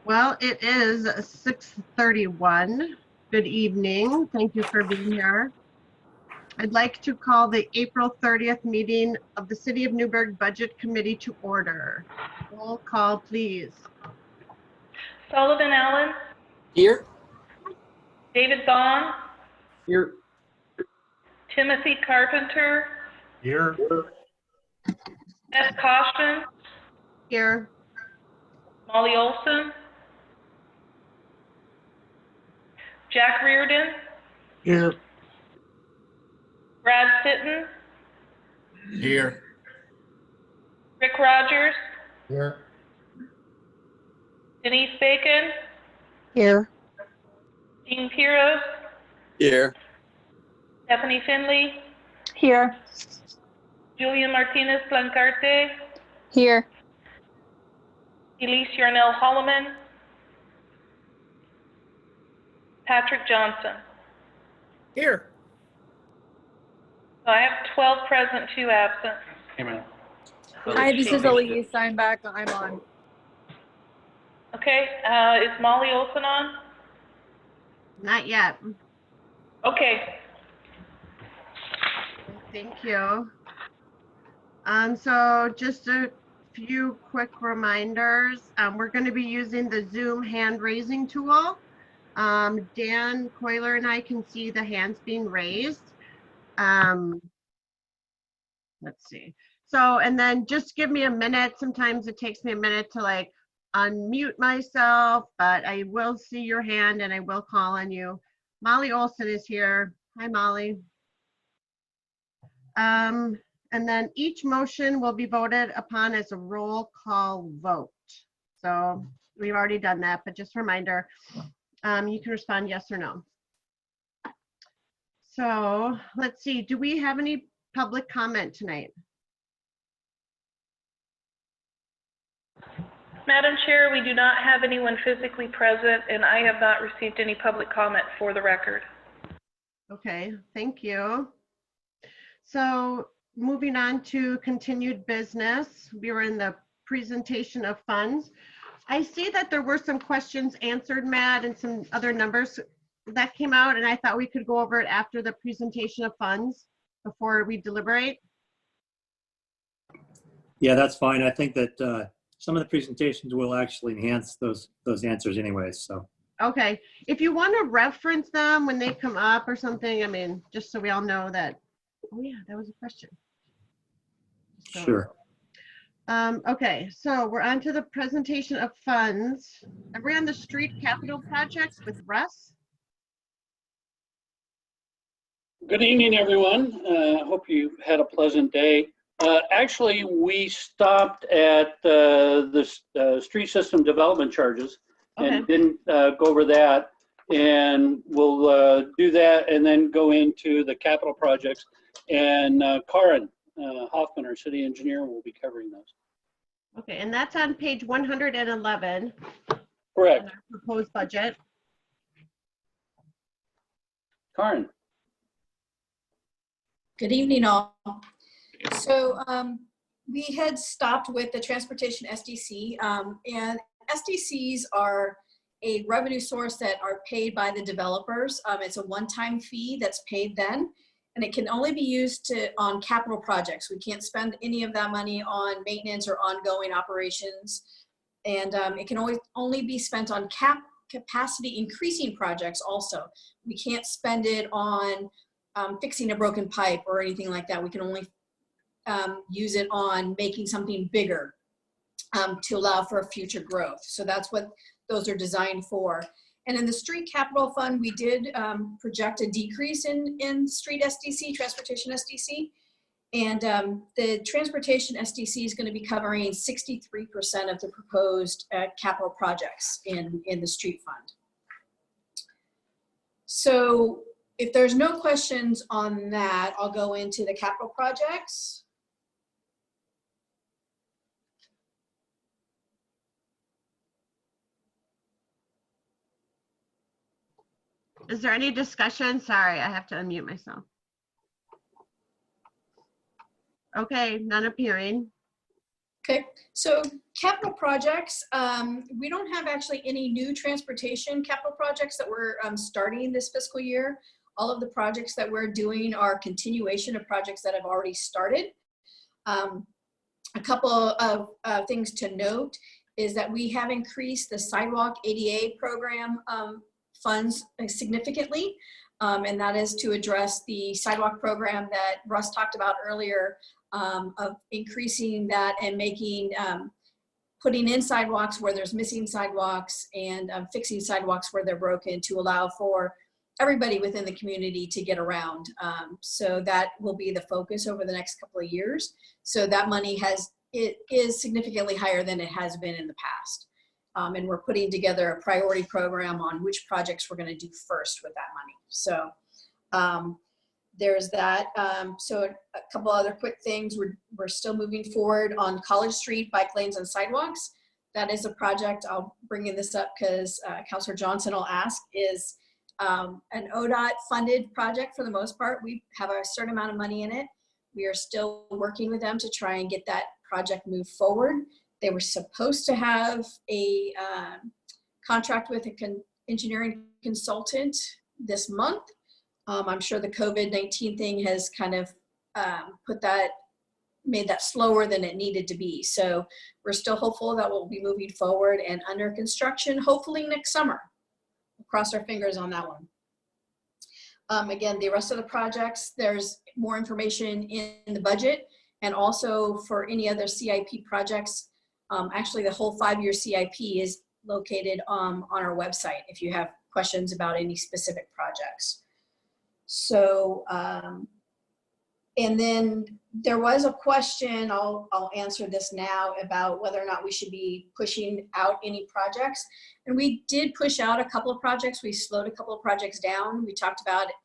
Well, it is 6:31. Good evening. Thank you for being here. I'd like to call the April 30th meeting of the City of Newberg Budget Committee to order. Roll call, please. Sullivan Allen, Here. David Vaughn, Here. Timothy Carpenter, Here. Beth Caution, Here. Molly Olson, Jack Reardon, Here. Brad Sitton, Here. Rick Rogers, Here. Denise Bacon, Here. Dean Piros, Here. Stephanie Finley, Here. Julian Martinez Blancarte, Here. Elise Yarnell Holloman, Patrick Johnson. Here. So I have 12 present, 2 absent. Amen. Hi, this is Elise. I'm back. I'm on. Okay, is Molly Olson on? Not yet. Okay, Thank you. So just a few quick reminders. We're going to be using the Zoom hand raising tool. Dan Coiler and I can see the hands being raised. Let's see. So, and then just give me a minute. Sometimes it takes me a minute to like unmute myself, but I will see your hand and I will call on you. Molly Olson is here. Hi, Molly. And then each motion will be voted upon as a roll call vote. So we've already done that, but just a reminder, you can respond yes or no. So let's see, do we have any public comment tonight? Madam Chair, we do not have anyone physically present, and I have not received any public comment for the record. Okay, thank you. So moving on to continued business, we were in the presentation of funds. I see that there were some questions answered, Matt, and some other numbers that came out, and I thought we could go over it after the presentation of funds before we deliberate. Yeah, that's fine. I think that some of the presentations will actually enhance those answers anyways. So Okay, if you want to reference them when they come up or something, I mean, just so we all know that. Oh yeah, that was a question. So, sure. Okay, so we're on to the presentation of funds. Are we on the street capital projects with Russ? Good evening, everyone. Hope you had a pleasant day. Actually, we stopped at the street system development charges and didn't go over that. And we'll do that and then go into the capital projects. And Karin Hoffman, our city engineer, will be covering those. Okay, and that's on page 111. Correct. On our proposed budget. Karin. Good evening, all. So we had stopped with the transportation SDC, and SDCs are a revenue source that are paid by the developers. It's a one-time fee that's paid then, and it can only be used on capital projects. We can't spend any of that money on maintenance or ongoing operations, and it can only be spent on capacity increasing projects also. We can't spend it on fixing a broken pipe or anything like that. We can only use it on making something bigger to allow for future growth. So that's what those are designed for. And in the street capital fund, we did project a decrease in street SDC, transportation SDC. And the transportation SDC is going to be covering 63% of the proposed capital projects in the street fund. So if there's no questions on that, I'll go into the capital projects. Is there any discussion? Sorry, I have to unmute myself. Okay, none appearing. Okay, so capital projects, we don't have actually any new transportation capital projects that we're starting this fiscal year. All of the projects that we're doing are continuation of projects that have already started. A couple of things to note is that we have increased the sidewalk ADA program funds significantly, and that is to address the sidewalk program that Russ talked about earlier, of increasing that and making, putting in sidewalks where there's missing sidewalks and fixing sidewalks where they're broken to allow for everybody within the community to get around. So that will be the focus over the next couple of years. So that money it is significantly higher than it has been in the past. And we're putting together a priority program on which projects we're gonna do first with that money. So there's that. So a couple other quick things. We're still moving forward on College Street, bike lanes and sidewalks. That is a project, I'll bring in this up because Councilor Johnson will ask, is an ODOT funded project for the most part. We have a certain amount of money in it. We are still working with them to try and get that project moved forward. They were supposed to have a contract with an engineering consultant this month. I'm sure the COVID-19 thing has kind of made that slower than it needed to be. So we're still hopeful that we'll be moving forward and under construction, hopefully next summer. We'll cross our fingers on that one. Again, the rest of the projects, there's more information in the budget, and also for any other CIP projects. Actually, the whole 5-year CIP is located on our website if you have questions about any specific projects. So, and then there was a question, I'll answer this now, about whether or not we should be pushing out any projects. And we did push out a couple of projects. We slowed a couple of projects down. We talked about it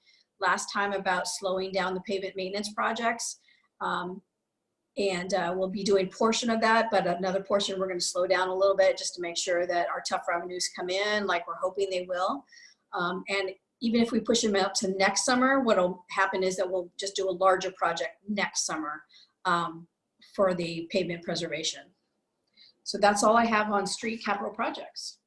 last time about slowing down the pavement maintenance projects. We'll be doing a portion of that, but another portion we're going to slow down a little bit just to make sure that our tough revenues come in like we're hoping they will. And even if we push them out to next summer, what'll happen is that we'll just do a larger project next summer for the pavement preservation. So that's all I have on street capital projects.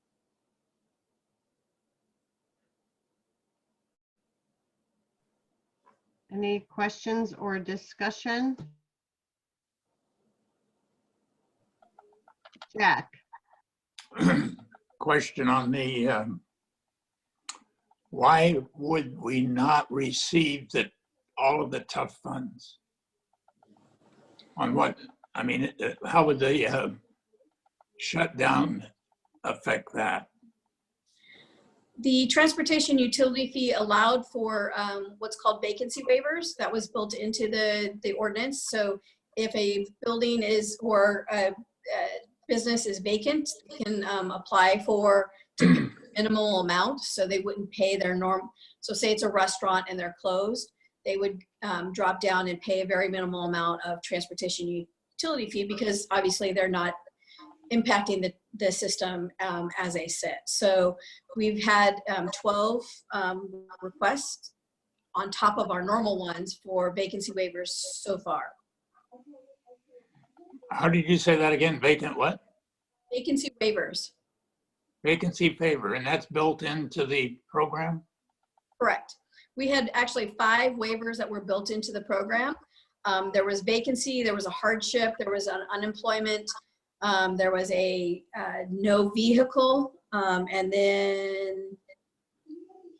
Any questions or discussion? Jack? Question on the, why would we not receive all of the tough funds? On what, I mean, how would the shutdown affect that? The transportation utility fee allowed for what's called vacancy waivers. That was built into the ordinance. So if a building or a business is vacant, they can apply for minimal amount, so they wouldn't pay their norm. So say it's a restaurant and they're closed, they would drop down and pay a very minimal amount of transportation utility fee, because obviously they're not impacting the system as they sit. So we've had 12 requests on top of our normal ones for vacancy waivers so far. How did you say that again? Vacant what? Vacancy waivers. Vacancy favor, and that's built into the program? Correct. We had actually 5 waivers that were built into the program. There was vacancy, there was a hardship, there was an unemployment, there was a no vehicle, and then,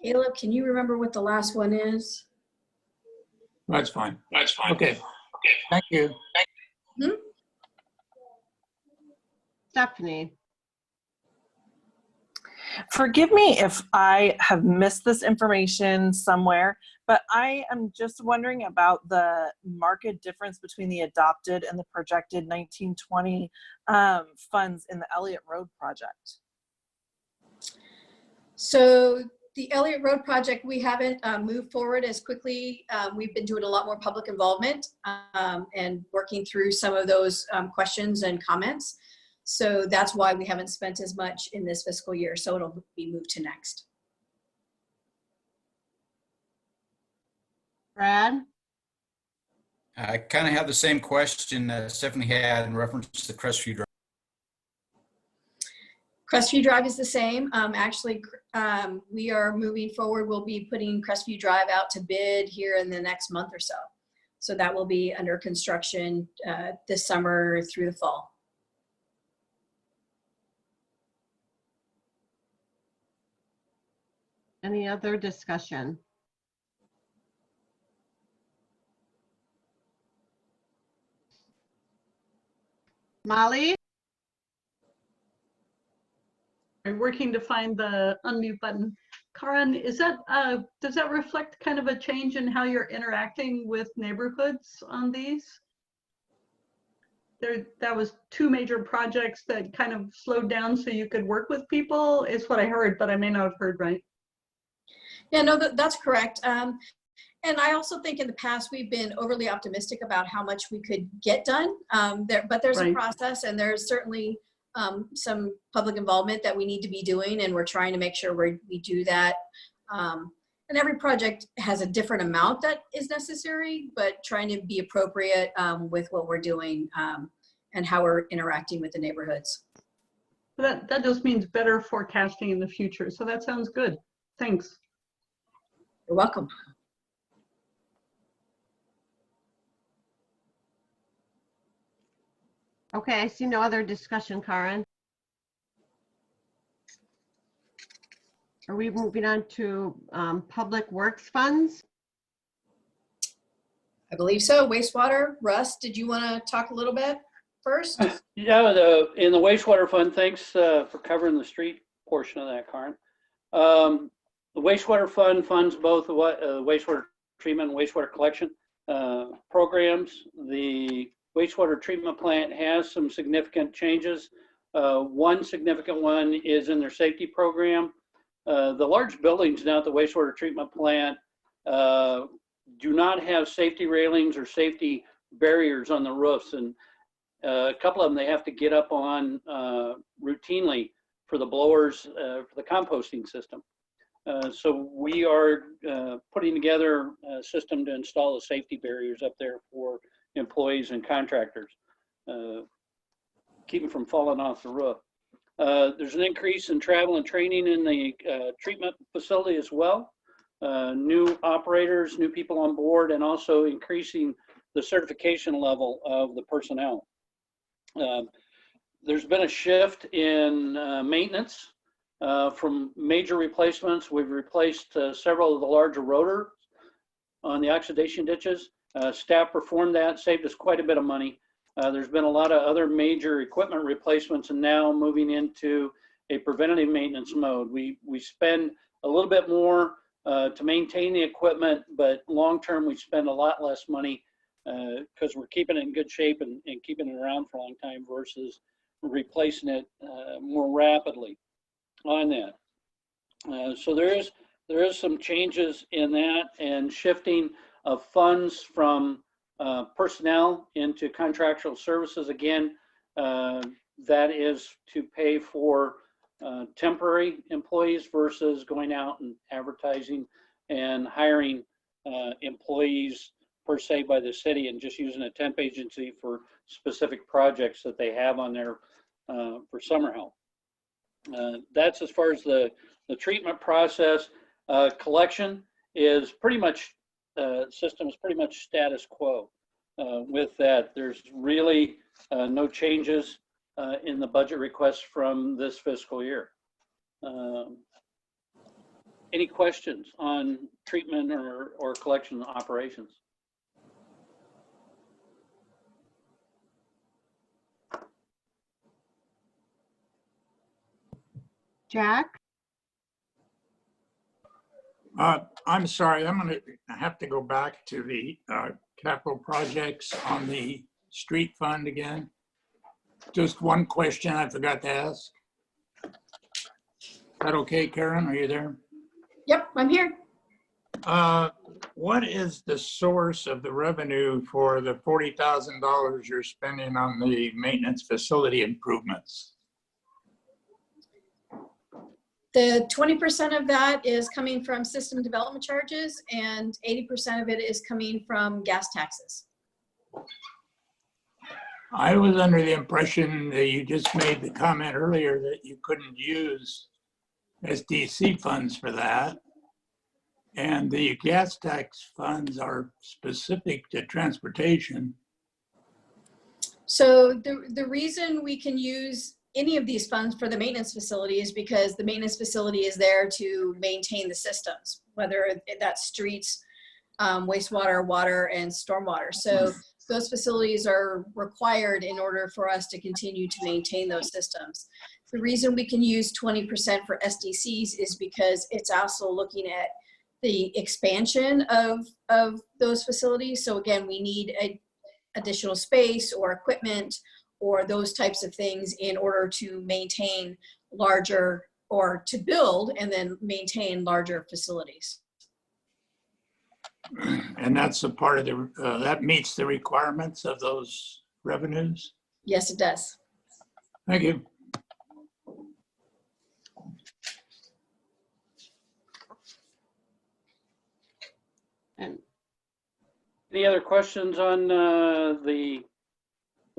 Caleb, can you remember what the last one is? That's fine. That's fine. Okay. Thank you. Hmm? Stephanie? Forgive me if I have missed this information somewhere, but I am just wondering about the market difference between the adopted and the projected 1920 funds in the Elliott Road project. So the Elliott Road project, we haven't moved forward as quickly. We've been doing a lot more public involvement and working through some of those questions and comments. So that's why we haven't spent as much in this fiscal year. So it'll be moved to next. Brad? I kind of have the same question that Stephanie had in reference to Crestview Drive. Crestview Drive is the same. Actually, we are moving forward. We'll be putting Crestview Drive out to bid here in the next month or so. So that will be under construction this summer through the fall. Any other discussion? Molly? I'm working to find the unmute button. Karen, is that does that reflect kind of a change in how you're interacting with neighborhoods on these? That was 2 major projects that kind of slowed down so you could work with people, is what I heard, but I may not have heard right. Yeah, no, that's correct. And I also think in the past we've been overly optimistic about how much we could get done. But there's a process, and there's certainly some public involvement that we need to be doing, and we're trying to make sure we do that. And every project has a different amount that is necessary, but trying to be appropriate with what we're doing and how we're interacting with the neighborhoods. That just means better forecasting in the future. So that sounds good. Thanks. You're welcome. Okay, I see no other discussion, Karen. Are we moving on to public works funds? I believe so. Wastewater. Russ, did you want to talk a little bit first? Yeah, in the wastewater fund, thanks for covering the street portion of that, Karen. The wastewater fund funds both wastewater treatment and wastewater collection programs. The wastewater treatment plant has some significant changes. One significant one is in their safety program. The large buildings now at the wastewater treatment plant do not have safety railings or safety barriers on the roofs, and a couple of them they have to get up on routinely for the blowers for the composting system. So we are putting together a system to install the safety barriers up there for employees and contractors, keep them from falling off the roof. There's an increase in travel and training in the treatment facility as well. New operators, new people on board, and also increasing the certification level of the personnel. There's been a shift in maintenance from major replacements. We've replaced several of the larger rotors on the oxidation ditches. Staff performed that, saved us quite a bit of money. There's been a lot of other major equipment replacements, and now moving into a preventative maintenance mode. We spend a little bit more to maintain the equipment, but long term we spend a lot less money because we're keeping it in good shape and keeping it around for a long time versus replacing it more rapidly on that. So there is some changes in that, and shifting of funds from personnel into contractual services. Again, that is to pay for temporary employees versus going out and advertising and hiring employees per se by the city and just using a temp agency for specific projects that they have on there for summer help. That's as far as the treatment process. Collection is pretty much system is pretty much status quo. With that, there's really no changes in the budget requests from this fiscal year. Any questions on treatment or collection operations? Jack? I'm sorry, I'm going to have to go back to the capital projects on the street fund again. Just one question I forgot to ask. Is that okay, Karen? Are you there? Yep, I'm here. What is the source of the revenue for the $40,000 you're spending on the maintenance facility improvements? The 20% of that is coming from system development charges, and 80% of it is coming from gas taxes. I was under the impression that you just made the comment earlier that you couldn't use SDC funds for that. And the gas tax funds are specific to transportation. So the reason we can use any of these funds for the maintenance facility is because the maintenance facility is there to maintain the systems, whether that's streets, wastewater, water, and stormwater. So those facilities are required in order for us to continue to maintain those systems. The reason we can use 20% for SDCs is because it's also looking at the expansion of those facilities. So again, we need additional space or equipment or those types of things in order to maintain larger, or to build and then maintain larger facilities. And that's a part of the, that meets the requirements of those revenues? Yes, it does. Thank you. And Any other questions on the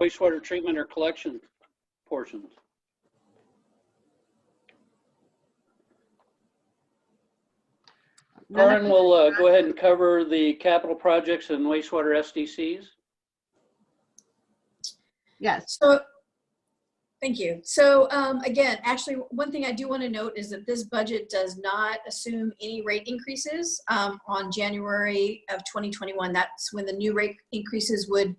wastewater treatment or collection portions? Lauren will go ahead and cover the capital projects and wastewater SDCs. yes, So, thank you. So again, actually, one thing I do want to note is that this budget does not assume any rate increases on January of 2021. That's when the new rate increases would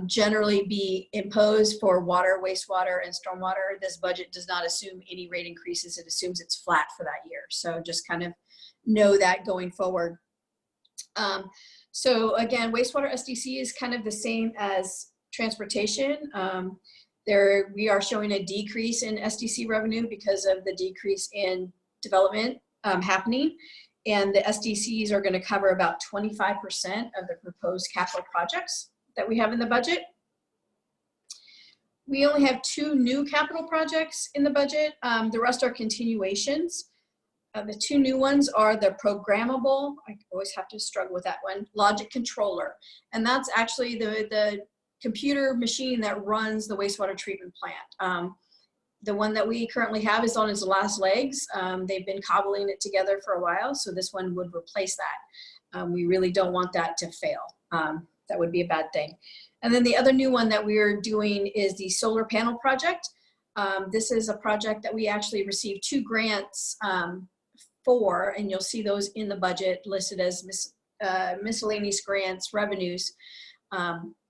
generally be imposed for water, wastewater, and stormwater. This budget does not assume any rate increases. It assumes it's flat for that year. So just kind of know that going forward. So again, wastewater SDC is kind of the same as transportation. There, we are showing a decrease in SDC revenue because of the decrease in development happening. And the SDCs are going to cover about 25% of the proposed capital projects that we have in the budget. We only have 2 new capital projects in the budget. The rest are continuations. The 2 new ones are the programmable, I always have to struggle with that one, logic controller. And that's actually the computer machine that runs the wastewater treatment plant. The one that we currently have is on its last legs. They've been cobbling it together for a while, so this one would replace that. We really don't want that to fail. That would be a bad thing. And then the other new one that we're doing is the solar panel project. This is a project that we actually received 2 grants for, and you'll see those in the budget listed as miscellaneous grants revenues.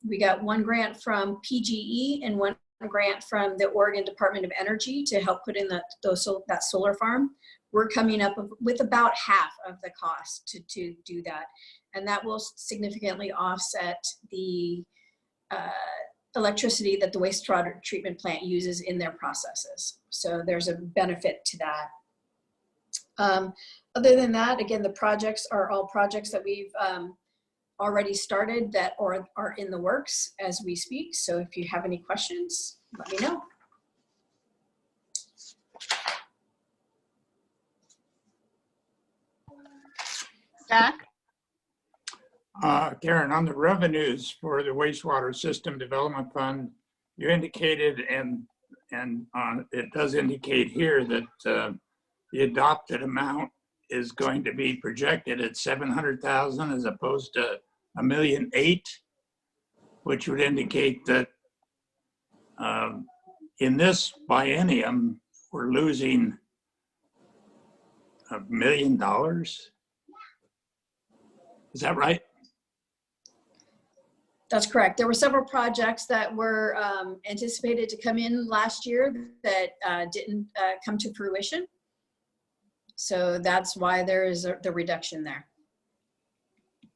We got 1 grant from PGE and 1 grant from the Oregon Department of Energy to help put in that solar farm. We're coming up with about half of the cost to do that. And that will significantly offset the electricity that the wastewater treatment plant uses in their processes. So there's a benefit to that. Other than that, again, the projects are all projects that we've already started that are in the works as we speak. So if you have any questions, let me know. Jack? Karen, on the revenues for the wastewater system development fund, you indicated, and it does indicate here that the adopted amount is going to be projected at 700,000 as opposed to $1.8 million, which would indicate that in this biennium we're losing $1 million. Is that right? That's correct. There were several projects that were anticipated to come in last year that didn't come to fruition. So that's why there is the reduction there.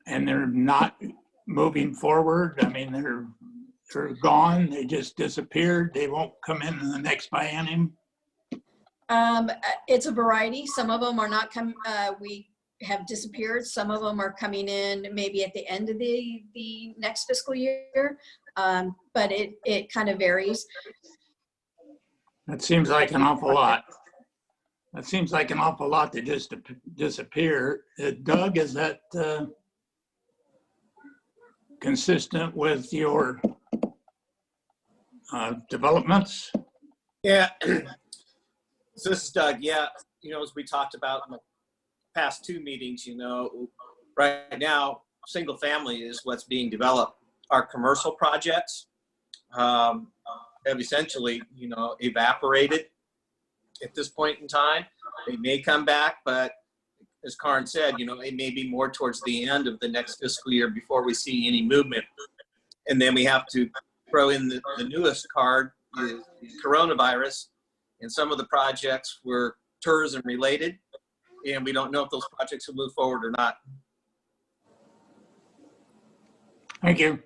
And they're not moving forward. I mean, they're gone. They just disappeared. They won't come in the next biennium. It's a variety. Some of them are not we have disappeared. Some of them are coming in maybe at the end of the next fiscal year, but it kind of varies. That seems like an awful lot. That seems like an awful lot to just disappear. Doug, is that? consistent with your developments? Yeah. So this is Doug. Yeah, as we talked about in the past 2 meetings, right now, single family is what's being developed. Our commercial projects have essentially, evaporated at this point in time. They may come back, but as Karin said, it may be more towards the end of the next fiscal year before we see any movement. And then we have to throw in the newest card, is coronavirus. And some of the projects were tourism related, and we don't know if those projects will move forward or not. Thank you.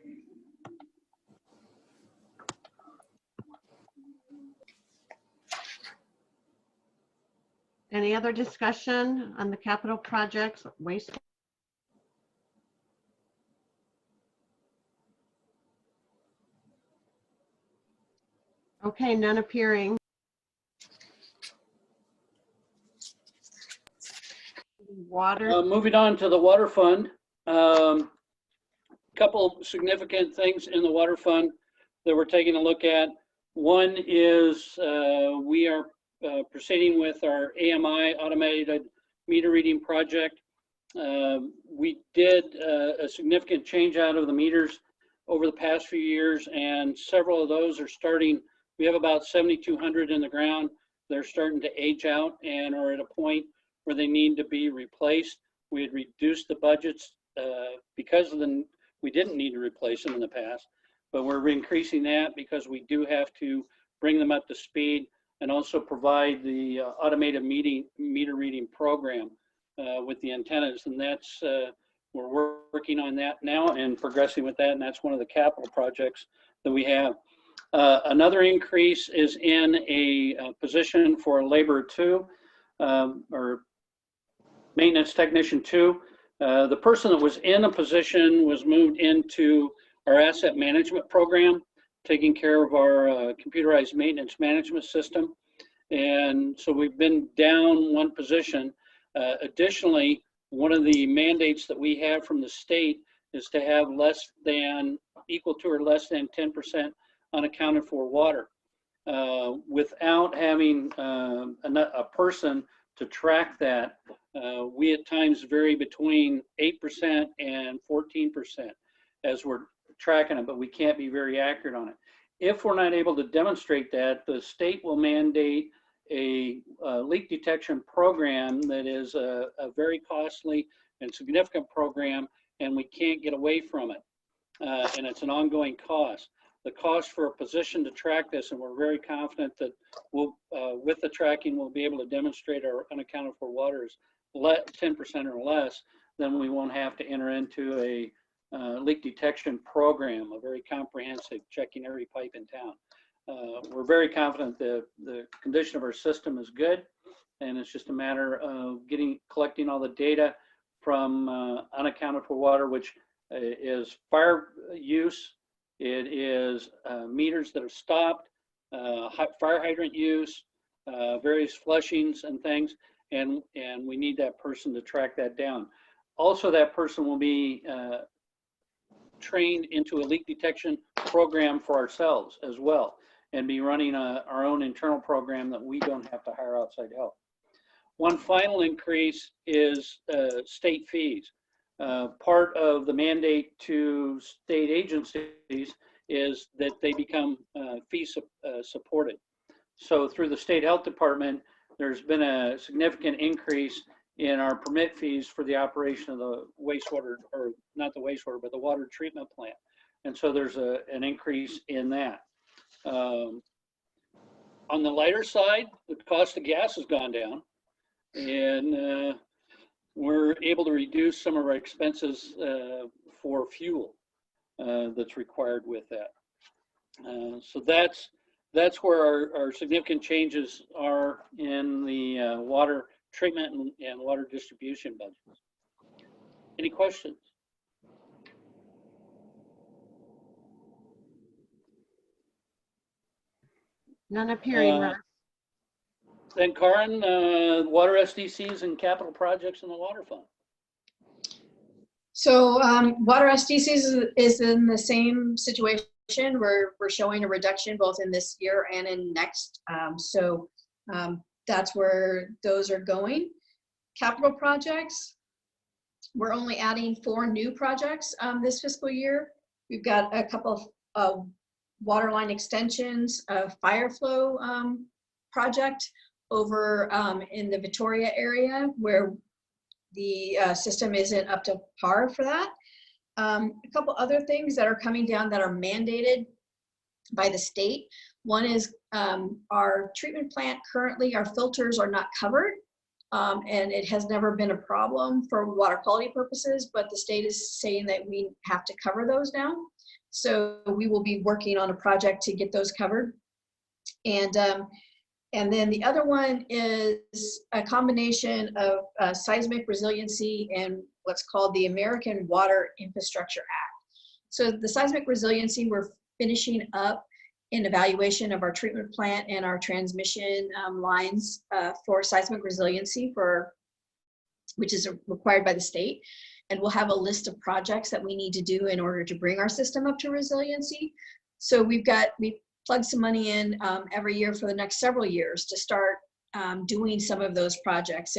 Any other discussion on the capital projects, waste? Okay, none appearing. Water. Moving on to the water fund. Couple significant things in the water fund that we're taking a look at. One is we are proceeding with our AMI, automated meter reading project. We did a significant change out of the meters over the past few years, and several of those are starting. We have about 7,200 in the ground. They're starting to age out and are at a point where they need to be replaced. We had reduced the budgets because of we didn't need to replace them in the past, but we're increasing that because we do have to bring them up to speed and also provide the automated meter reading program with the antennas. And that's, we're working on that now and progressing with that. And that's one of the capital projects that we have. Another increase is in a position for a laborer 2 or maintenance technician 2. The person that was in a position was moved into our asset management program, taking care of our computerized maintenance management system. And so we've been down one position. Additionally, one of the mandates that we have from the state is to have equal to or less than 10% unaccounted for water. Without having a person to track that, we at times vary between 8% and 14% as we're tracking it, but we can't be very accurate on it. If we're not able to demonstrate that, the state will mandate a leak detection program that is a very costly and significant program, and we can't get away from it. And it's an ongoing cost. The cost for a position to track this, and we're very confident that we'll, with the tracking, we'll be able to demonstrate our unaccounted for water is 10% or less, then we won't have to enter into a leak detection program, a very comprehensive, checking every pipe in town. We're very confident that the condition of our system is good, and it's just a matter of collecting all the data from unaccounted for water, which is fire use, it is meters that are stopped, fire hydrant use, various flushings and things, and we need that person to track that down. Also, that person will be trained into a leak detection program for ourselves as well, and be running our own internal program that we don't have to hire outside help. One final increase is state fees. Part of the mandate to state agencies is that they become fee supported. So through the state health department, there's been a significant increase in our permit fees for the operation of the wastewater, or not the wastewater, but the water treatment plant. And so there's an increase in that. On the lighter side, the cost of gas has gone down, and we're able to reduce some of our expenses for fuel that's required with that. So that's where our significant changes are in the water treatment and water distribution budgets. Any questions? None appearing, Russ. Then Karin, water SDCs and capital projects in the water fund. So water SDCs is in the same situation. We're showing a reduction both in this year and in next. That's where those are going. Capital projects, we're only adding 4 new projects this fiscal year. We've got a couple of water line extensions, a fire flow project over in the Victoria area where the system isn't up to par for that. A couple other things that are coming down that are mandated by the state. One is our treatment plant currently, our filters are not covered, and it has never been a problem for water quality purposes, but the state is saying that we have to cover those now. So we will be working on a project to get those covered. And then the other one is a combination of seismic resiliency and what's called the American Water Infrastructure Act. So the seismic resiliency, we're finishing up an evaluation of our treatment plant and our transmission lines for seismic resiliency, which is required by the state. And we'll have a list of projects that we need to do in order to bring our system up to resiliency. So we've plugged some money in every year for the next several years to start doing some of those projects.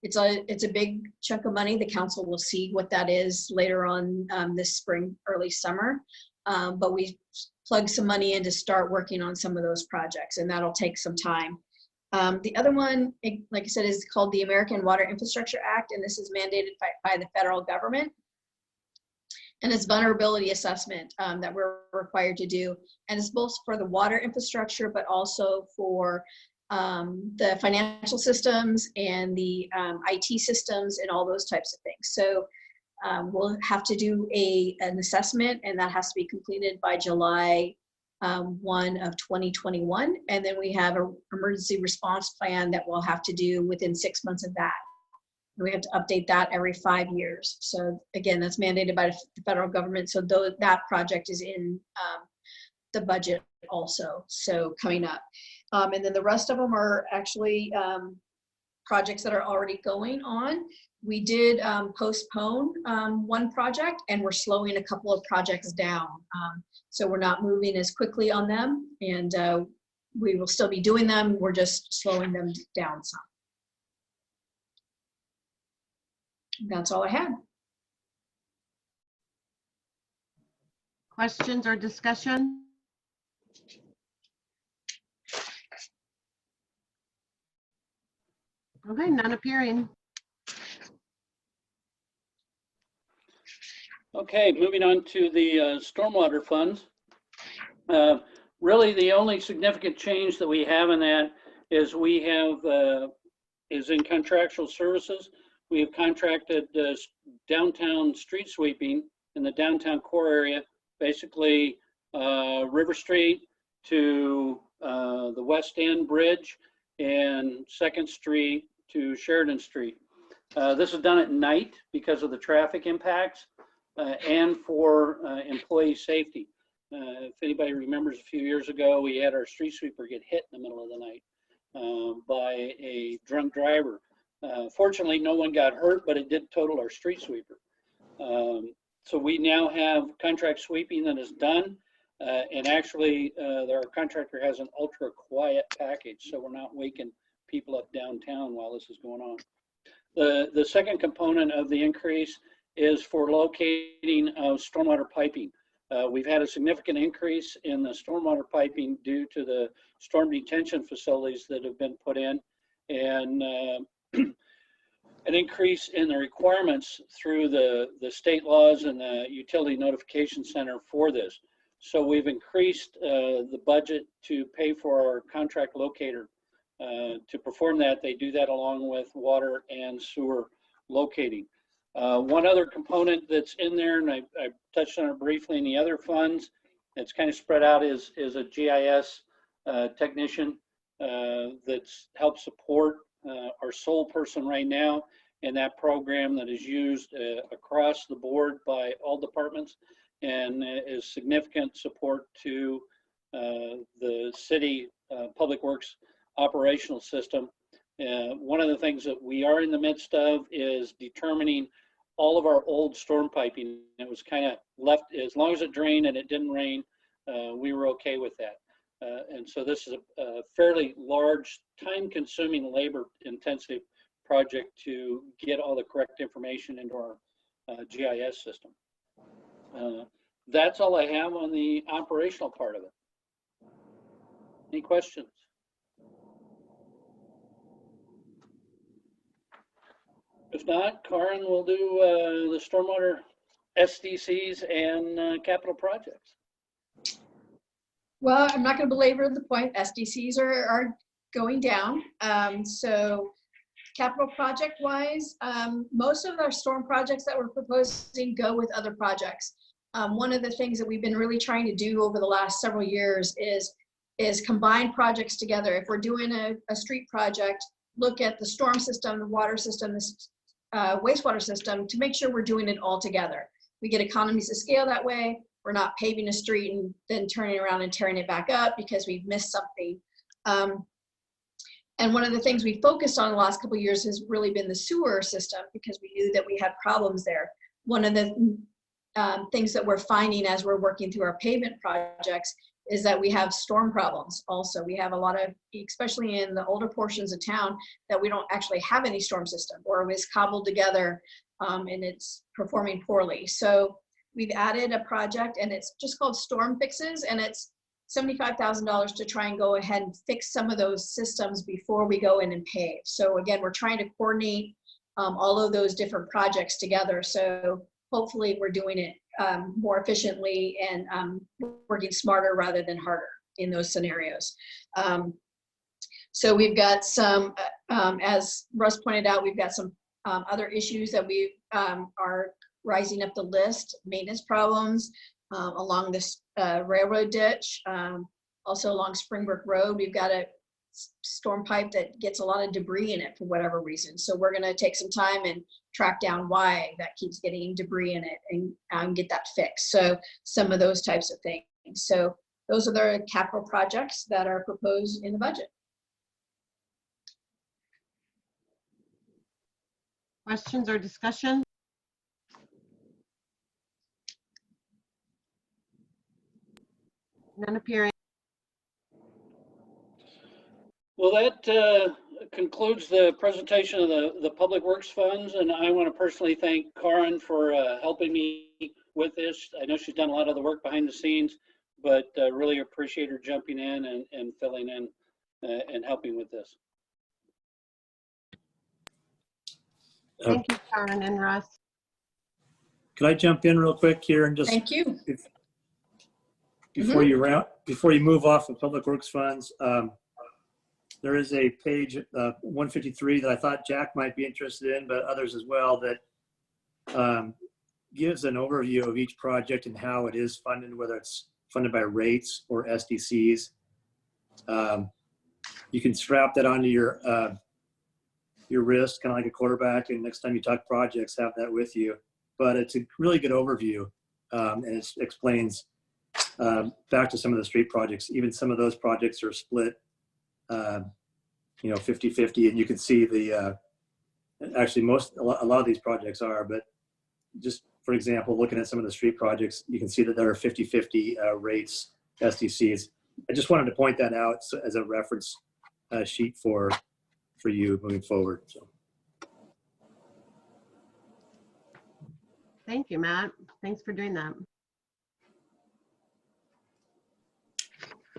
It's a big chunk of money. The council will see what that is later on this spring, early summer. But we plugged some money in to start working on some of those projects, and that'll take some time. The other one, like I said, is called the American Water Infrastructure Act, and this is mandated by the federal government. And it's vulnerability assessment that we're required to do. And it's both for the water infrastructure, but also for the financial systems and the IT systems and all those types of things. So we'll have to do an assessment, and that has to be completed by July 1 of 2021. And then we have an emergency response plan that we'll have to do within 6 months of that. We have to update that every 5 years. So again, that's mandated by the federal government. So that project is in the budget also, so coming up. And then the rest of them are actually projects that are already going on. We did postpone one project, and we're slowing a couple of projects down. So we're not moving as quickly on them, and we will still be doing them. We're just slowing them down some. That's all I had. Questions or discussion? Okay, none appearing. Okay, moving on to the stormwater funds. Really, the only significant change that we have in that is we have is in contractual services. We have contracted downtown street sweeping in the downtown core area, basically River Street to the West End Bridge and 2nd Street to Sheridan Street. This is done at night because of the traffic impacts and for employee safety. If anybody remembers, a few years ago, we had our street sweeper get hit in the middle of the night by a drunk driver. Fortunately, no one got hurt, but it did total our street sweeper. So we now have contract sweeping that is done. And actually, our contractor has an ultra quiet package, so we're not waking people up downtown while this is going on. The second component of the increase is for locating of stormwater piping. We've had a significant increase in the stormwater piping due to the storm detention facilities that have been put in, and an increase in the requirements through the state laws and the utility notification center for this. So we've increased the budget to pay for our contract locator to perform that. They do that along with water and sewer locating. One other component that's in there, and I touched on it briefly in the other funds, it's kind of spread out, is a GIS technician that's helped support our sole person right now in that program that is used across the board by all departments and is significant support to the city public works operational system. One of the things that we are in the midst of is determining all of our old storm piping. It was kind of left, as long as it drained and it didn't rain, we were okay with that. And so this is a fairly large, time-consuming, labor-intensive project to get all the correct information into our GIS system. That's all I have on the operational part of it. Any questions? If not, Karin will do the stormwater SDCs and capital projects. Well, I'm not going to belabor the point. SDCs are going down. So capital project wise, most of our storm projects that we're proposing go with other projects. One of the things that we've been really trying to do over the last several years is combine projects together. If we're doing a street project, look at the storm system, the water system, the wastewater system to make sure we're doing it all together. We get economies of scale that way. We're not paving a street and then turning around and tearing it back up because we've missed something. And one of the things we focused on the last couple of years has really been the sewer system because we knew that we had problems there. One of the things that we're finding as we're working through our pavement projects is that we have storm problems also. We have a lot of, especially in the older portions of town, that we don't actually have any storm system or it was cobbled together and it's performing poorly. So we've added a project and it's just called Storm Fixes and it's $75,000 to try and go ahead and fix some of those systems before we go in and pave. So again, we're trying to coordinate all of those different projects together. So hopefully we're doing it more efficiently and working smarter rather than harder in those scenarios. So we've got some, as Russ pointed out, we've got some other issues that we are rising up the list, maintenance problems along this railroad ditch, also along Springbrook Road. We've got a storm pipe that gets a lot of debris in it for whatever reason. So we're gonna take some time and track down why that keeps getting debris in it and get that fixed. So some of those types of things. So those are the capital projects that are proposed in the budget. Questions or discussion? None appearing. Well, that concludes the presentation of the Public Works funds, and I want to personally thank Karin for helping me with this. I know she's done a lot of the work behind the scenes, but really appreciate her jumping in and filling in and helping with this. Thank you, Karin and Russ. Could I jump in real quick here and just Thank you. Before you move off of Public Works funds, there is a page 153 that I thought Jack might be interested in, but others as well, that gives an overview of each project and how it is funded, whether it's funded by rates or SDCs. You can strap that onto your wrist, kind of like a quarterback, and next time you talk projects, have that with you. But it's a really good overview, and it explains back to some of the street projects. Even some of those projects are split 50-50, and you can see the actually a lot of these projects are, but just for example, looking at some of the street projects, you can see that there are 50-50 rates, SDCs. I just wanted to point that out as a reference sheet for you moving forward. So Thank you, Matt. Thanks for doing that.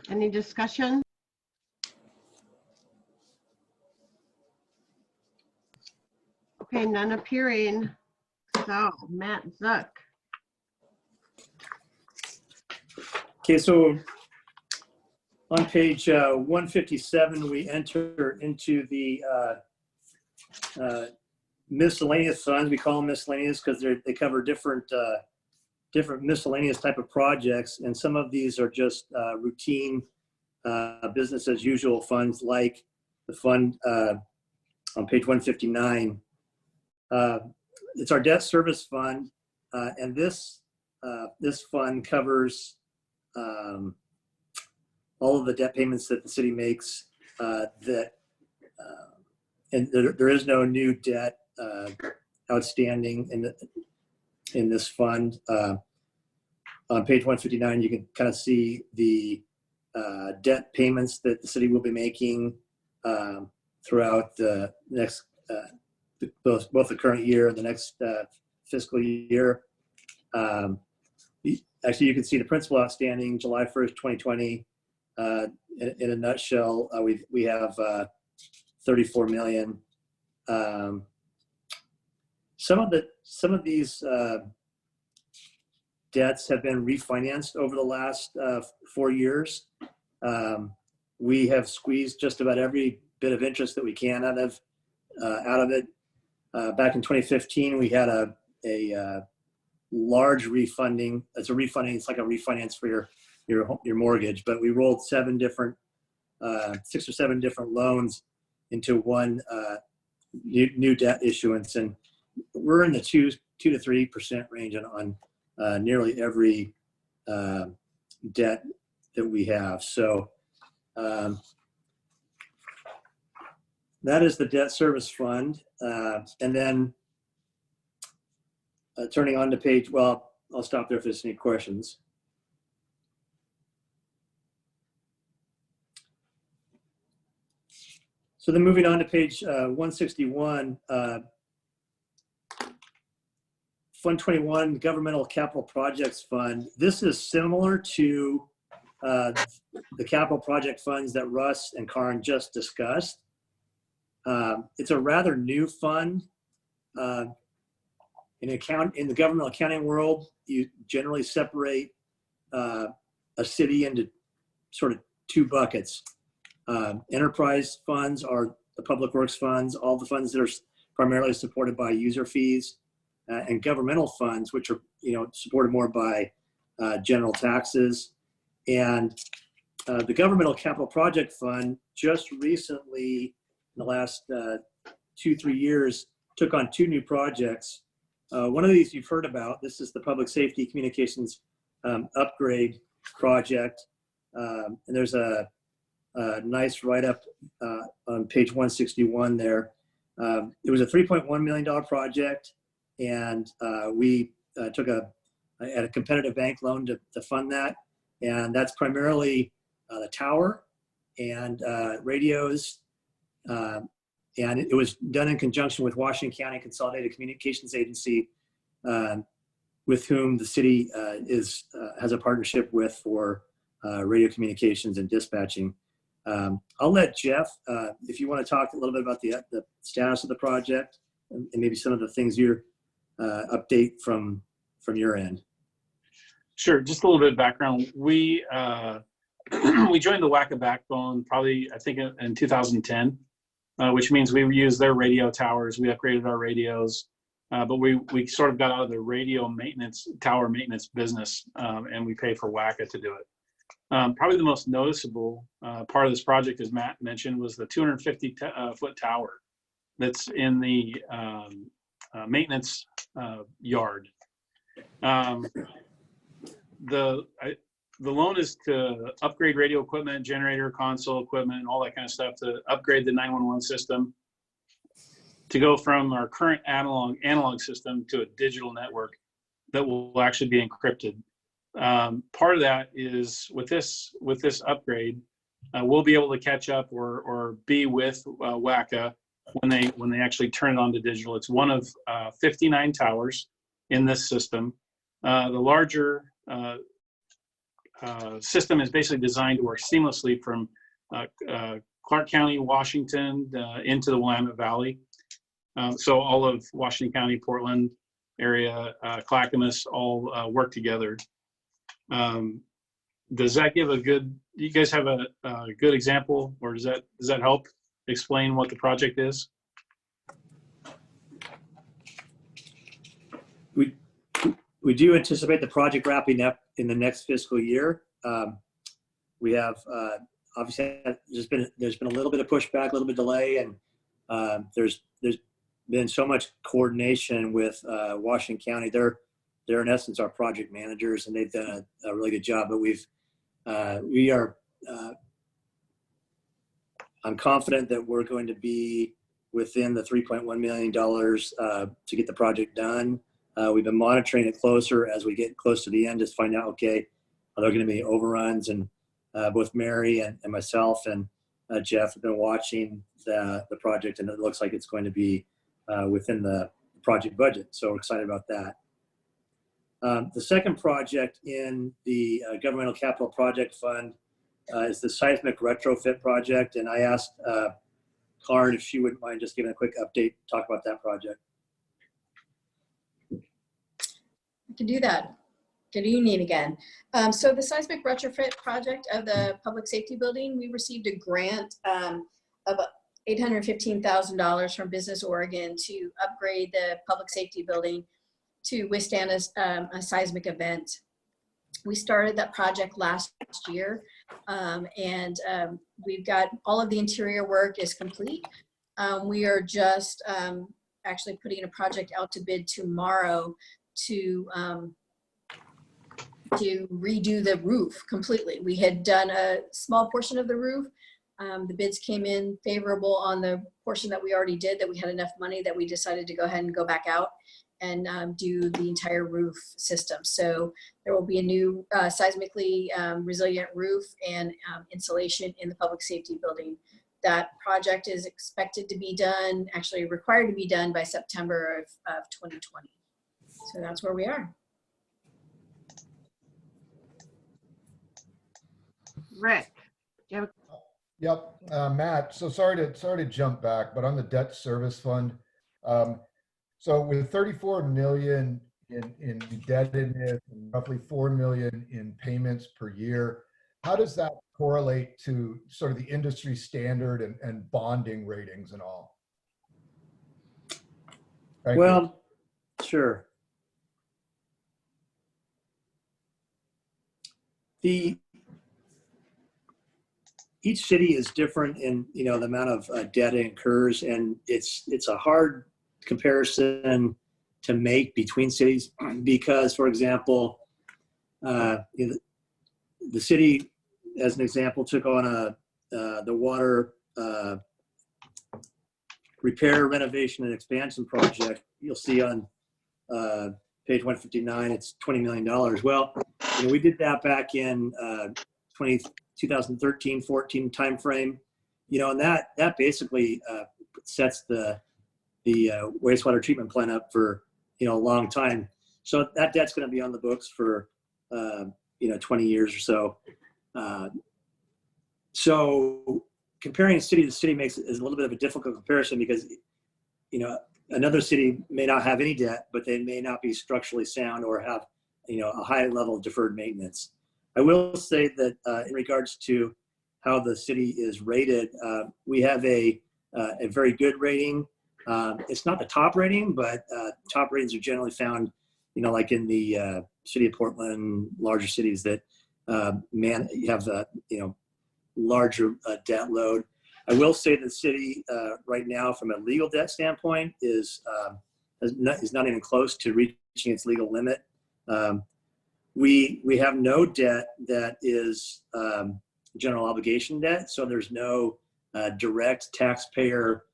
Any discussion? Okay, none appearing. So, Matt Zuck. okay, so on page 157, we enter into the miscellaneous funds. We call them miscellaneous because they cover different miscellaneous type of projects, and some of these are just routine business as usual funds, like the fund on page 159. It's our debt service fund, and this fund covers all of the debt payments that the city makes. And there is no new debt outstanding in this fund. On page 159, you can kind of see the debt payments that the city will be making throughout the next, both the current year and the next fiscal year. Actually, you can see the principal outstanding July 1st, 2020. In a nutshell, we have 34 million. Some of these debts have been refinanced over the last 4 years. We have squeezed just about every bit of interest that we can out of it. Back in 2015, we had a large refunding. It's a refunding. It's like a refinance for your mortgage. But we rolled 6 or 7 different loans into one new debt issuance, and we're in the 2 to 3% range on nearly every debt that we have. So that is the debt service fund. And then turning on to page, well, I'll stop there if there's any questions. So then moving on to page 161, Fund 21, Governmental Capital Projects Fund. This is similar to the capital project funds that Russ and Karin just discussed. It's a rather new fund. In the governmental accounting world, you generally separate a city into sort of 2 buckets. Enterprise funds are the public works funds, all the funds that are primarily supported by user fees, and governmental funds, which are supported more by general taxes. And the Governmental Capital Project Fund just recently, in the last 2-3 years, took on 2 new projects. One of these you've heard about. This is the Public Safety Communications Upgrade Project. And there's a nice write-up on page 161 there. It was a $3.1 million project, and we took a competitive bank loan to fund that. And that's primarily the tower and radios. And it was done in conjunction with Washington County Consolidated Communications Agency, with whom the city has a partnership with for radio communications and dispatching. I'll let Jeff, if you want to talk a little bit about the status of the project and maybe some of the things you're update from your end. Sure. Just a little bit of background. We we joined the WACA backbone probably, I think, in 2010, which means we used their radio towers. We upgraded our radios, but we sort of got out of the radio maintenance, tower maintenance business, and we paid for WACA to do it. Probably the most noticeable part of this project, as Matt mentioned, was the 250-foot tower that's in the maintenance yard. The loan is to upgrade radio equipment, generator, console equipment, all that kind of stuff, to upgrade the 911 system, to go from our current analog system to a digital network that will actually be encrypted. Part of that is with this upgrade, we'll be able to catch up or be with WACA when they actually turn it on to digital. It's one of 59 towers in this system. The larger system is basically designed to work seamlessly from Clark County, Washington, into the Willamette Valley. So all of Washington County, Portland area, Clackamas, all work together. Does that give you guys have a good example, or does that help explain what the project is? We do anticipate the project wrapping up in the next fiscal year. We have obviously there's been a little bit of pushback, a little bit of delay, and there's been so much coordination with Washington County. They're in essence our project managers, and they've done a really good job. But I'm confident that we're going to be within the $3.1 million to get the project done. We've been monitoring it closer as we get close to the end, just find out, okay, are there going to be overruns? And both Mary and myself and Jeff have been watching the project, and it looks like it's going to be within the project budget. So we're excited about that. The second project in the Governmental Capital Project Fund is the seismic retrofit project. And I asked Karen if she wouldn't mind just giving a quick update, talk about that project. I can do that. Good evening again. So the seismic retrofit project of the public safety building, we received a grant of $815,000 from Business Oregon to upgrade the public safety building to withstand a seismic event. We started that project last year, and we've got all of the interior work is complete. We are just actually putting a project out to bid tomorrow to redo the roof completely. We had done a small portion of the roof. The bids came in favorable on the portion that we already did, that we had enough money that we decided to go ahead and go back out and do the entire roof system. So there will be a new seismically resilient roof and insulation in the public safety building. That project is expected to be done, actually required to be done by September of 2020. So that's where we are. Rick. Yep, Matt. So sorry to jump back, but on the debt service fund, so with 34 million in indebtedness and roughly 4 million in payments per year, how does that correlate to sort of the industry standard and bonding ratings and all? Thank you. Sure. Each city is different in the amount of debt it incurs, and it's a hard comparison to make between cities because, for example, the city, as an example, took on the water repair, renovation, and expansion project. You'll see on page 159, it's $20 million. Well, we did that back in 2013-14 timeframe, and that basically sets the wastewater treatment plant up for a long time. So that debt's going to be on the books for 20 years or so. So comparing city to city is a little bit of a difficult comparison because another city may not have any debt, but they may not be structurally sound or have a high level of deferred maintenance. I will say that in regards to how the city is rated, we have a very good rating. It's not the top rating, but top ratings are generally found, like in the city of Portland, larger cities that have larger debt load. I will say the city right now, from a legal debt standpoint, is not even close to reaching its legal limit. We have no debt that is general obligation debt, so there's no direct taxpayer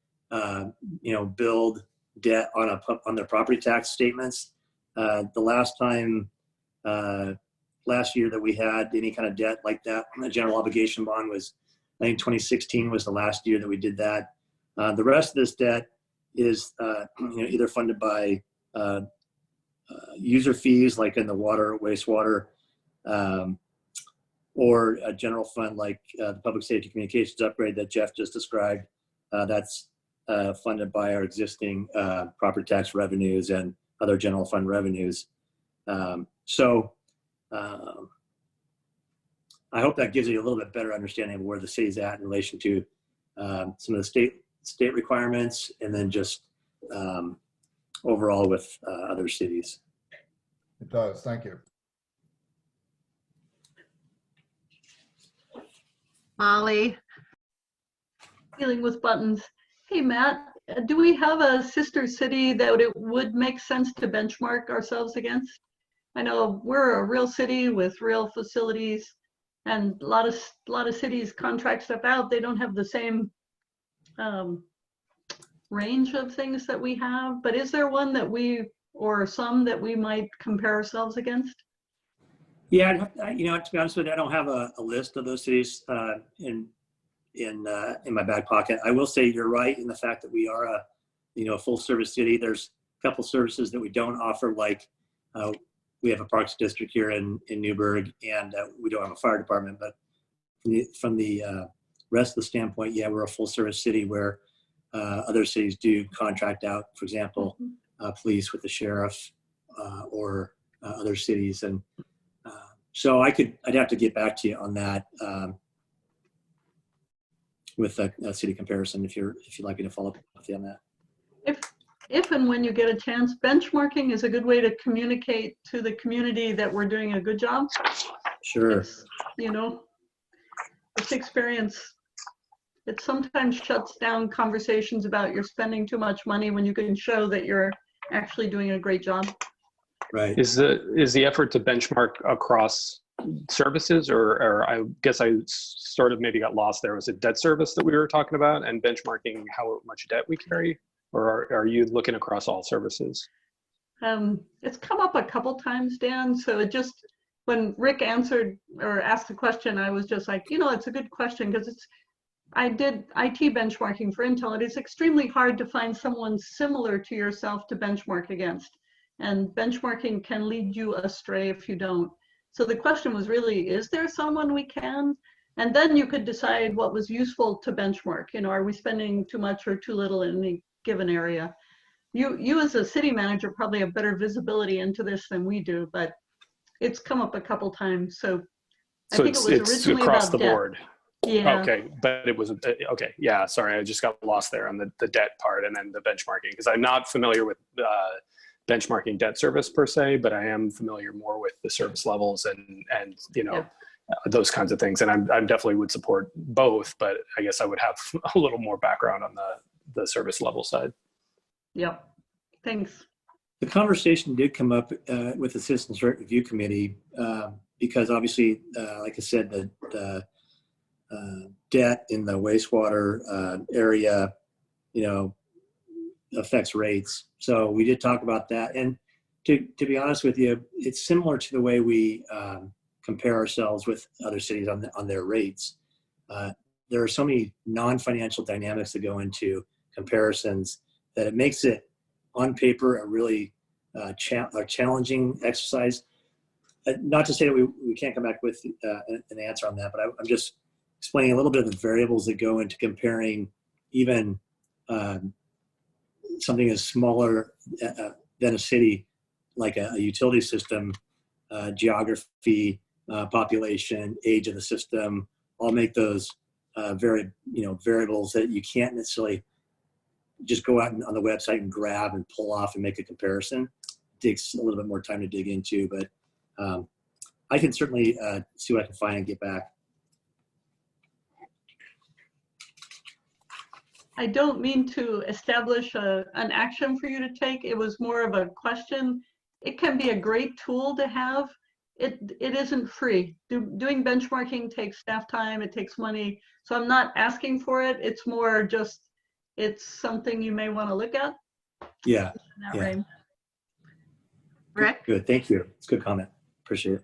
billed debt on their property tax statements. The last year that we had any kind of debt like that, a general obligation bond was, I think 2016 was the last year that we did that. The rest of this debt is either funded by user fees, like in the water, wastewater, or a general fund like the public safety communications upgrade that Jeff just described. That's funded by our existing property tax revenues and other general fund revenues. I hope that gives you a little bit better understanding of where the city's at in relation to some of the state requirements, and then just overall with other cities. It does. Thank you. Molly. Dealing with buttons. Hey, Matt, do we have a sister city that it would make sense to benchmark ourselves against? I know we're a real city with real facilities, and a lot of cities contract stuff out. They don't have the same range of things that we have, but is there one that or some that we might compare ourselves against? Yeah, to be honest with you, I don't have a list of those cities in my back pocket. I will say you're right in the fact that we are a full service city. There's a couple services that we don't offer, like we have a parks district here in Newberg, and we don't have a fire department. But from the rest of the standpoint, yeah, we're a full service city where other cities do contract out, for example, police with the sheriff or other cities. And so I'd have to get back to you on that with a city comparison if you'd like me to follow up with you on that. If and when you get a chance, benchmarking is a good way to communicate to the community that we're doing a good job. Sure. It's experience. It sometimes shuts down conversations about you're spending too much money when you can show that you're actually doing a great job. Right. Is the effort to benchmark across services, or I guess I sort of maybe got lost there. Was it debt service that we were talking about and benchmarking how much debt we carry, or are you looking across all services? It's come up a couple times, Dan. So it just, when Rick answered or asked the question, I was just like, it's a good question, because I did IT benchmarking for Intel, and it's extremely hard to find someone similar to yourself to benchmark against. And benchmarking can lead you astray if you don't. So the question was really, is there someone we can? And then you could decide what was useful to benchmark. Are we spending too much or too little in any given area? You as a city manager probably have better visibility into this than we do, but it's come up a couple times. So I think it was originally across about the debt. board. Yeah. Okay, but it was okay. Yeah, sorry, I just got lost there on the debt part and then the benchmarking, because I'm not familiar with benchmarking debt service per se, but I am familiar more with the service levels and those kinds of things. And I definitely would support both, but I guess I would have a little more background on the service level side. Yep. Thanks. The conversation did come up with the Citizens Review Committee because obviously, like I said, the debt in the wastewater area, affects rates. So we did talk about that. And to be honest with you, it's similar to the way we compare ourselves with other cities on their rates. There are so many non-financial dynamics that go into comparisons that it makes it on paper a really challenging exercise. Not to say that we can't come back with an answer on that, but I'm just explaining a little bit of the variables that go into comparing even something as smaller than a city, like a utility system, geography, population, age of the system, all make those variables that you can't necessarily just go out on the website and grab and pull off and make a comparison. It takes a little bit more time to dig into, but I can certainly see what I can find and get back. I don't mean to establish an action for you to take. It was more of a question. It can be a great tool to have. It isn't free. Doing benchmarking takes staff time, it takes money. So I'm not asking for it. It's more just, it's something you may want to look at. Yeah. Yeah. Right. Rick? Good, thank you. It's a good comment. Appreciate it.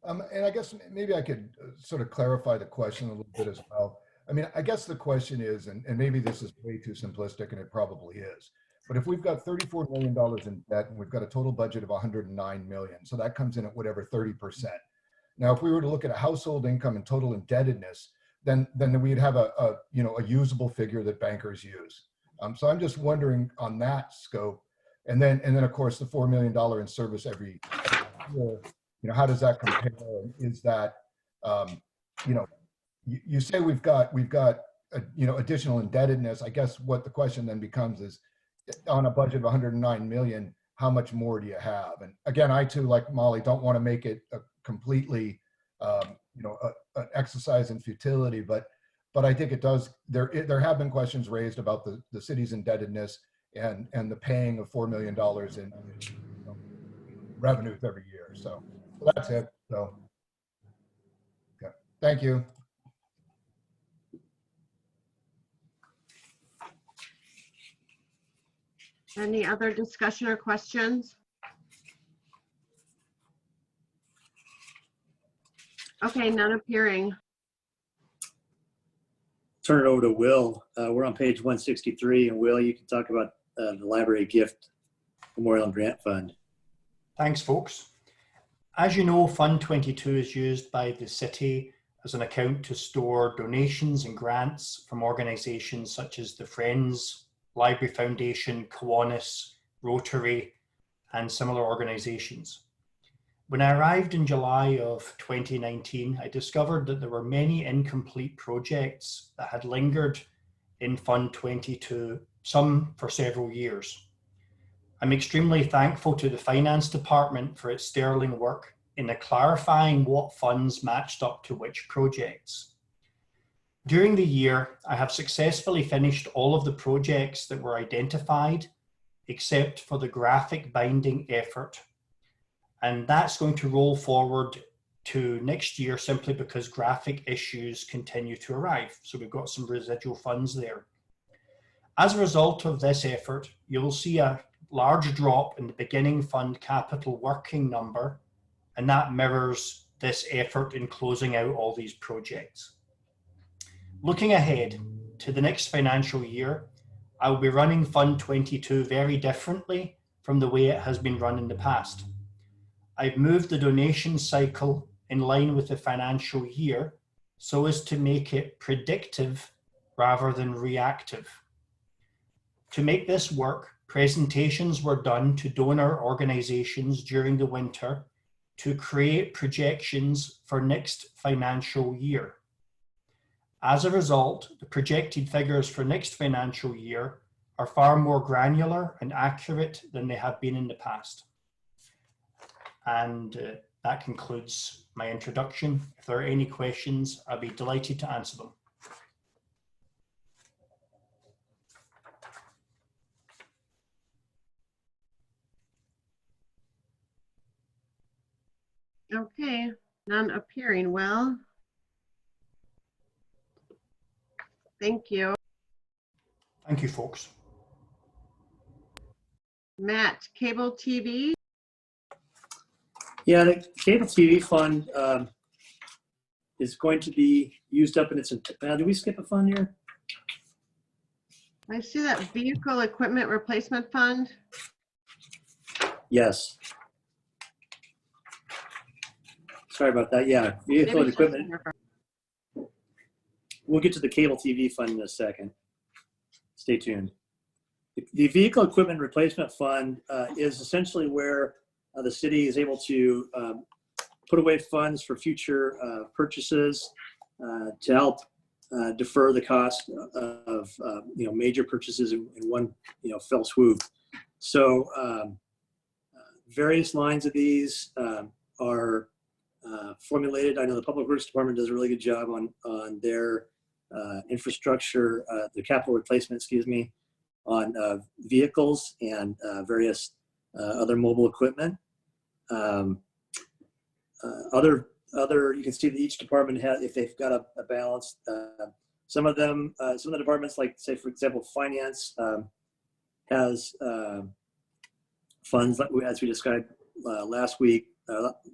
And I guess maybe I could sort of clarify the question a little bit as well. I mean, I guess the question is, and maybe this is way too simplistic, and it probably is, but if we've got $34 million in debt and we've got a total budget of $109 million, so that comes in at whatever, 30%. Now, if we were to look at a household income and total indebtedness, then we'd have a usable figure that bankers use. So I'm just wondering on that scope, and then of course the $4 million in service every year, how does that compare? Is that, you say we've got additional indebtedness. I guess what the question then becomes is, on a budget of 109 million, how much more do you have? And again, I too, like Molly, don't want to make it a completely an exercise in futility, but I think it does. There have been questions raised about the city's indebtedness and the paying of $4 million in revenues every year. So that's it. So okay, thank you. Any other discussion or questions? Okay, none appearing. Turn it over to Will. We're on page 163, and Will, you can talk about the library gift memorial and grant fund. Thanks, folks. As you know, Fund 22 is used by the city as an account to store donations and grants from organizations such as the Friends, Library Foundation, Kiwanis, Rotary, and similar organizations. When I arrived in July of 2019, I discovered that there were many incomplete projects that had lingered in Fund 22, some for several years. I'm extremely thankful to the Finance Department for its sterling work in clarifying what funds matched up to which projects. During the year, I have successfully finished all of the projects that were identified, except for the graphic binding effort. And that's going to roll forward to next year simply because graphic issues continue to arrive. So we've got some residual funds there. As a result of this effort, you'll see a large drop in the beginning fund capital working number, and that mirrors this effort in closing out all these projects. Looking ahead to the next financial year, I will be running Fund 22 very differently from the way it has been run in the past. I've moved the donation cycle in line with the financial year so as to make it predictive rather than reactive. To make this work, presentations were done to donor organizations during the winter to create projections for next financial year. As a result, the projected figures for next financial year are far more granular and accurate than they have been in the past. And that concludes my introduction. If there are any questions, I'll be delighted to answer them. Okay, none appearing. Well, thank you. Thank you, folks. Matt, cable TV. Yeah, the cable TV fund is going to be used up in its, did we skip a fund here? I see that vehicle equipment replacement fund. Yes. Sorry about that. Yeah, vehicle and equipment. We'll get to the cable TV fund in a second. Stay tuned. The vehicle equipment replacement fund is essentially where the city is able to put away funds for future purchases to help defer the cost of major purchases in one fell swoop. So various lines of these are formulated. I know the Public Works Department does a really good job on their infrastructure, the capital replacement, excuse me, on vehicles and various other mobile equipment. You can see that each department has, if they've got a balance, some of the departments, like say for example, finance has funds, like as we described last week,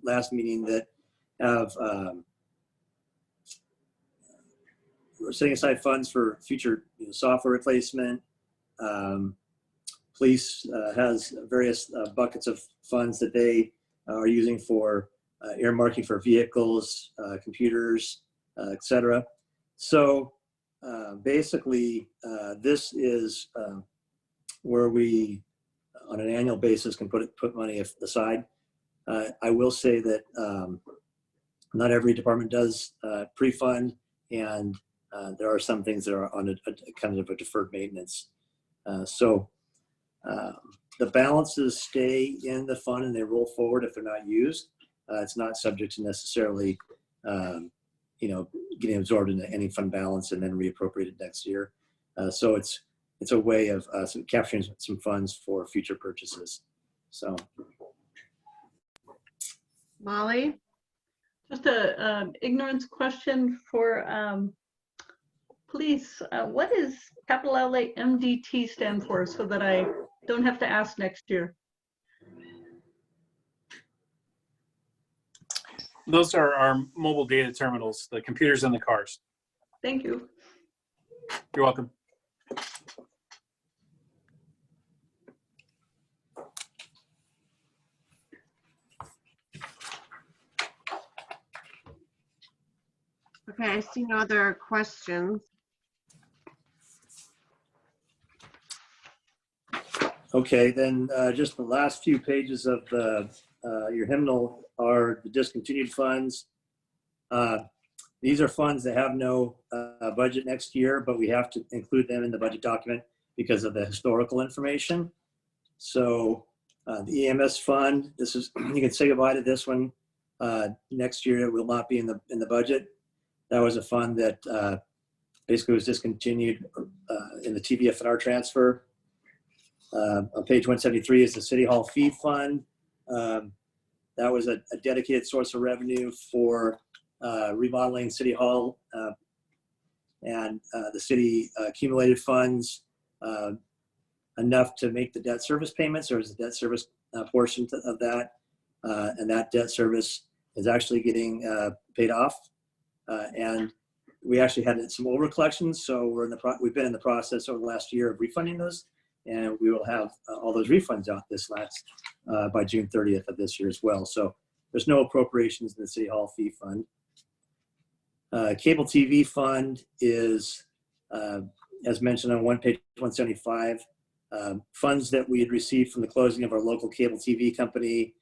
last meeting, that have we're setting aside funds for future software replacement. Police has various buckets of funds that they are using for earmarking for vehicles, computers, etc. So basically, this is where we, on an annual basis, can put money aside. I will say that not every department does pre-fund, and there are some things that are on a kind of a deferred maintenance. So the balances stay in the fund and they roll forward if they're not used. It's not subject to necessarily, getting absorbed into any fund balance and then reappropriated next year. So it's a way of capturing some funds for future purchases. So, Molly, just a ignorance question for police. What does capital outlay MDT stand for, so that I Don't have to ask next year. Those are our mobile data terminals, the computers in the cars. Thank you. You're welcome. Okay, I see no other questions. Okay, then just the last few pages of your hymnal are the discontinued funds. These are funds that have no budget next year, but we have to include them in the budget document because of the historical information. So the EMS fund, this is, you can say goodbye to this one. Next year it will not be in the budget. That was a fund that basically was discontinued in the TVFNR transfer. On page 173 is the City Hall fee fund. That was a dedicated source of revenue for remodeling City Hall, and the city accumulated funds enough to make the debt service payments. There was a debt service portion of that, and that debt service is actually getting paid off. And we actually had some over collections, so we've been in the process over the last year of refunding those, and we will have all those refunds out this last by June 30th of this year as well. So there's no appropriations in the City Hall fee fund. Cable TV fund is, as mentioned on page 175, funds that we had received from the closing of our local cable TV company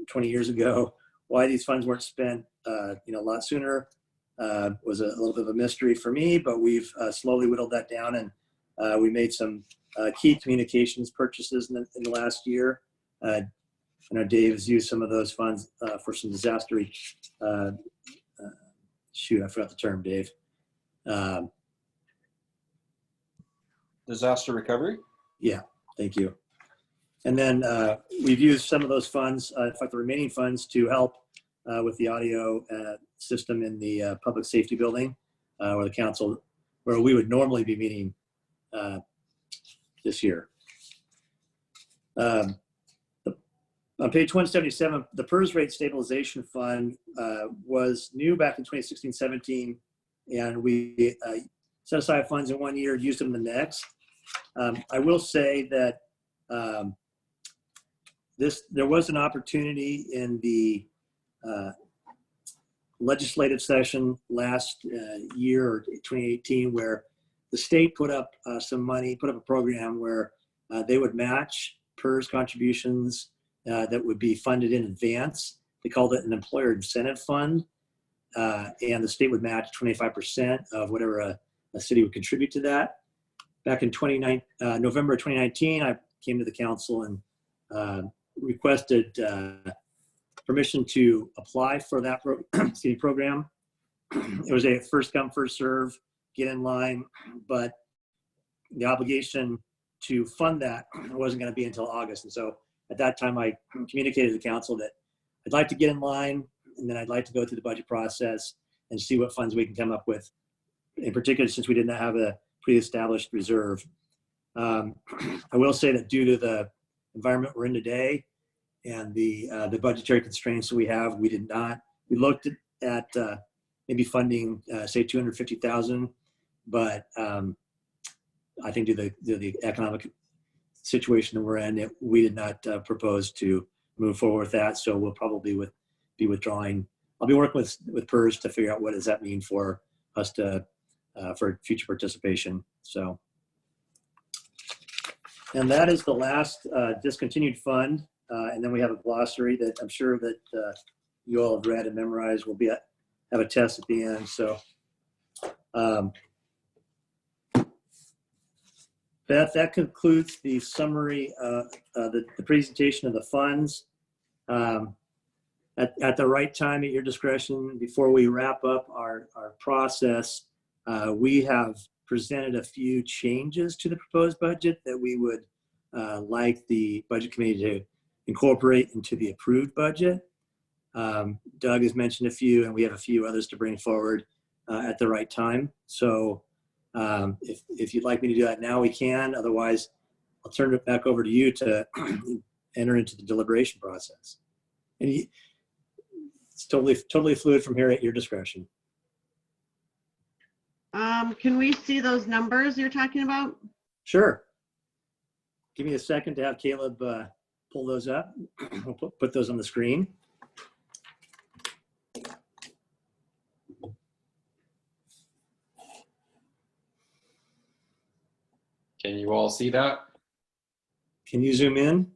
20 years ago. Why these funds weren't spent a lot sooner was a little bit of a mystery for me, but we've slowly whittled that down, and we made some key communications purchases in the last year. I know Dave has used some of those funds for some disaster. Shoot, I forgot the term, Dave. Disaster recovery? Yeah, thank you. And then we've used some of those funds, in fact, the remaining funds, to help with the audio system in the public safety building, where the council, where we would normally be meeting this year. On page 177, the PERS rate stabilization fund was new back in 2016-17, and we set aside funds in 1 year, used them the next. I will say that there was an opportunity in the legislative session last year, or 2018, where the state put up some money, put up a program where they would match PERS contributions that would be funded in advance. They called it an employer incentive fund, and the state would match 25% of whatever a city would contribute to that. Back in November 2019, I came to the council and requested permission to apply for that city program. It was a first come, first serve, get in line, but the obligation to fund that wasn't going to be until August. And so at that time, I communicated to the council that I'd like to get in line, and then I'd like to go through the budget process and see what funds we can come up with, in particular, since we didn't have a pre-established reserve. I will say that due to the environment we're in today and the budgetary constraints that we have, we looked at maybe funding, say, $250,000, but I think due to the economic situation that we're in, we did not propose to move forward with that. So we'll probably be withdrawing. I'll be working with PERS to figure out what does that mean for us to for future participation. So, and that is the last discontinued fund. And then we have a glossary that I'm sure that you all have read and memorized. We'll have a test at the end. So, Beth, that concludes the summary of the presentation of the funds. At the right time, at your discretion, before we wrap up our process, we have presented a few changes to the proposed budget that we would like the budget committee to incorporate into the approved budget. Doug has mentioned a few, and we have a few others to bring forward at the right time. So if you'd like me to do that now, we can. Otherwise, I'll turn it back over to you to enter into the deliberation process. And it's totally fluid from here at your discretion. Can we see those numbers you're talking about? Sure. Give me a second to have Caleb pull those up. We'll put those on the screen. Can you all see that? Can you zoom in?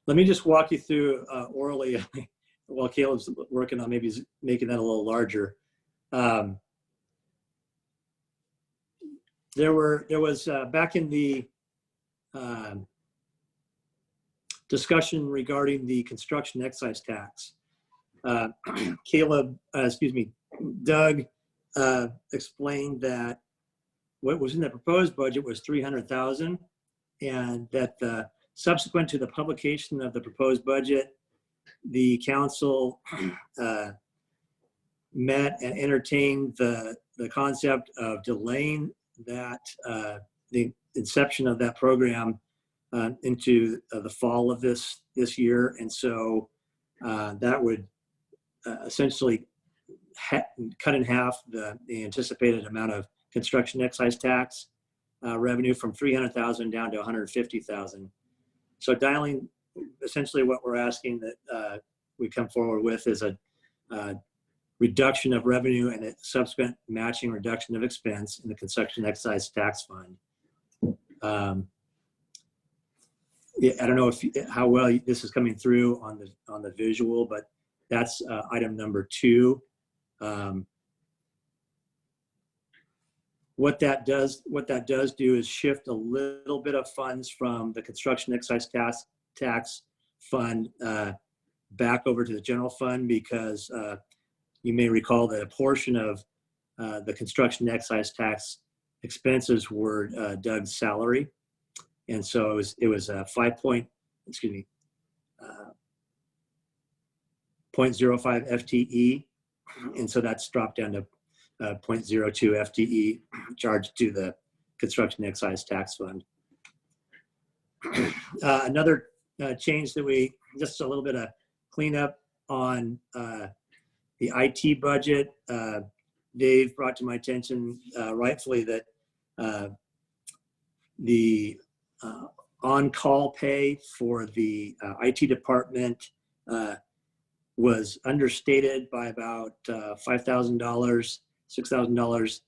Let me just walk you through orally while Caleb's working on maybe making that a little larger. There was back in the discussion regarding the construction excise tax, Doug explained that what was in the proposed budget was $300,000, and that subsequent to the publication of the proposed budget, the council met and entertained the concept of delaying that the inception of that program into the fall of this year, and so that would essentially cut in half the anticipated amount of construction excise tax revenue from $300,000 down to $150,000. So dialing, essentially what we're asking that we come forward with is a reduction of revenue and a subsequent matching reduction of expense in the construction excise tax fund. Yeah, I don't know how well this is coming through on the visual, but that's item number 2. What that does do is shift a little bit of funds from the construction excise tax fund back over to the general fund, because you may recall that a portion of the construction excise tax expenses were Doug's salary, and so it was a 0.05 FTE, and so that's dropped down to 0.02 FTE charged to the construction excise tax fund. Another change that just a little bit of cleanup on the IT budget. Dave brought to my attention rightfully that the on-call pay for the IT department was understated by about $5,000, $6,000.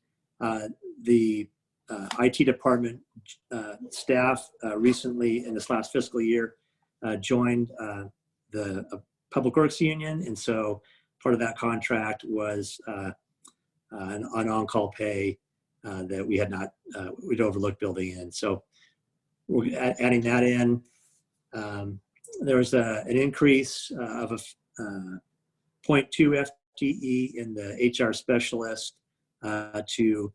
The IT department staff recently, in this last fiscal year, joined the Public Works Union, and so part of that contract was an on-call pay that we had not, we'd overlooked building in. So we're adding that in. There was an increase of a 0.2 FTE in the HR specialist to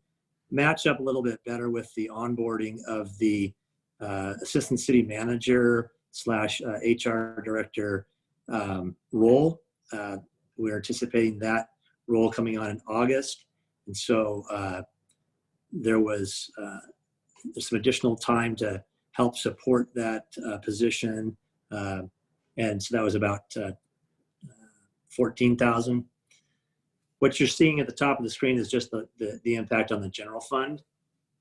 match up a little bit better with the onboarding of the assistant city manager / HR director role. We're anticipating that role coming on in August, and so there was some additional time to help support that position, and so that was about $14,000. What you're seeing at the top of the screen is just the impact on the general fund,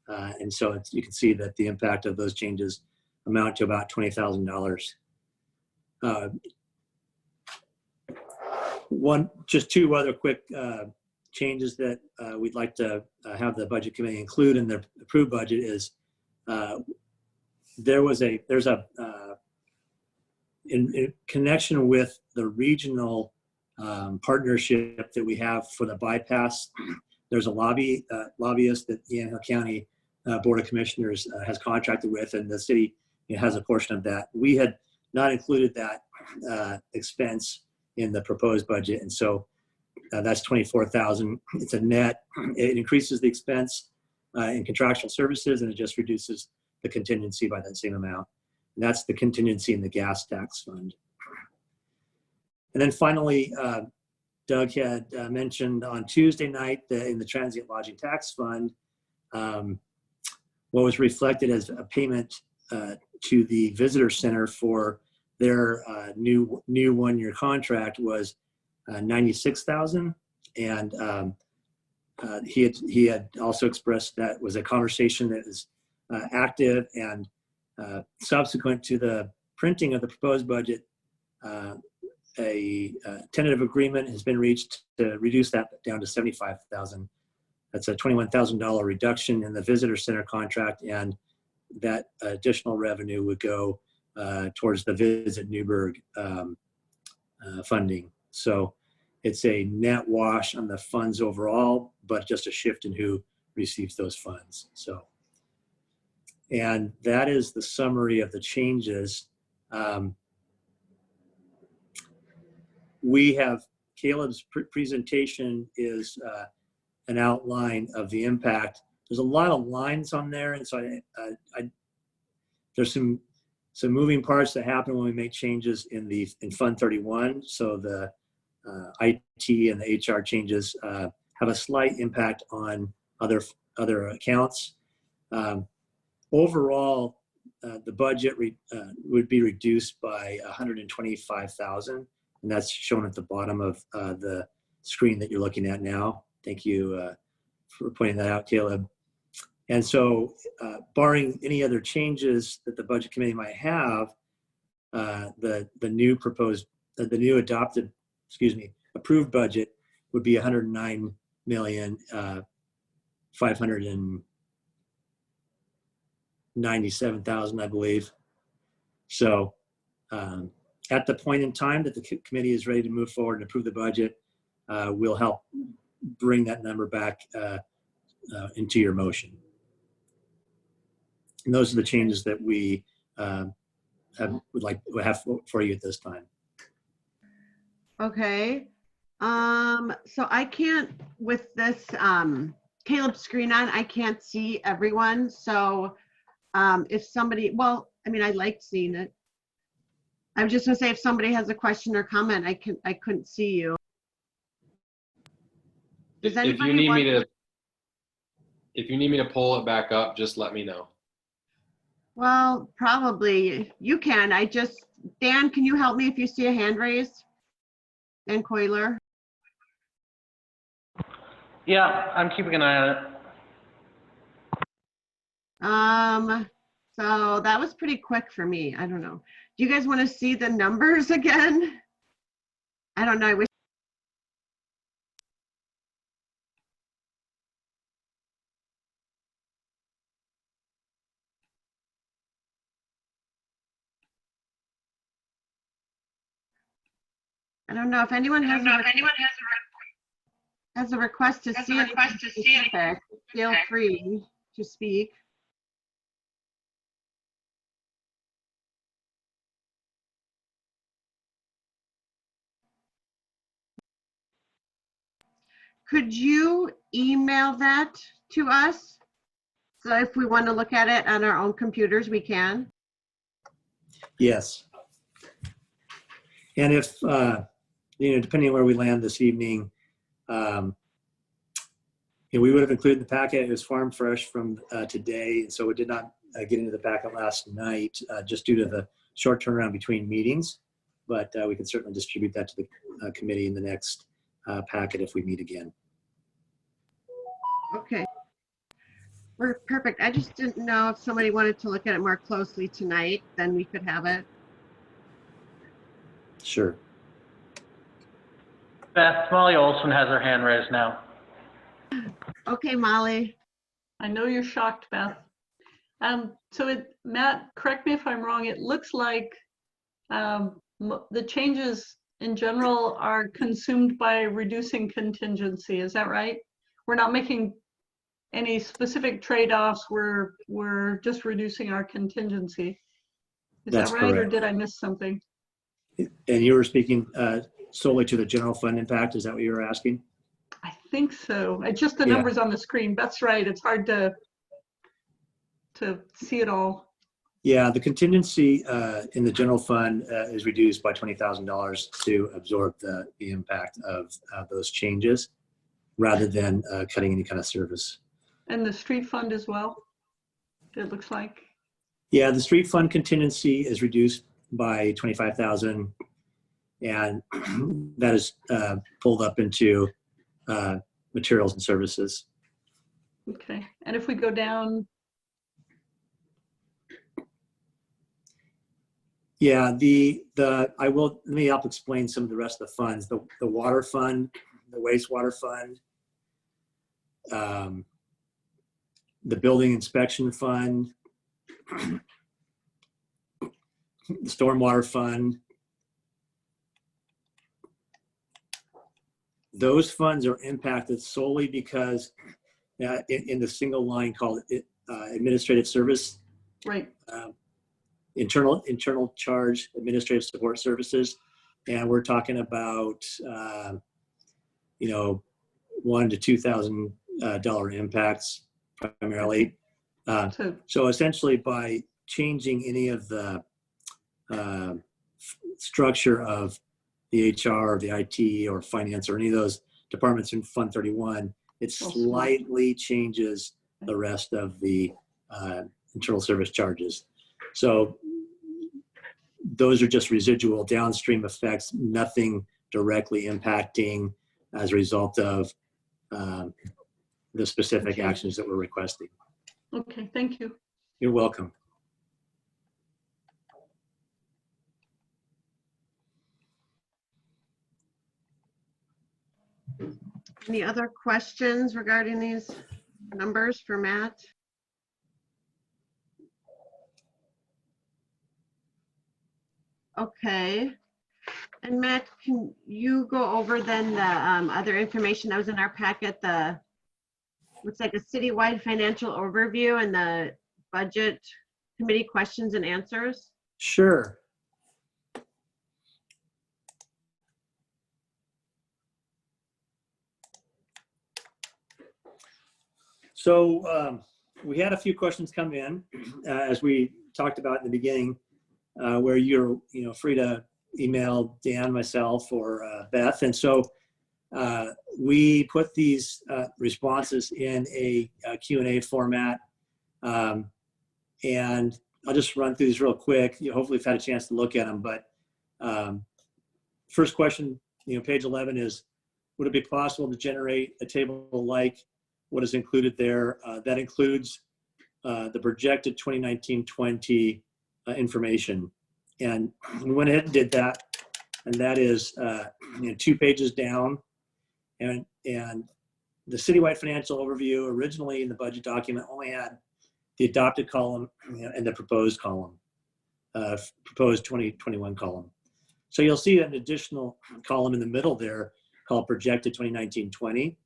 and so you can see that the impact of those changes amount to about $20,000. Just 2 other quick changes that we'd like to have the budget committee include in the approved budget is in connection with the regional partnership that we have for the bypass. There's a lobbyist that the Yamhill County Board of Commissioners has contracted with, and the city has a portion of that. We had not included that expense in the proposed budget, and so that's $24,000. It's a net. It increases the expense in contractual services, and it just reduces the contingency by that same amount. And that's the contingency in the gas tax fund. And then finally, Doug had mentioned on Tuesday night that in the transient lodging tax fund, what was reflected as a payment to the visitor center for their new 1-year contract was $96,000, and he had also expressed that was a conversation that is active, and subsequent to the printing of the proposed budget, a tentative agreement has been reached to reduce that down to $75,000. That's a $21,000 reduction in the visitor center contract, and that additional revenue would go towards the Visit Newberg funding. So it's a net wash on the funds overall, but just a shift in who receives those funds. So, and that is the summary of the changes. We have Caleb's presentation is an outline of the impact. There's a lot of lines on there, and so there's some moving parts that happen when we make changes in Fund 31. So the IT and the HR changes have a slight impact on other accounts. Overall, the budget would be reduced by $125,000, and that's shown at the bottom of the screen that you're looking at now. Thank you for pointing that out, Caleb. And so, barring any other changes that the budget committee might have, the new approved budget would be $109,597,000, I believe. So, at the point in time that the committee is ready to move forward and approve the budget, we'll help bring that number back into your motion. And those are the changes that we would have for you at this time. Okay. So I can't, with this Caleb's screen on, I can't see everyone. So if somebody, well, I mean, I liked seeing it. I was just gonna say, if somebody has a question or comment, I couldn't see you. Does If you need me to pull it back up, just let me know. Well, probably you can. Dan, can you help me if you see a hand raised? Dan Coiler. Yeah, I'm keeping an eye on it. So that was pretty quick for me. I don't know. Do you guys want to see the numbers again? I don't know. I wish. I don't know if anyone has a request to see it. Feel free to speak. Could you email that to us? So if we want to look at it on our own computers, we can. Yes. And if, depending on where we land this evening, we would have included the packet. It was farm fresh from today, and so it did not get into the packet last night just due to the short turnaround between meetings. But we can certainly distribute that to the committee in the next packet if we meet again. Okay. We're perfect. I just didn't know if somebody wanted to look at it more closely tonight, then we could have it. Sure. Beth, Molly Olson has her hand raised now. Okay, Molly. I know you're shocked, Beth. Matt, correct me if I'm wrong, it looks like the changes in general are consumed by reducing contingency. Is that right? We're not making any specific trade-offs. We're just reducing our contingency. Is That's that right, correct. or did I miss something? And you were speaking solely to the general fund impact. Is that what you were asking? I think so. It's just the Yeah. numbers on the screen. That's right. It's hard to see it all. Yeah, the contingency in the general fund is reduced by $20,000 to absorb the impact of those changes rather than cutting any kind of service. And the street fund as well, it looks like. Yeah, the street fund contingency is reduced by $25,000, and that is pulled up into materials and services. Okay, and if we go down, yeah, let me help explain some of the rest of the funds. The water fund, the wastewater fund, the building inspection fund, the stormwater fund. Those funds are impacted solely because in the single line called administrative service, right, internal charge, administrative support services, and we're talking about $1,000 to $2,000 impacts primarily. So essentially, by changing any of the structure of the HR or the IT or finance or any of those departments in Fund 31, it slightly changes the rest of the internal service charges. So those are just residual downstream effects, nothing directly impacting as a result of the specific actions that we're requesting. okay, thank you. You're welcome. Any other questions regarding these numbers for Matt? Okay. And Matt, can you go over then the other information that was in our packet, looks like a citywide financial overview and the budget committee questions and answers? Sure. So we had a few questions come in as we talked about in the beginning, where you're free to email Dan, myself, or Beth. And so we put these responses in a Q&A format. And I'll just run through these real quick. Hopefully you've had a chance to look at them. But first question, page 11 is, would it be possible to generate a table like what is included there? That includes the projected 2019-20 information. And we went ahead and did that. And that is 2 pages down. And the citywide financial overview originally in the budget document only had the adopted column and the proposed column, proposed 2021 column. So you'll see an additional column in the middle there called projected 2019-20.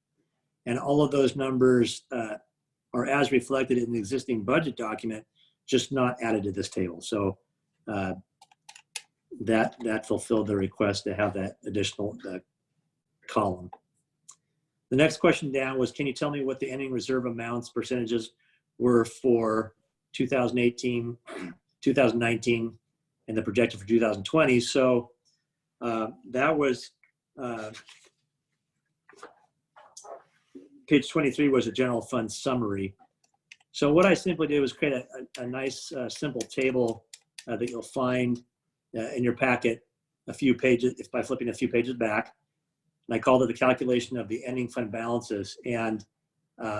And all of those numbers are as reflected in the existing budget document, just not added to this table. So that fulfilled the request to have that additional column. The next question down was, can you tell me what the ending reserve amounts percentages were for 2018, 2019, and the projected for 2020? So that was page 23 was a general fund summary. So what I simply did was create a nice simple table that you'll find in your packet a few pages, by flipping a few pages back. And I called it the calculation of the ending fund balances. And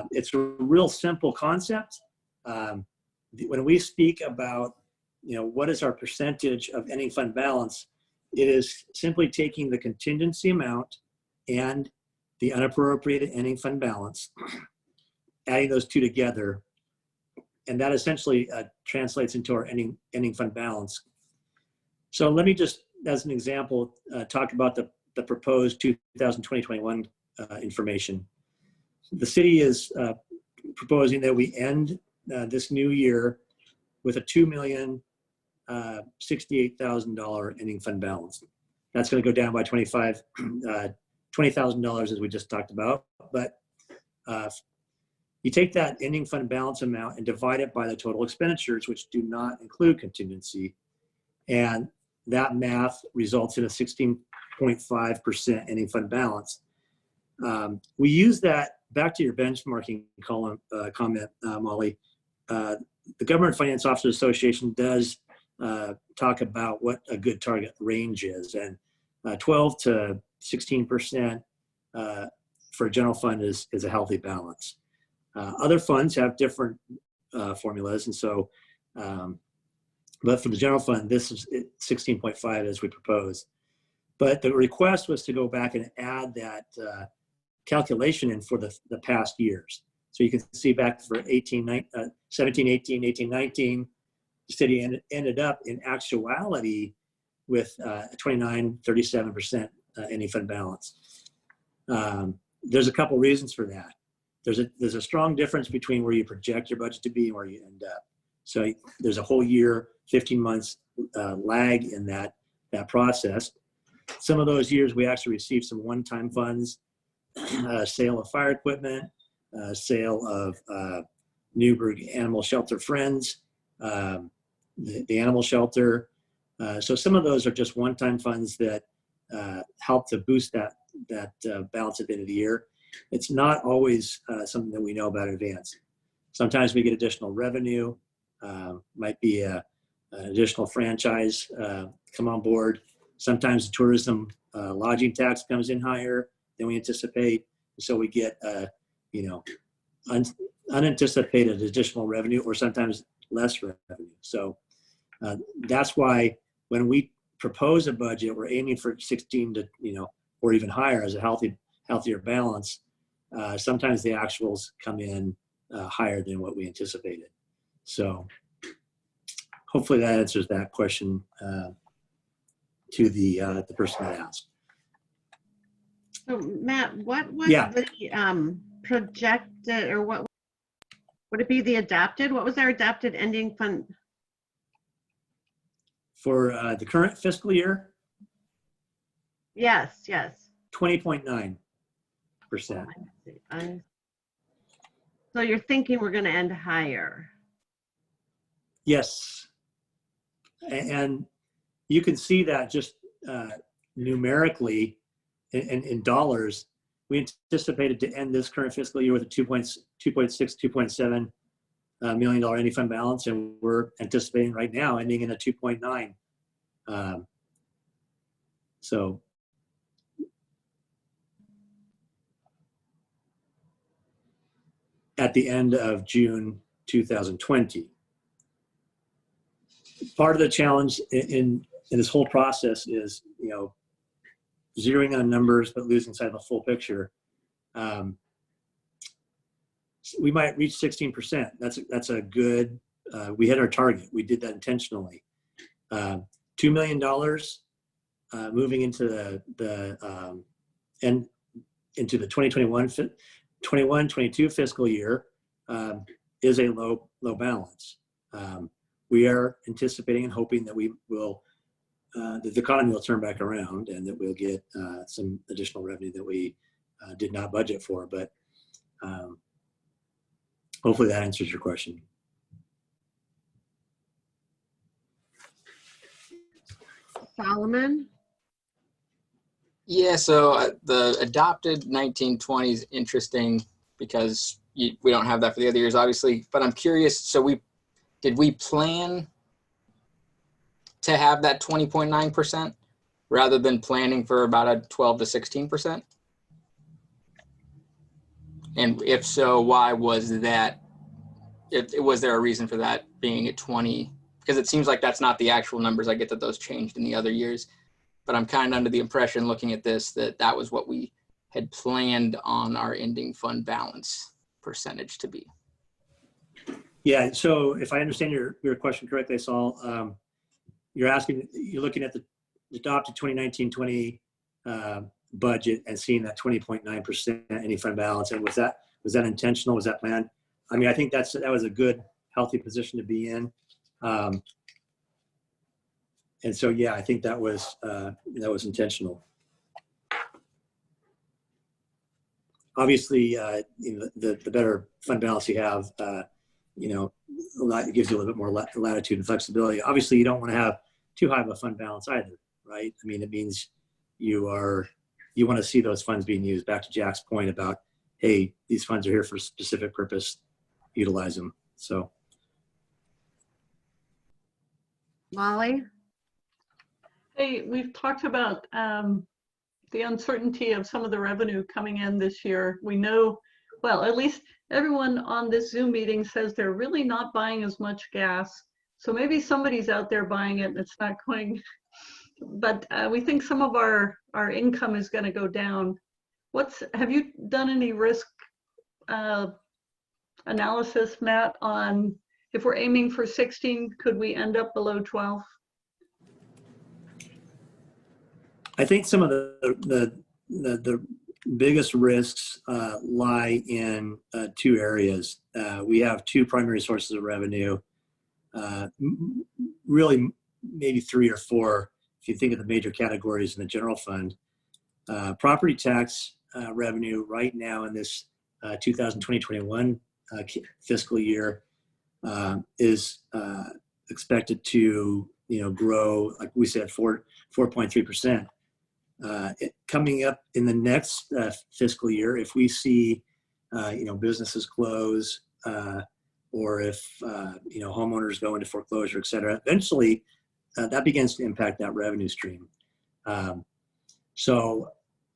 it's a real simple concept. When we speak about, what is our percentage of ending fund balance, it is simply taking the contingency amount and the unappropriated ending fund balance, adding those two together, and that essentially translates into our ending fund balance. So let me just, as an example, talk about the proposed 2020-21 information. The city is proposing that we end this new year with a $2,068,000 ending fund balance. That's going to go down by $20,000 as we just talked about. But you take that ending fund balance amount and divide it by the total expenditures, which do not include contingency. And that math results in a 16.5% ending fund balance. We use that, back to your benchmarking comment, Molly. The Government Finance Officers Association does talk about what a good target range is, and 12 to 16% for a general fund is a healthy balance. Other funds have different formulas, and so, but for the general fund, this is 16.5 as we propose. But the request was to go back and add that calculation in for the past years. So you can see back for 17, 18, 18, 19, the city ended up in actuality with 29, 37% ending fund balance. There's a couple reasons for that. There's a strong difference between where you project your budget to be and where you end up. So there's a whole year, 15 months lag in that process. Some of those years we actually received some one-time funds, sale of fire equipment, sale of Newberg Animal Shelter Friends, the animal shelter. So some of those are just one-time funds that help to boost that balance at the end of the year. It's not always something that we know about in advance. Sometimes we get additional revenue, might be an additional franchise come on board. Sometimes the tourism lodging tax comes in higher than we anticipate. So we get, unanticipated additional revenue, or sometimes less revenue. So that's why when we propose a budget, we're aiming for 16 to, or even higher as a healthier balance. Sometimes the actuals come in higher than what we anticipated. So hopefully that answers that question to the person that asked. So Matt, what was the projected, or what would it be, the adopted? What was our adopted ending fund? For the current fiscal year? Yes. 20.9%. So you're thinking we're going to end higher? Yes. And you can see that just numerically in dollars. We anticipated to end this current fiscal year with a $2.7 million ending fund balance, and we're anticipating right now ending in a 2.9. So at the end of June 2020. Part of the challenge in this whole process is, zeroing on numbers but losing sight of the full picture. We might reach 16%. That's a good. We hit our target. We did that intentionally. $2 million moving into the into the 21-22 fiscal year is a low balance. We are anticipating and hoping that we will, that the economy will turn back around and that we'll get some additional revenue that we did not budget for. But hopefully that answers your question. Solomon? Yeah, so the adopted 1920 is interesting because we don't have that for the other years, obviously. But I'm curious, so did we plan to have that 20.9% rather than planning for about a 12 to 16%? And if so, why was that? Was there a reason for that being at 20? Because it seems like that's not the actual numbers. I get that those changed in the other years, but I'm kind of under the impression looking at this that was what we had planned on our ending fund balance percentage to be. Yeah, so if I understand your question correctly, Saul, you're looking at the adopted 2019-20 budget and seeing that 20.9% ending fund balance. And was that intentional? Was that planned? I mean, I think that was a good, healthy position to be in. And so, yeah, I think that was intentional. obviously, the better fund balance you have, it gives you a little bit more latitude and flexibility. Obviously, you don't want to have too high of a fund balance either, right? I mean, it means you want to see those funds being used. Back to Jack's point about, hey, these funds are here for a specific purpose, utilize them. So, Molly? Hey, we've talked about the uncertainty of some of the revenue coming in this year. We know, well, at least everyone on this Zoom meeting says they're really not buying as much gas. So maybe somebody's out there buying it and it's not going, but we think some of our income is going to go down. Have you done any risk analysis, Matt, on if we're aiming for 16, could we end up below 12? I think some of the biggest risks lie in two areas. We have two primary sources of revenue, really maybe three or four if you think of the major categories in the general fund. Property tax revenue right now in this 2020-21 fiscal year is expected to grow, like we said, 4.3%. Coming up in the next fiscal year, if we see businesses close or if homeowners go into foreclosure, et cetera, eventually that begins to impact that revenue stream.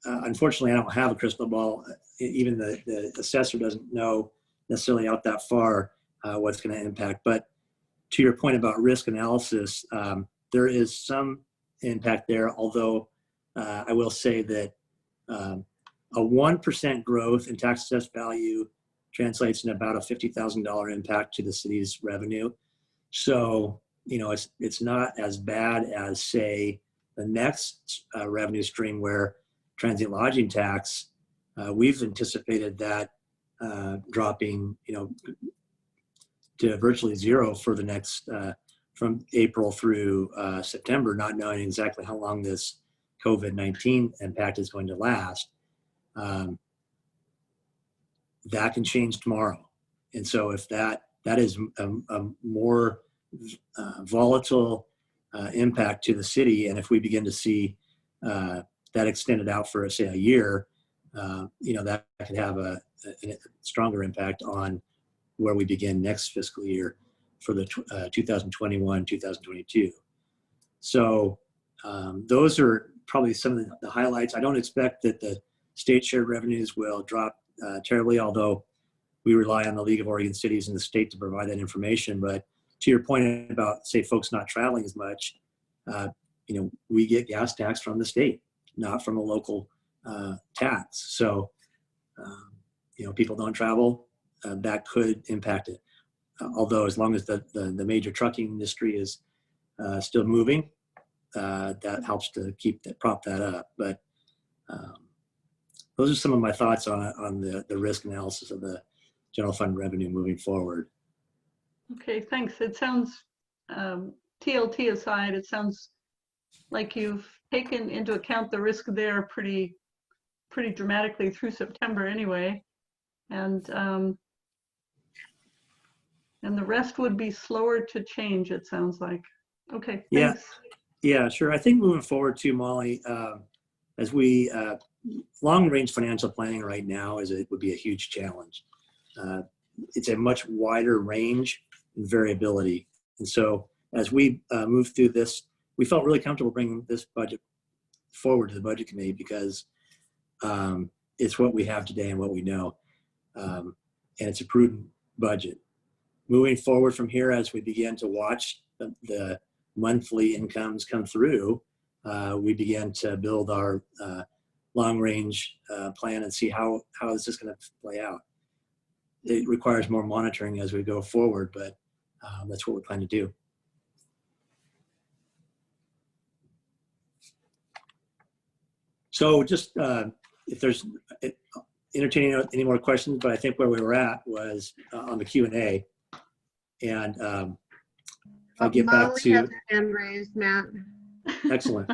Unfortunately, I don't have a crystal ball. Even the assessor doesn't know necessarily out that far what's going to impact. But to your point about risk analysis, there is some impact there, although I will say that a 1% growth in tax assessed value translates in about a $50,000 impact to the city's revenue. So, it's not as bad as, say, the next revenue stream where transient lodging tax, we've anticipated that dropping, to virtually zero for the next, from April through September, not knowing exactly how long this COVID-19 impact is going to last. That can change tomorrow. And so if that is a more volatile impact to the city, and if we begin to see that extended out for, say, a year, that could have a stronger impact on where we begin next fiscal year for the 2021-2022. So those are probably some of the highlights. I don't expect that the state shared revenues will drop terribly, although we rely on the League of Oregon Cities and the state to provide that information. But to your point about, say, folks not traveling as much, we get gas tax from the state, not from a local tax. So, people don't travel, that could impact it. Although as long as the major trucking industry is still moving, that helps to prop that up. But those are some of my thoughts on the risk analysis of the general fund revenue moving forward. Okay, thanks. It sounds, TLT aside, it sounds like you've taken into account the risk there pretty dramatically through September anyway. And the rest would be slower to change, it sounds like. Okay, thanks. Yeah, sure. I think moving forward too, Molly, as we, long-range financial planning right now would be a huge challenge. It's a much wider range and variability. And so as we move through this, we felt really comfortable bringing this budget forward to the budget committee because it's what we have today and what we know. And it's a prudent budget. Moving forward from here, as we begin to watch the monthly incomes come through, we begin to build our long-range plan and see how is this going to play out. It requires more monitoring as we go forward, but that's what we plan to do. So just if there's entertaining any more questions, but I think where we were at was on the Q&A. And if I get back to— Molly has her hand raised, Matt. Excellent.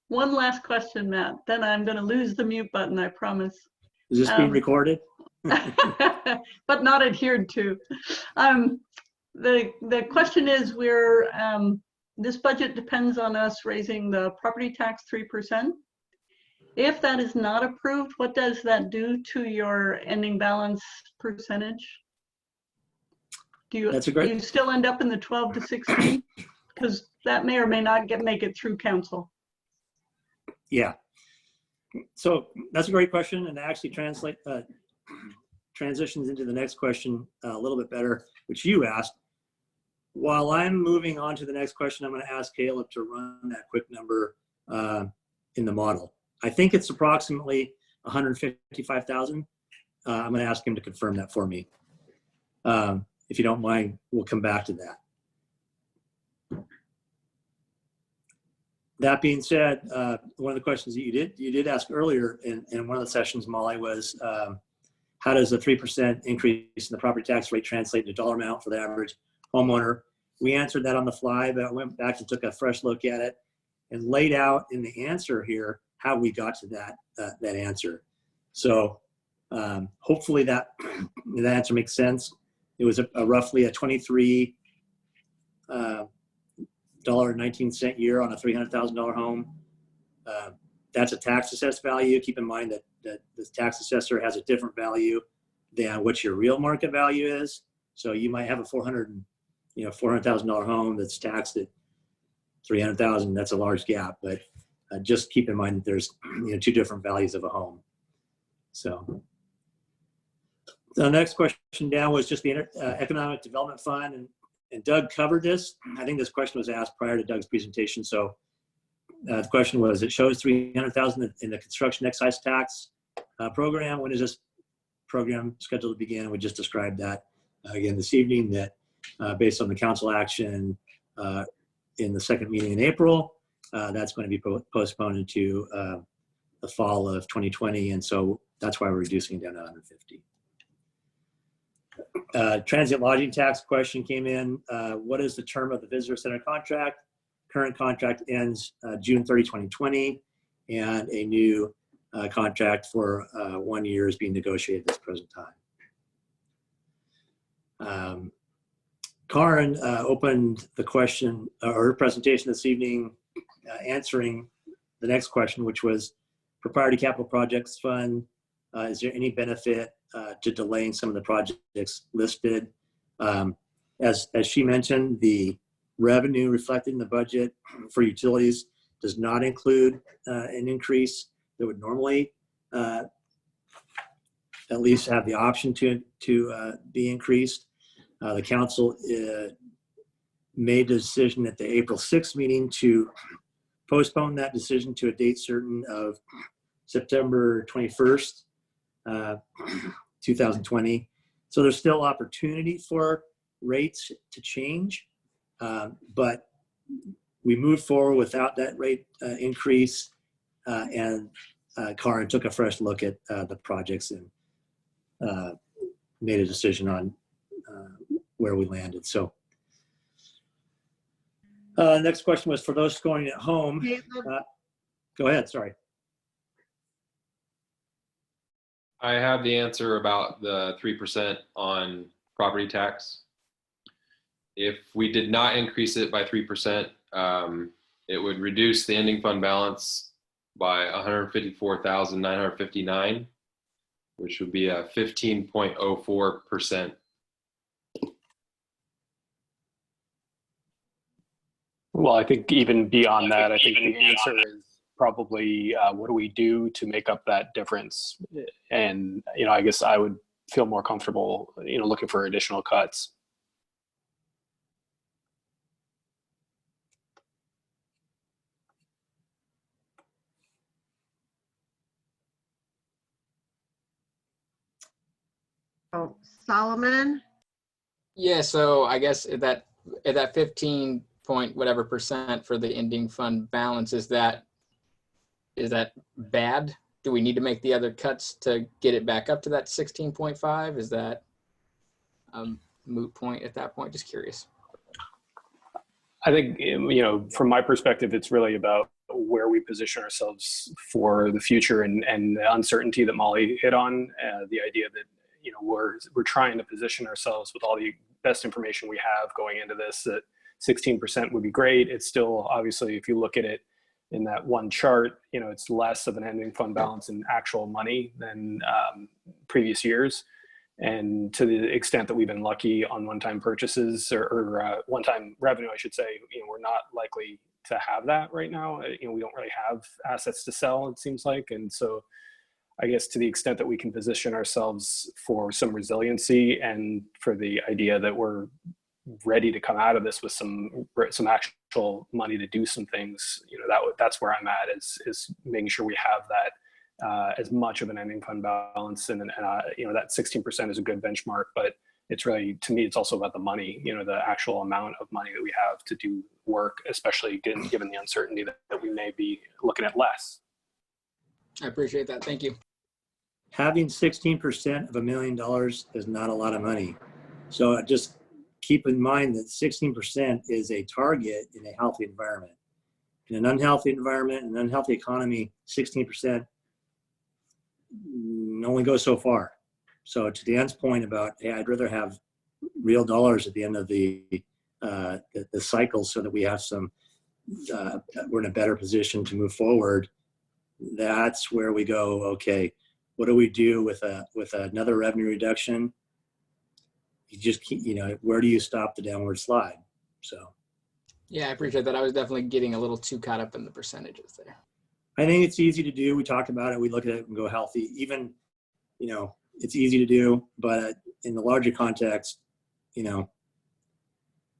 One last question, Matt. Then I'm going to lose the mute button, I promise. Is this being recorded? But not adhered to. The question is, this budget depends on us raising the property tax 3%. If that is not approved, what does that do to your ending balance percentage? Do you still end up in the 12 to 16? Because that may or may not make it through council. Yeah. So that's a great question, and actually transitions into the next question a little bit better, which you asked. While I'm moving on to the next question, I'm going to ask Caleb to run that quick number in the model. I think it's approximately 155,000. I'm going to ask him to confirm that for me. If you don't mind, we'll come back to that. That being said, one of the questions that you did ask earlier in one of the sessions, Molly, was how does a 3% increase in the property tax rate translate into dollar amount for the average homeowner? We answered that on the fly, but I went back and took a fresh look at it and laid out in the answer here how we got to that answer. So hopefully that answer makes sense. It was roughly a $23.19 year on a $300,000 home. That's a tax assessed value. Keep in mind that the tax assessor has a different value than what your real market value is. So you might have a $400,000 home that's taxed at $300,000. That's a large gap, but just keep in mind that there's two different values of a home. So the next question down was just the Economic Development Fund, and Doug covered this. I think this question was asked prior to Doug's presentation. So the question was, it shows $300,000 in the construction excise tax program. When is this program scheduled to begin? We just described that again this evening, that based on the council action in the second meeting in April, that's going to be postponed into the fall of 2020. And so that's why we're reducing it down to 150. Transient lodging tax question came in. What is the term of the visitor center contract? Current contract ends June 30, 2020, and a new contract for 1 year is being negotiated at this present time. Karen opened the question or her presentation this evening answering the next question, which was Proprietary Capital Projects Fund. Is there any benefit to delaying some of the projects listed? As she mentioned, the revenue reflected in the budget for utilities does not include an increase that would normally at least have the option to be increased. The council made the decision at the April 6th meeting to postpone that decision to a date certain of September 21st, 2020. So there's still opportunity for rates to change, but we moved forward without that rate increase, and Karen took a fresh look at the projects and made a decision on where we landed. So next question was for those scoring at home. Go ahead, sorry. I have the answer about the 3% on property tax. If we did not increase it by 3%, it would reduce the ending fund balance by 154,959, which would be a 15.04%. Well, I think even beyond that, I think the answer is probably what do we do to make up that difference? And, I guess I would feel more comfortable, looking for additional cuts. Oh, Solomon? Yeah, so I guess at that 15 point whatever percent for the ending fund balance, is that bad? Do we need to make the other cuts to get it back up to that 16.5? Is that a moot point at that point? Just curious. I think, from my perspective, it's really about where we position ourselves for the future and the uncertainty that Molly hit on, the idea that, you know, we're trying to position ourselves with all the best information we have going into this, that 16% would be great. It's still, obviously, if you look at it in that one chart, you know, it's less of an ending fund balance in actual money than previous years. And to the extent that we've been lucky on one-time purchases or one-time revenue, I should say, you know, we're not likely to have that right now. You know, we don't really have assets to sell, it seems like. And so I guess to the extent that we can position ourselves for some resiliency and for the idea that we're ready to come out of this with some actual money to do some things, you know, that's where I'm at, is making sure we have that as much of an ending fund balance, and you know, that 16% is a good benchmark, but it's really, to me, it's also about the money, you know, the actual amount of money that we have to do work, especially given the uncertainty that we may be looking at less. I appreciate that. Thank you. Having 16% of $1 million is not a lot of money. So just keep in mind that 16% is a target in a healthy environment. In an unhealthy environment, an unhealthy economy, 16% only goes so far. So to Dan's point about, hey, I'd rather have real dollars at the end of the cycle so that we have some, we're in a better position to move forward. That's where we go, okay, what do we do with another revenue reduction? You just keep, you know, where do you stop the downward slide? So. Yeah, I appreciate that. I was definitely getting a little too caught up in the percentages there. I think it's easy to do. We talk about it. We look at it and go healthy. Even, you know, it's easy to do, but in the larger context, you know,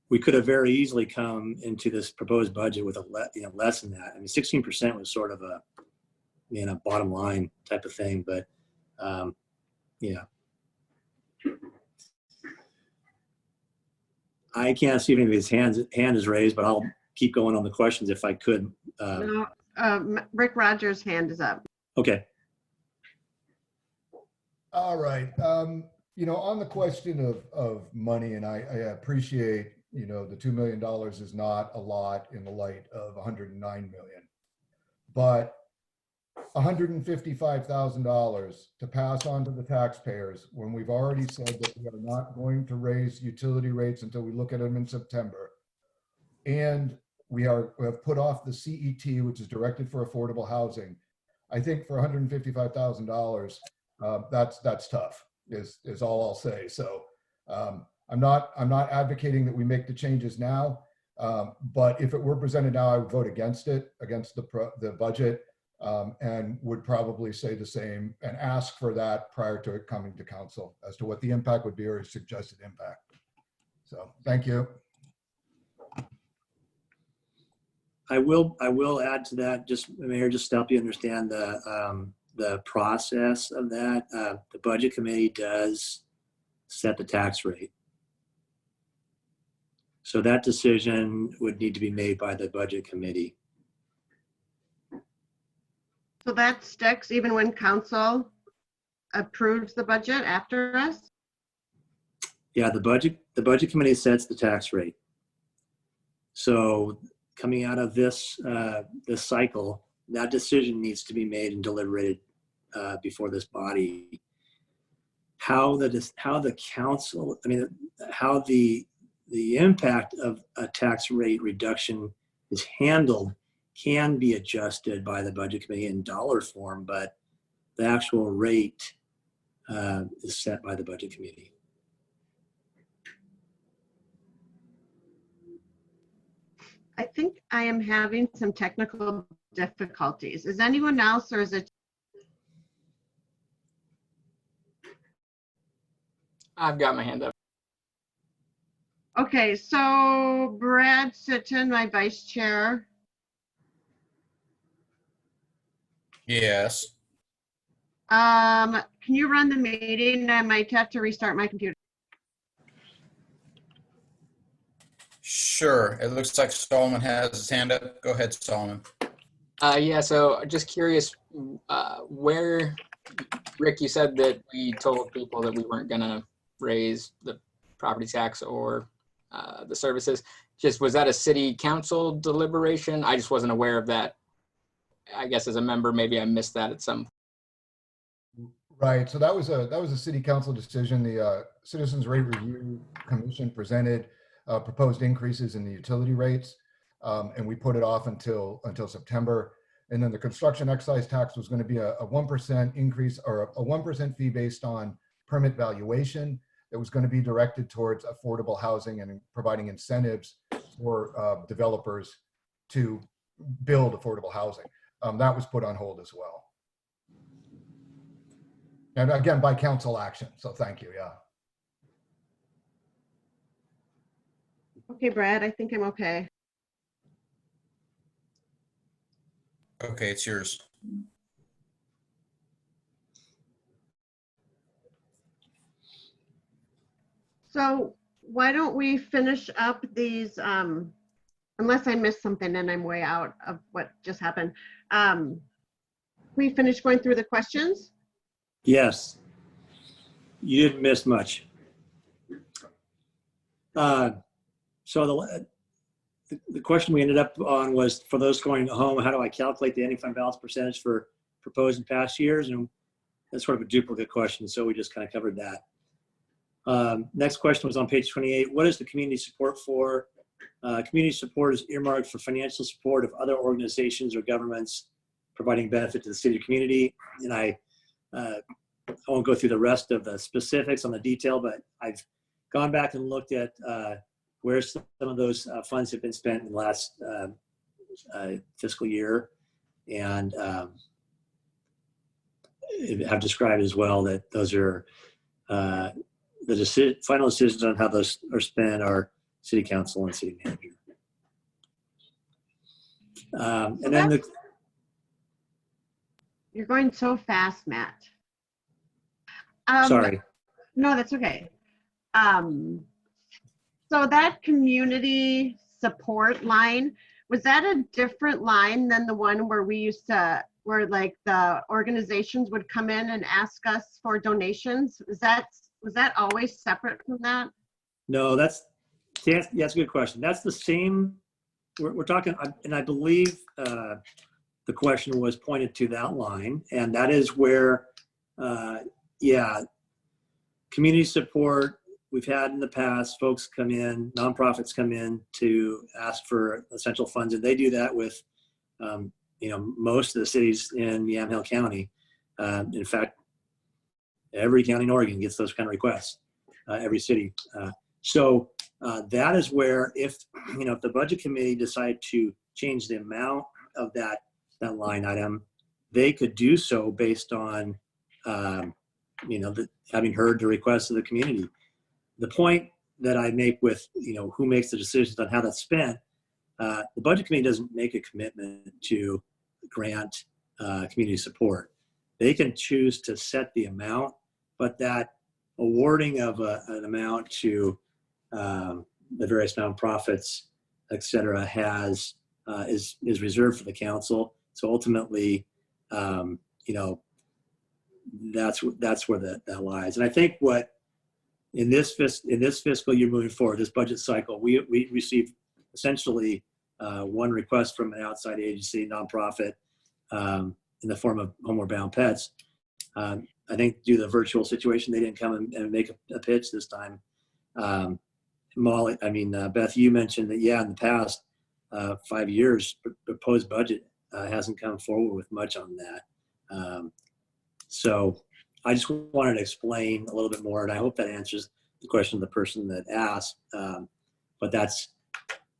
we could have very easily come into this proposed budget with less than that. I mean, 16% was sort of a, you know, bottom line type of thing, but yeah. I can't see if anybody's hand is raised, but I'll keep going on the questions if I could. No, Rick Rogers' hand is up. Okay. All right. You know, on the question of money, and I appreciate, you know, the $2 million is not a lot in the light of 109 million, but $155,000 to pass on to the taxpayers when we've already said that we are not going to raise utility rates until we look at them in September. And we have put off the CET, which is directed for affordable housing. I think for $155,000, that's tough, is all I'll say. So I'm not advocating that we make the changes now, but if it were presented now, I would vote against it, against the budget, and would probably say the same and ask for that prior to it coming to council as to what the impact would be or a suggested impact. So thank you. I will add to that, just Mayor, just to help you understand the process of that. The budget committee does set the tax rate. So that decision would need to be made by the budget committee. So that sticks even when council approves the budget after us? Yeah, the budget committee sets the tax rate. So coming out of this cycle, that decision needs to be made and deliberated before this body. How the council, I mean, how the impact of a tax rate reduction is handled can be adjusted by the budget committee in dollar form, but the actual rate is set by the budget committee. I think I am having some technical difficulties. Is anyone else, or is it? I've got my hand up. Okay, so Brad Sitton, my vice chair. Yes. Can you run the meeting? I might have to restart my computer. Sure. It looks like Solomon has his hand up. Go ahead, Solomon. Yeah, so just curious, where, Rick, you said that we told people that we weren't going to raise the property tax or the services. Just, was that a city council deliberation? I just wasn't aware of that I guess as a member, maybe I missed that at some. Right. So that was a city council decision. The Citizens Rate Review Commission presented proposed increases in the utility rates, and we put it off until September. And then the construction excise tax was going to be a 1% increase, or a 1% fee based on permit valuation that was going to be directed towards affordable housing and providing incentives for developers to build affordable housing. That was put on hold as well. And again, by council action. So thank you. Yeah. Okay, Brad, I think I'm okay. Okay, it's yours. So why don't we finish up these, unless I missed something and I'm way out of what just happened. We finished going through the questions? Yes. You didn't miss much. So the question we ended up on was, for those going home, how do I calculate the ending fund balance percentage for proposed and past years? And that's sort of a duplicate question, so we just kind of covered that. Next question was on page 28. What is the community support for? Community support is earmarked for financial support of other organizations or governments providing benefit to the city or community. And I won't go through the rest of the specifics on the detail, but I've gone back and looked at where some of those funds have been spent in the last fiscal year, and have described as well that those are the final decisions on how those are spent are city council and city manager. And then You're going so fast, Matt. Sorry. No, that's okay. So that community support line, was that a different line than the one where we used to, where like the organizations would come in and ask us for donations? Was that always separate from that? No, that's a good question. That's the same. We're talking, and I believe the question was pointed to that line, and that is where, community support. We've had in the past folks come in, nonprofits come in to ask for essential funds, and they do that with, most of the cities in Yamhill County. In fact, every county in Oregon gets those kind of requests, every city. So that is where, if the budget committee decided to change the amount of that line item, they could do so based on, having heard the requests of the community. The point that I make with, who makes the decisions on how that's spent, the budget committee doesn't make a commitment to grant community support. They can choose to set the amount, but that awarding of an amount to the various nonprofits, et cetera, is reserved for the council. So ultimately, that's where that lies. And I think what in this fiscal year moving forward, this budget cycle, we received essentially one request from an outside agency, nonprofit, in the form of Homeward Bound Pets. I think due to the virtual situation, they didn't come and make a pitch this time. Beth, you mentioned that, in the past 5 years, proposed budget hasn't come forward with much on that. So I just wanted to explain a little bit more, and I hope that answers the question of the person that asked. But that's,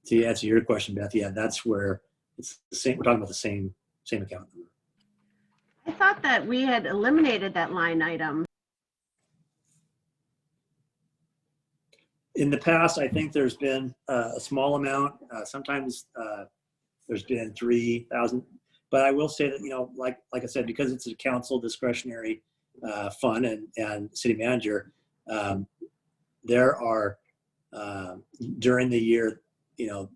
to answer your question, Beth, that's where it's the same. We're talking about the same account number. I thought that we had eliminated that line item. In the past, I think there's been a small amount. Sometimes there's been 3,000. But I will say that, like I said, because it's a council discretionary fund and city manager, there are, during the year,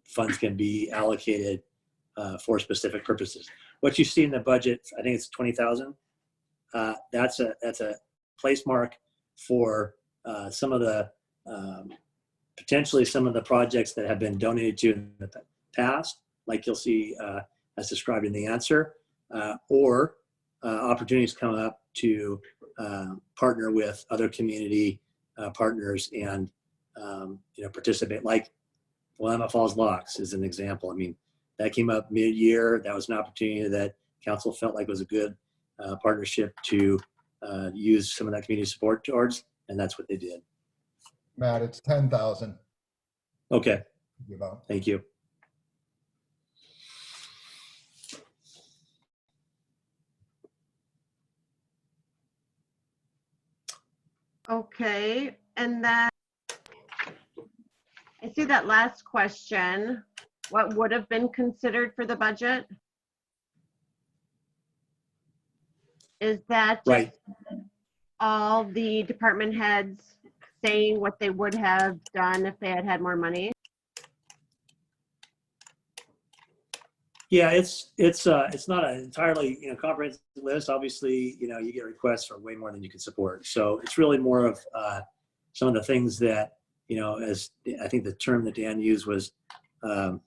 funds can be allocated for specific purposes. What you see in the budget, I think it's 20,000. That's a place mark for some of the, potentially some of the projects that have been donated to in the past, like you'll see as described in the answer. or opportunities come up to partner with other community partners and participate, like Willamette Falls Locks is an example. I mean, that came up mid-year. That was an opportunity that council felt like was a good partnership to use some of that community support towards, and that's what they did. Matt, it's 10,000. Okay. Thank you. Okay, and then I see that last question. What would have been considered for the budget? Is that right? All the department heads saying what they would have done if they had had more money? Yeah, it's not an entirely comprehensive list. Obviously, you get requests for way more than you can support. So it's really more of some of the things that as I think the term that Dan used was, but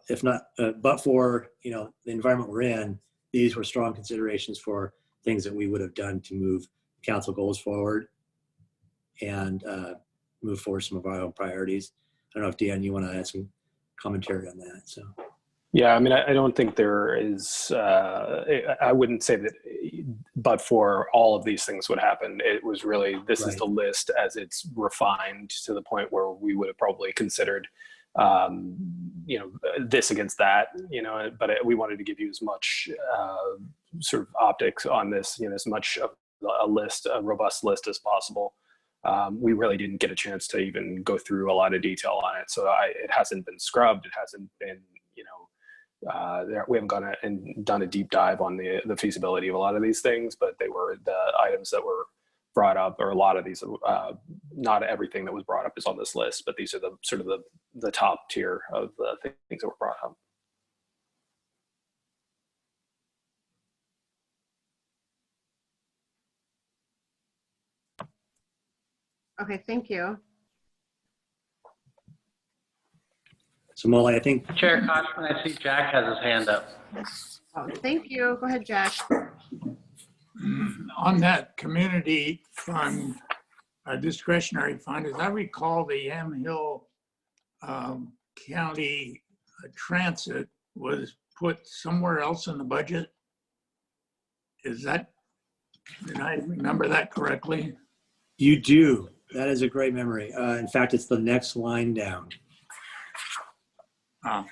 if not, but for the environment we're in, these were strong considerations for things that we would have done to move council goals forward and move forward some of our own priorities. I don't know if Dan, you want to add some commentary on that. So yeah, I mean, I don't think there is I wouldn't say that but for all of these things would happen. It was really, this is the list as it's refined to the point where we would have probably considered this against that, but we wanted to give you as much sort of optics on this, as much of a robust list as possible. We really didn't get a chance to even go through a lot of detail on it. So it hasn't been scrubbed. It hasn't been, we haven't gone and done a deep dive on the feasibility of a lot of these things, but they were the items that were brought up, or a lot of these, not everything that was brought up is on this list, but these are the sort of the top tier of the things that were brought up. Okay, thank you. So Molly, I think Chair Cochran, I see Jack has his hand up. Oh, thank you. Go ahead, Jack. On that community fund, discretionary fund, as I recall, the Yamhill County transit was put somewhere else in the budget. Did I remember that correctly? you do. That is a great memory. In fact, it's the next line down. Oh.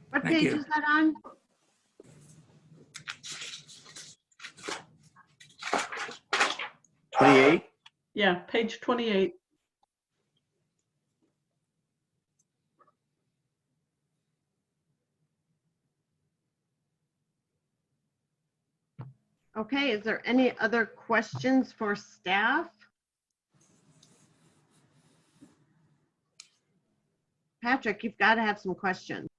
What Thank page you. is that on? Yeah, page 28. Okay, is there any other questions for staff? Patrick, you've got to have some questions.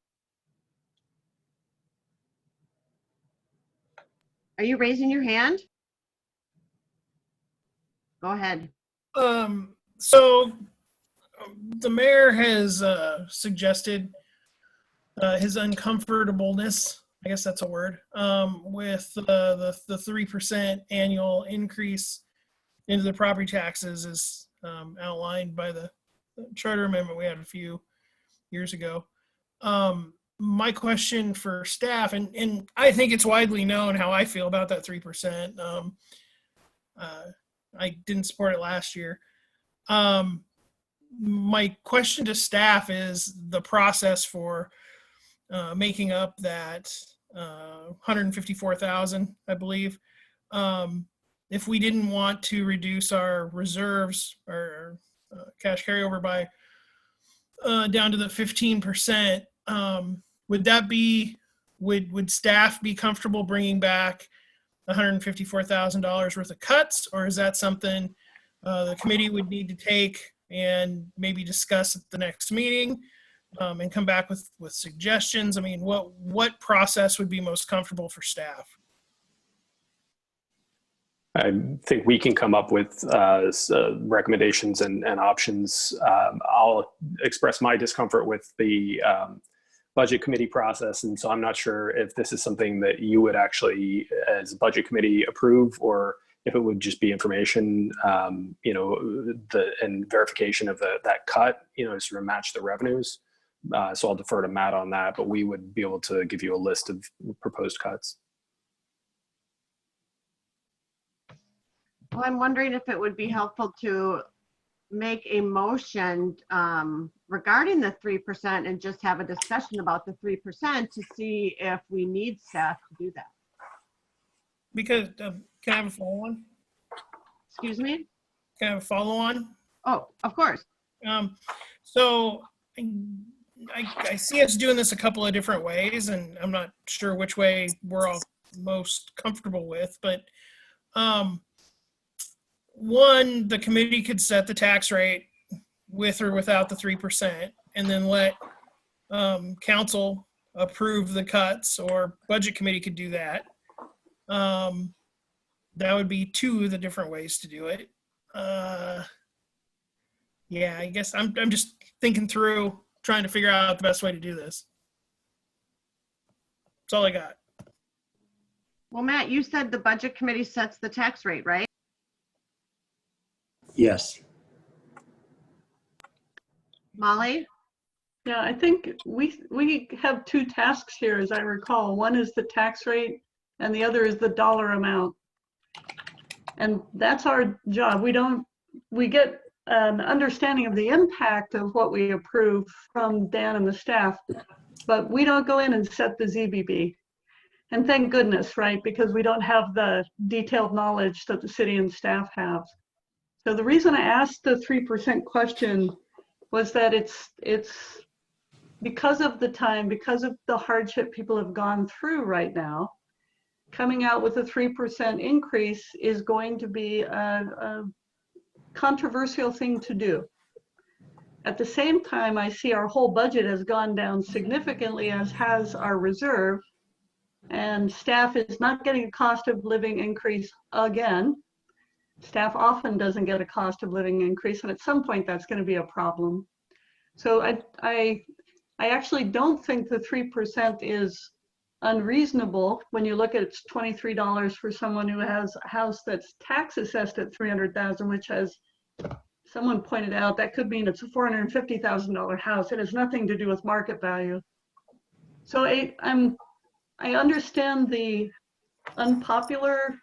Are you raising your hand? Go ahead. So the mayor has suggested his uncomfortableness, I guess that's a word, with the 3% annual increase into the property taxes as outlined by the charter amendment we had a few years ago. My question for staff, and I think it's widely known how I feel about that 3%. I didn't support it last year. My question to staff is the process for making up that 154,000, I believe. If we didn't want to reduce our reserves or cash carryover by down to the 15%, would staff be comfortable bringing back $154,000 worth of cuts, or is that something the committee would need to take and maybe discuss at the next meeting and come back with suggestions? I mean, what process would be most comfortable for staff? I think we can come up with recommendations and options. I'll express my discomfort with the budget committee process. And so I'm not sure if this is something that you would actually, as a budget committee, approve, or if it would just be information, and verification of that cut, to sort of match the revenues. So I'll defer to Matt on that, but we would be able to give you a list of proposed cuts. Well, I'm wondering if it would be helpful to make a motion regarding the 3% and just have a discussion about the 3% to see if we need staff to do that. Because, can I have a follow-on? Excuse me? Can I have a follow-on? Oh, of course. So I see us doing this a couple of different ways, and I'm not sure which way we're all most comfortable with, but one, the committee could set the tax rate with or without the 3%, and then let council approve the cuts, or budget committee could do that. That would be two of the different ways to do it. Yeah, I guess I'm just thinking through, trying to figure out the best way to do this. That's all I got. Well, Matt, you said the budget committee sets the tax rate, right? Yes. Molly? Yeah, I think we have two tasks here, as I recall. One is the tax rate, and the other is the dollar amount. And that's our job. We get an understanding of the impact of what we approve from Dan and the staff, but we don't go in and set the ZBB. And thank goodness, right? Because we don't have the detailed knowledge that the city and staff have. So the reason I asked the 3% question was that it's because of the time, because of the hardship people have gone through right now. Coming out with a 3% increase is going to be a controversial thing to do. At the same time, I see our whole budget has gone down significantly, as has our reserve, and staff is not getting a cost of living increase again. Staff often doesn't get a cost of living increase, and at some point that's going to be a problem. So I actually don't think the 3% is unreasonable when you look at it's $23 for someone who has a house that's tax assessed at $300,000, which, as someone pointed out, that could mean it's a $450,000 house. It has nothing to do with market value. So I understand the unpopular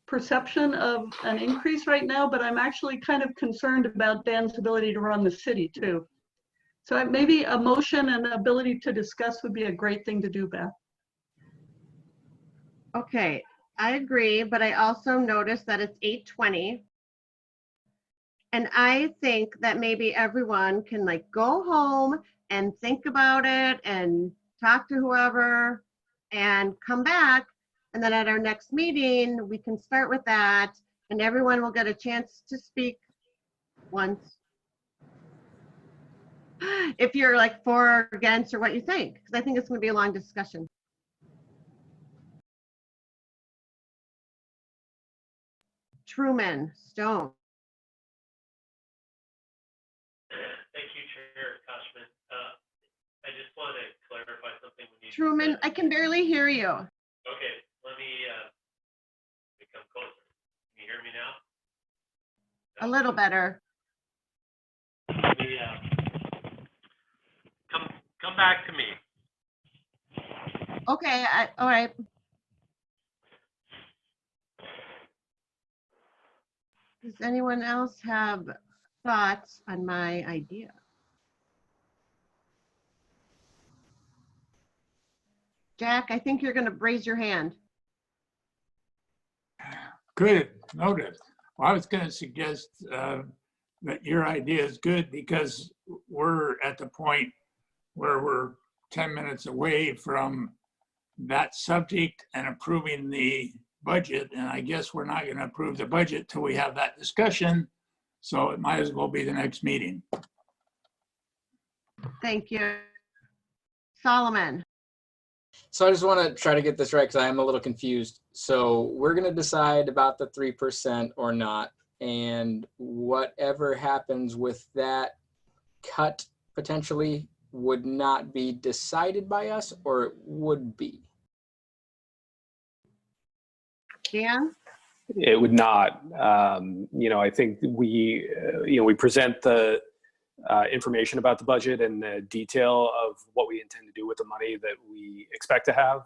perception of an increase right now, but I'm actually kind of concerned about Dan's ability to run the city too. So maybe a motion and the ability to discuss would be a great thing to do, Beth. Okay, I agree, but I also noticed that it's 8:20. And I think that maybe everyone can go home and think about it and talk to whoever and come back. And then at our next meeting, we can start with that, and everyone will get a chance to speak once. If you're for or against, or what you think, because I think it's going to be a long discussion. Truman Stone. Thank you, Chair Koshman. I just want to clarify something. Truman, I can barely hear you. Okay, let me come closer. Can you hear me now? A little better. Let me come back to me. Okay, all right. Does anyone else have thoughts on my idea? Jack, I think you're going to raise your hand. Good, noted. Well, I was going to suggest that your idea is good, because we're at the point where we're 10 minutes away from that subject and approving the budget. And I guess we're not going to approve the budget till we have that discussion. So it might as well be the next meeting. Thank you. Solomon. So I just want to try to get this right, because I am a little confused. So we're going to decide about the 3% or not. And whatever happens with that cut potentially would not be decided by us, or it would be? Dan? It would not. I think we, we present the information about the budget and the detail of what we intend to do with the money that we expect to have.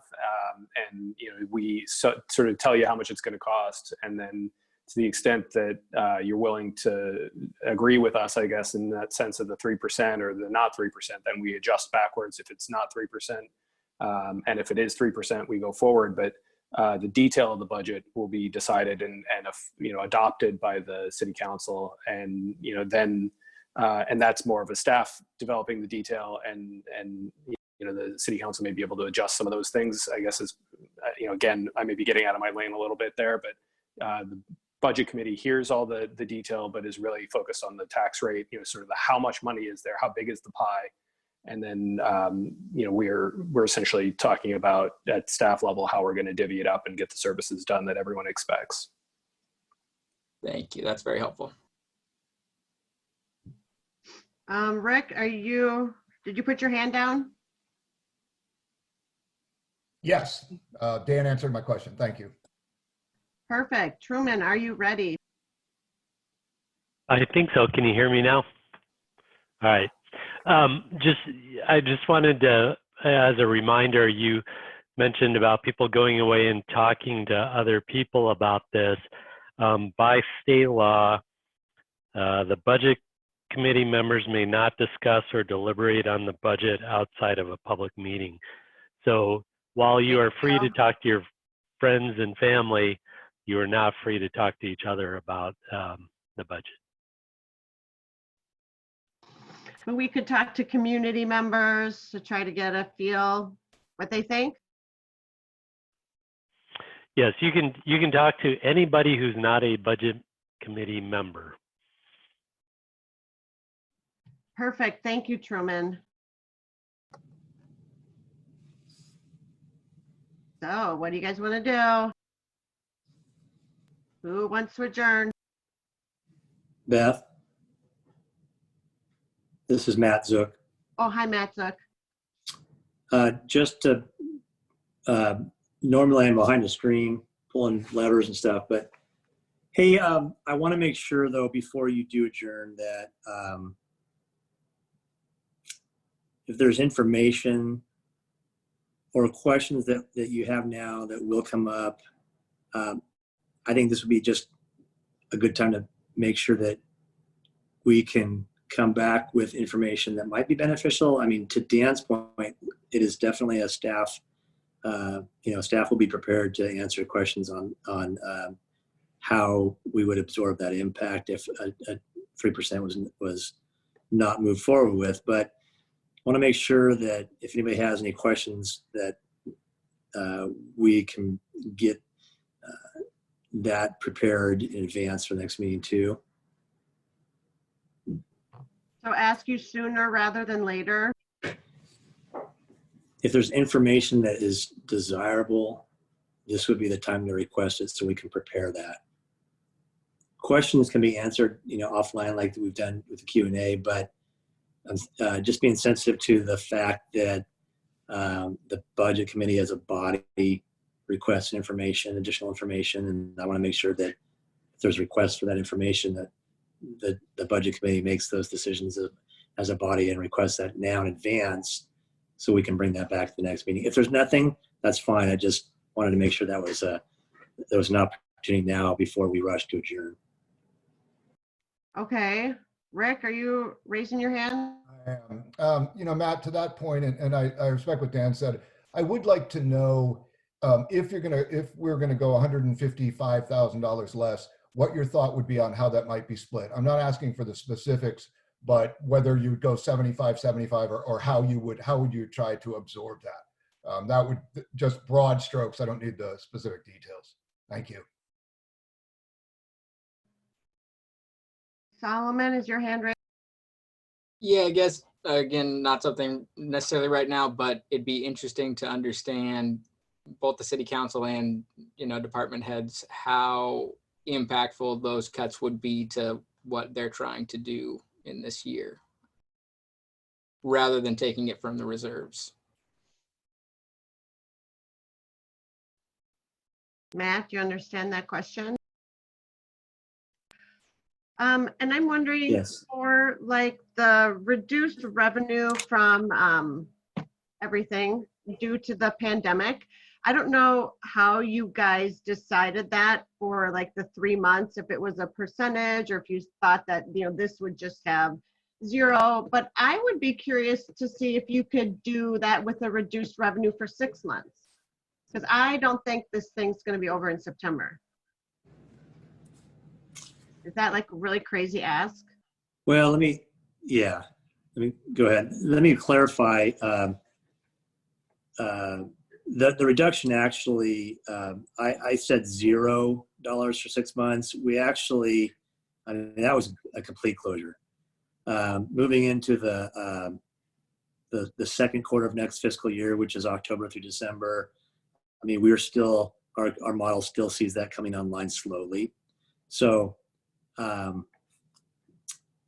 We sort of tell you how much it's going to cost. And then to the extent that you're willing to agree with us, I guess, in that sense of the 3% or the not 3%, then we adjust backwards if it's not 3%. And if it is 3%, we go forward. But the detail of the budget will be decided and adopted by the city council, and then that's more of a staff developing the detail, and the city council may be able to adjust some of those things. I guess is again, I may be getting out of my lane a little bit there, but the budget committee hears all the detail, but is really focused on the tax rate. Sort of the how much money is there, how big is the pie. And then, we're essentially talking about at staff level how we're going to divvy it up and get the services done that everyone expects. Thank you. That's very helpful. Rick, did you put your hand down? Yes, Dan answered my question. Thank you. Perfect. Truman, are you ready? I think so. Can you hear me now? All right. I just wanted to, as a reminder, you mentioned about people going away and talking to other people about this. By state law, the budget committee members may not discuss or deliberate on the budget outside of a public meeting. So while you are free to talk to your friends and family, you are not free to talk to each other about the budget. We could talk to community members to try to get a feel what they think. Yes, you can talk to anybody who's not a budget committee member. Perfect. Thank you, Truman. So what do you guys want to do? Who wants to adjourn? Beth? This is Matt Zook. Oh, hi, Matt Zook. Just to, normally I'm behind the screen pulling levers and stuff, but hey, I want to make sure though, before you do adjourn, that if there's information or questions that you have now that will come up, I think this would be just a good time to make sure that we can come back with information that might be beneficial. I mean, to Dan's point, it is definitely a staff, staff will be prepared to answer questions on how we would absorb that impact if a 3% was not moved forward with. But I want to make sure that if anybody has any questions that we can get that prepared in advance for the next meeting too. So ask you sooner rather than later. If there's information that is desirable, this would be the time to request it so we can prepare that. Questions can be answered, offline like we've done with the Q&A, but just being sensitive to the fact that the budget committee as a body requests information, additional information, and I want to make sure that if there's requests for that information, that the budget committee makes those decisions as a body and requests that now in advance so we can bring that back to the next meeting. If there's nothing, that's fine. I just wanted to make sure that was there was an opportunity now before we rush to adjourn. Okay. Rick, are you raising your hand? I am. Matt, to that point, and I respect what Dan said, I would like to know if we're gonna go $155,000 less, what your thought would be on how that might be split. I'm not asking for the specifics, but whether you would go 75-75 or how would you try to absorb that? That would just broad strokes. I don't need the specific details. Thank you. Solomon, is your hand raised? Yeah, I guess, again, not something necessarily right now, but it'd be interesting to understand both the city council and, department heads, how impactful those cuts would be to what they're trying to do in this year. rather than taking it from the reserves. Matt, do you understand that question? And I'm wondering Yes. for like the reduced revenue from everything due to the pandemic. I don't know how you guys decided that for like the 3 months, if it was a percentage or if you thought that, this would just have zero, but I would be curious to see if you could do that with a reduced revenue for 6 months. Because I don't think this thing's going to be over in September. Is that like a really crazy ask? Well, let me go ahead. Let me clarify. The reduction actually, I said $0 for 6 months. We actually, that was a complete closure. Moving into the second quarter of next fiscal year, which is October through December, we're still, our model still sees that coming online slowly. So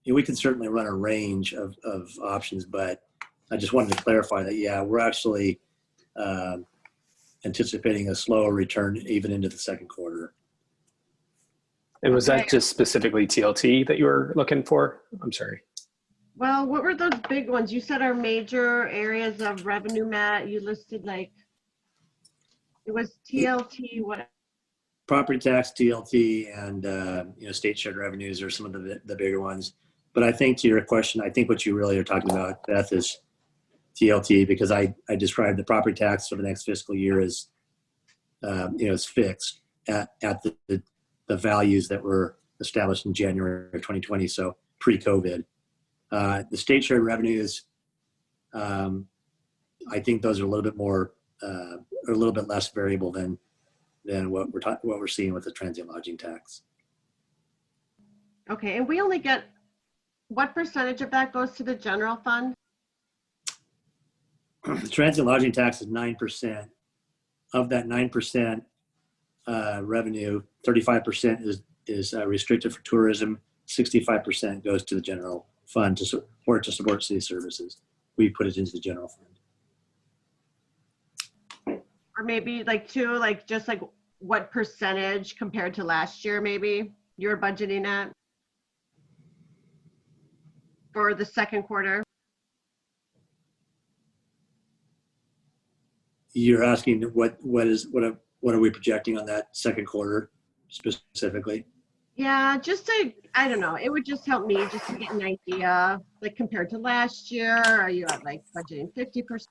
we can certainly run a range of options, but I just wanted to clarify that, yeah, we're actually anticipating a slower return even into the second quarter. And was that just specifically TLT that you were looking for? I'm sorry. Well, what were those big ones? You said our major areas of revenue, Matt. You listed like, it was TLT, what? Property tax, TLT, and state shared revenues are some of the bigger ones. But I think to your question, I think what you really are talking about, Beth, is TLT, because I described the property tax for the next fiscal year as is fixed at the values that were established in January of 2020, so pre-COVID. The state shared revenues, I think those are a little bit more, or a little bit less variable than what we're seeing with the transient lodging tax. Okay, and we only get, what percentage of that goes to the general fund? The transient lodging tax is 9%. Of that 9% revenue, 35% is restricted for tourism. 65% goes to the general fund to support city services. We put it into the general fund. Or maybe just what percentage compared to last year, maybe you're budgeting at for the second quarter? You're asking what are we projecting on that second quarter specifically? Yeah, I don't know. It would just help me just to get an idea, like compared to last year. Are you at like budgeting 50%?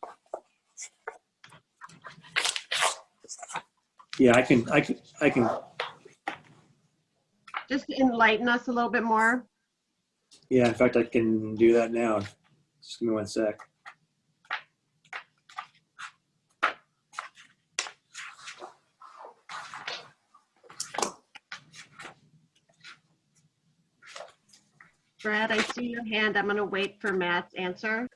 Yeah, I can. Just enlighten us a little bit more. Yeah, in fact, I can do that now. Just give me 1 sec. Brad, I see your hand. I'm going to wait for Matt's answer.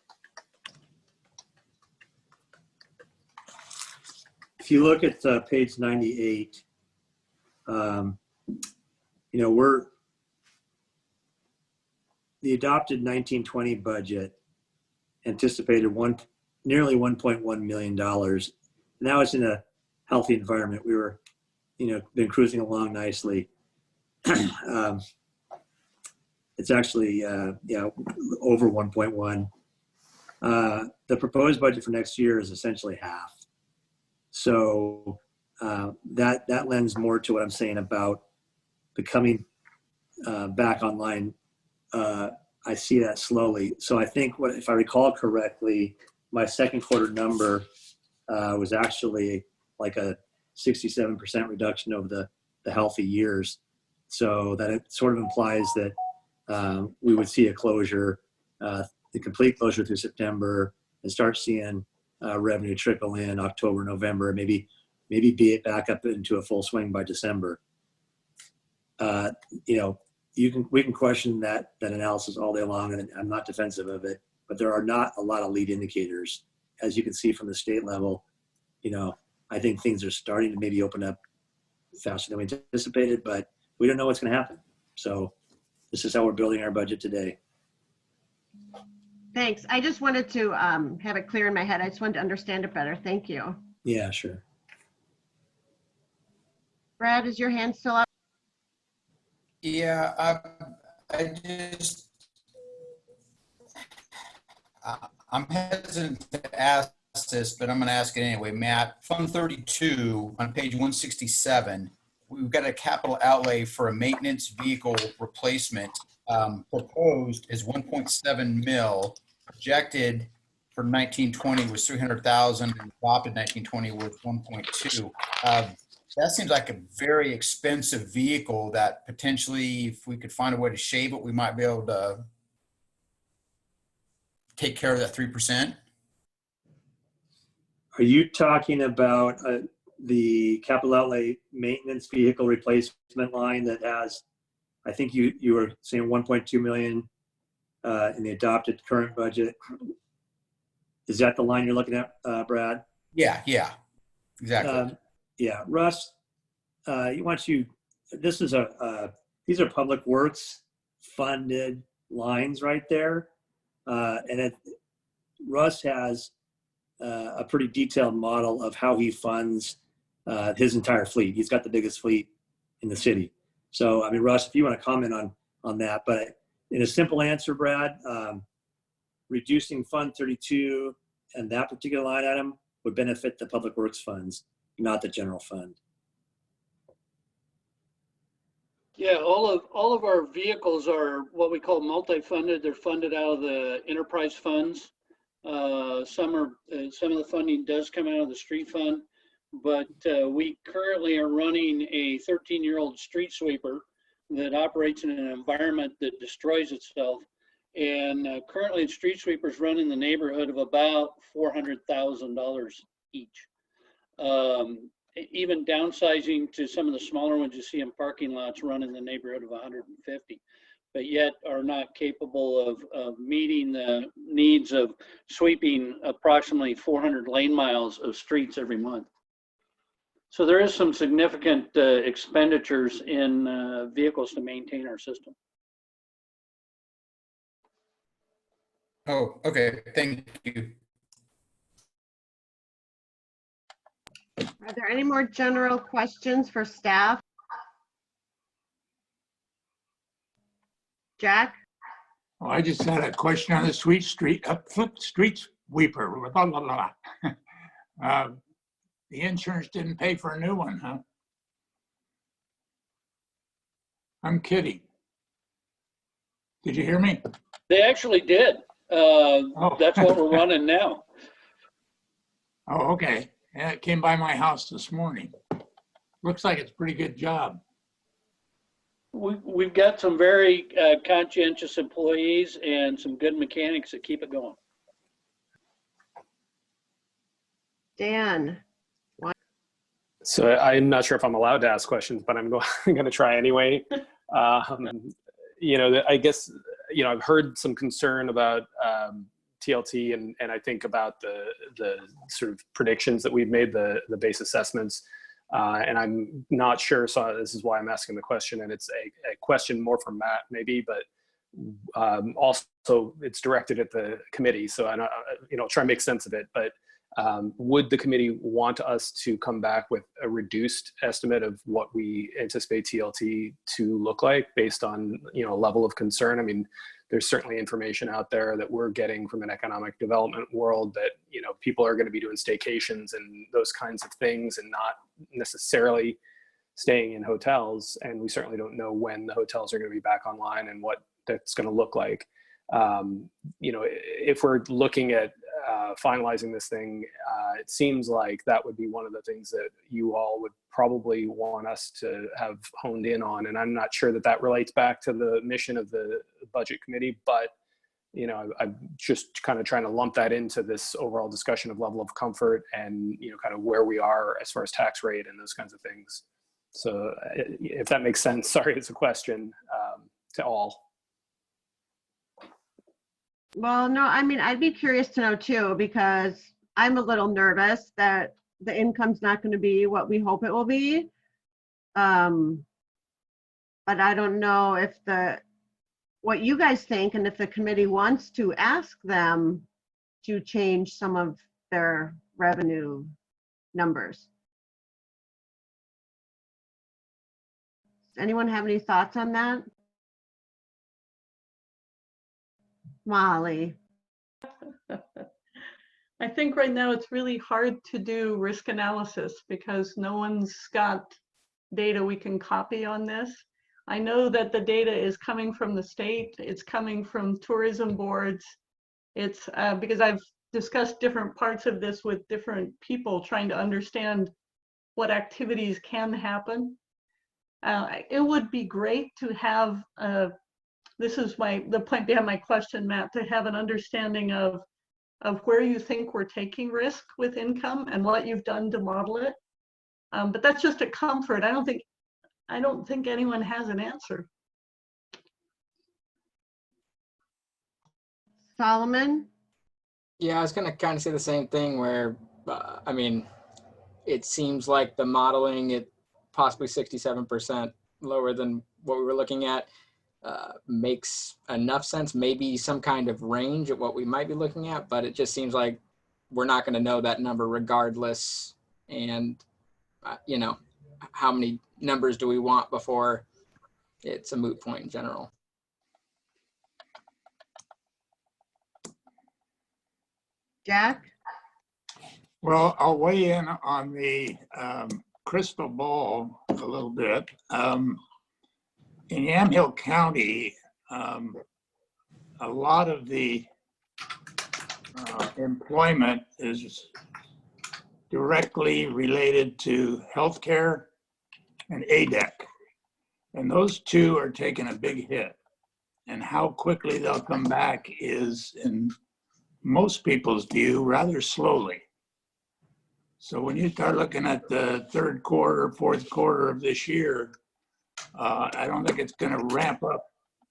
If you look at page 98, we're the adopted 1920 budget anticipated nearly $1.1 million. Now it's in a healthy environment. We were, been cruising along nicely. It's actually, over 1.1. The proposed budget for next year is essentially half. So that lends more to what I'm saying about becoming back online. I see that slowly. So I think if I recall correctly, my second quarter number was actually like a 67% reduction over the healthy years. So that it sort of implies that we would see a closure, the complete closure through September, and start seeing revenue trickle in October, November, maybe be it back up into a full swing by December. We can question that analysis all day long, and I'm not defensive of it, but there are not a lot of lead indicators. As you can see from the state level, I think things are starting to maybe open up faster than we anticipated, but we don't know what's going to happen. So this is how we're building our budget today. Thanks. I just wanted to have it clear in my head. I just wanted to understand it better. Thank you. Yeah, sure. Brad, is your hand still up? Yeah, I'm hesitant to ask this, but I'm going to ask it anyway. Matt, Fund 32 on page 167, we've got a capital outlay for a maintenance vehicle replacement. Proposed is 1.7 mil. Projected for 1920 was 300,000, and adopted 1920 was 1.2. That seems like a very expensive vehicle that potentially, if we could find a way to shave it, we might be able to take care of that 3%. Are you talking about the capital outlay maintenance vehicle replacement line that has, I think you were saying 1.2 million in the adopted current budget? Is that the line you're looking at, Brad? Yeah, exactly. Yeah, Russ, this is these are public works funded lines right there. Russ has a pretty detailed model of how he funds his entire fleet. He's got the biggest fleet in the city. So, I mean, Russ, if you want to comment on that, but in a simple answer, Brad, reducing Fund 32 and that particular line item would benefit the public works funds, not the general fund. Yeah, all of our vehicles are what we call multi-funded. They're funded out of the enterprise funds. Some of the funding does come out of the street fund, but we currently are running a 13-year-old street sweeper that operates in an environment that destroys itself. And currently, street sweepers run in the neighborhood of about $400,000 each. Even downsizing to some of the smaller ones you see in parking lots run in the neighborhood of 150, but yet are not capable of meeting the needs of sweeping approximately 400 lane miles of streets every month. So there is some significant expenditures in vehicles to maintain our system. Oh, okay. Thank you. Are there any more general questions for staff? Jack? Oh, I just had a question on the street sweeper. Blah, blah, blah. The insurance didn't pay for a new one, huh? I'm kidding. Did you hear me? They actually did. That's what we're running now. Oh, okay. Yeah, it came by my house this morning. Looks like it's a pretty good job. We've got some very conscientious employees and some good mechanics that keep it going. Dan? So I'm not sure if I'm allowed to ask questions, but I'm going to try anyway. I guess, I've heard some concern about TLT, and I think about the sort of predictions that we've made, the base assessments, and I'm not sure, so this is why I'm asking the question, and it's a question more for Matt maybe, but also it's directed at the committee, so I try and make sense of it, but would the committee want us to come back with a reduced estimate of what we anticipate TLT to look like based on, level of concern? I mean, there's certainly information out there that we're getting from an economic development world that, people are going to be doing staycations and those kinds of things and not necessarily staying in hotels. And we certainly don't know when the hotels are going to be back online and what that's going to look like. If we're looking at finalizing this thing, it seems like that would be one of the things that you all would probably want us to have honed in on. And I'm not sure that relates back to the mission of the budget committee, but I'm just kind of trying to lump that into this overall discussion of level of comfort and, kind of where we are as far as tax rate and those kinds of things. So if that makes sense, sorry, it's a question to all. Well, no, I mean, I'd be curious to know too, because I'm a little nervous that the income's not going to be what we hope it will be. But I don't know if what you guys think, and if the committee wants to ask them to change some of their revenue numbers. Anyone have any thoughts on that? Molly. I think right now it's really hard to do risk analysis because no one's got data we can copy on this. I know that the data is coming from the state, it's coming from tourism boards. It's because I've discussed different parts of this with different people trying to understand what activities can happen. It would be great to have, this is the point behind my question, Matt, to have an understanding of where you think we're taking risk with income and what you've done to model it. But that's just a comfort. I don't think anyone has an answer. Solomon? Yeah, I was going to kind of say the same thing where, I mean, it seems like the modeling, it possibly 67% lower than what we were looking at, makes enough sense, maybe some kind of range at what we might be looking at, but it just seems like we're not going to know that number regardless. And, you know, how many numbers do we want before it's a moot point in general? Jack? Well, I'll weigh in on the crystal ball a little bit. In Yamhill County, a lot of the employment is directly related to healthcare and ADEC. And those two are taking a big hit. And how quickly they'll come back is, in most people's view, rather slowly. So when you start looking at the third quarter, fourth quarter of this year, I don't think it's going to ramp up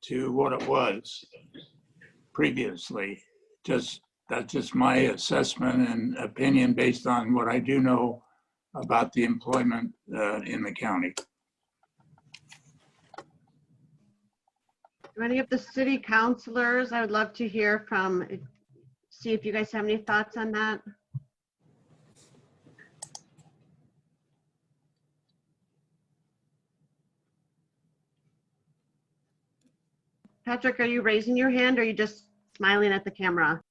to what it was previously. That's just my assessment and opinion based on what I do know about the employment in the county. Do any of the city councilors, I would love to hear from, see if you guys have any thoughts on that. Patrick, are you raising your hand or are you just smiling at the camera?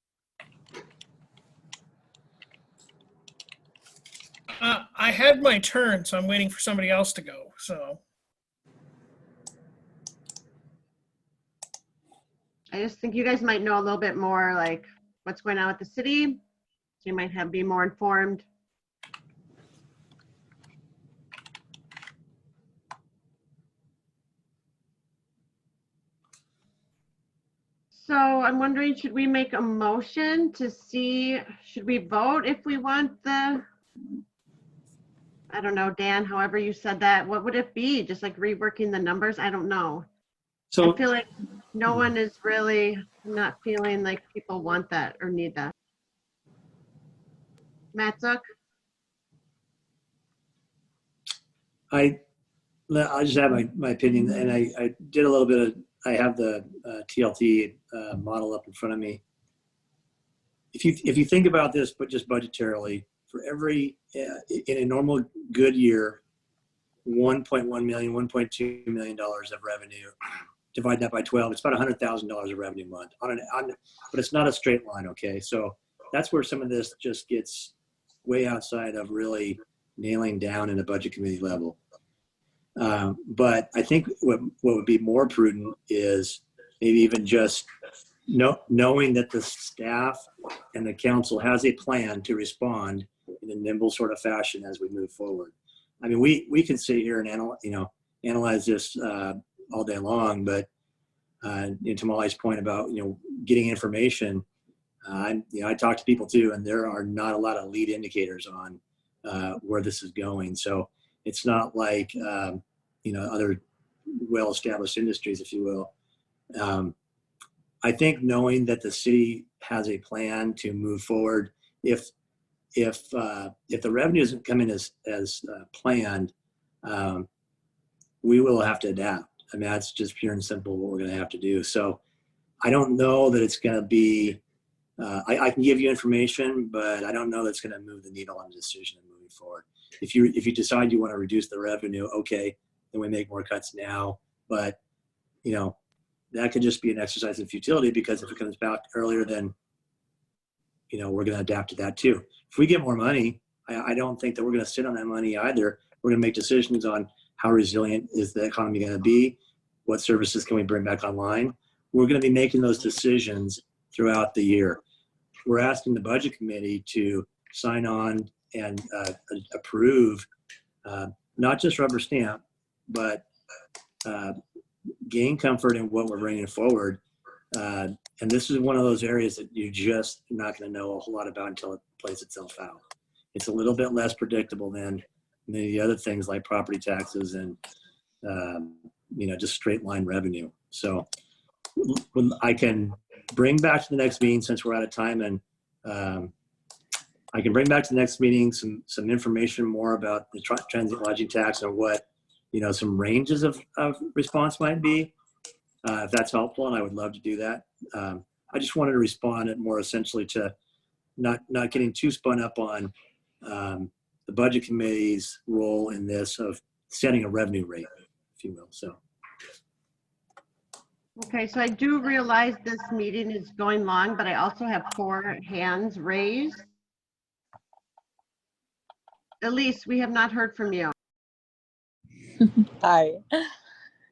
I had my turn, so I'm waiting for somebody else to go. So I just think you guys might know a little bit more like what's going on with the city. So you might be more informed. So I'm wondering, should we make a motion to see, should we vote if we want the, I don't know, Dan, however you said that, what would it be? Just like reworking the numbers? I don't know. So I feel like no one is really not feeling like people want that or need that. Matt Zuck? I'll just have my opinion, and I did a little bit of, I have the TLT model up in front of me. If you think about this, but just budgetarily, for every, in a normal good year, $1.1 million, $1.2 million of revenue, divide that by 12, it's about $100,000 of revenue a month. But it's not a straight line, okay? So that's where some of this just gets way outside of really nailing down in a budget committee level. But I think what would be more prudent is maybe even just knowing that the staff and the council has a plan to respond in a nimble sort of fashion as we move forward. I mean, we can sit here and analyze this all day long, but to Molly's point about getting information, I talk to people too, and there are not a lot of lead indicators on where this is going. So it's not like other well-established industries, if you will. I think knowing that the city has a plan to move forward, if the revenue isn't coming as planned, we will have to adapt. I mean, that's just pure and simple what we're going to have to do. So I don't know that it's going to be, I can give you information, but I don't know that's going to move the needle on the decision of moving forward. If you decide you want to reduce the revenue, okay, then we make more cuts now. But, you know, that could just be an exercise in futility, because if it comes back earlier, then, you know, we're going to adapt to that too. If we get more money, I don't think that we're going to sit on that money either. We're going to make decisions on how resilient is the economy going to be, what services can we bring back online. We're going to be making those decisions throughout the year. We're asking the budget committee to sign on and approve, not just rubber stamp, but gain comfort in what we're bringing forward. And this is one of those areas that you're just not going to know a whole lot about until it plays itself out. It's a little bit less predictable than many of the other things like property taxes and, you know, just straight line revenue. So when I can bring back to the next meeting, since we're out of time, and I can bring back to the next meeting some information more about the transient lodging tax and what, you know, some ranges of response might be, if that's helpful, and I would love to do that. I just wanted to respond more essentially to not getting too spun up on the budget committee's role in this of setting a revenue rate, if you will. So. Okay, so I do realize this meeting is going long, but I also have 4 hands raised. Elise, we have not heard from you. Hi.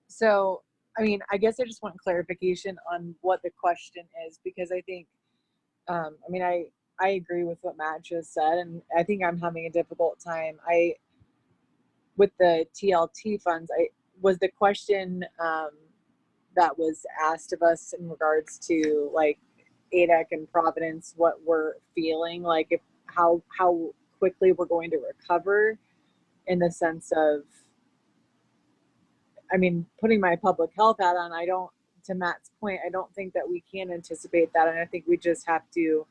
So, I mean, I guess I just want clarification on what the question is, because I think, I mean, I agree with what Matt just said, and I think I'm having a difficult time. With the TLT funds, was the question that was asked of us in regards to like ADEC and Providence, what we're feeling, like if how quickly we're going to recover, in the sense of, I mean, putting my public health hat on, to Matt's point, I don't think that we can anticipate that. And I think we just have to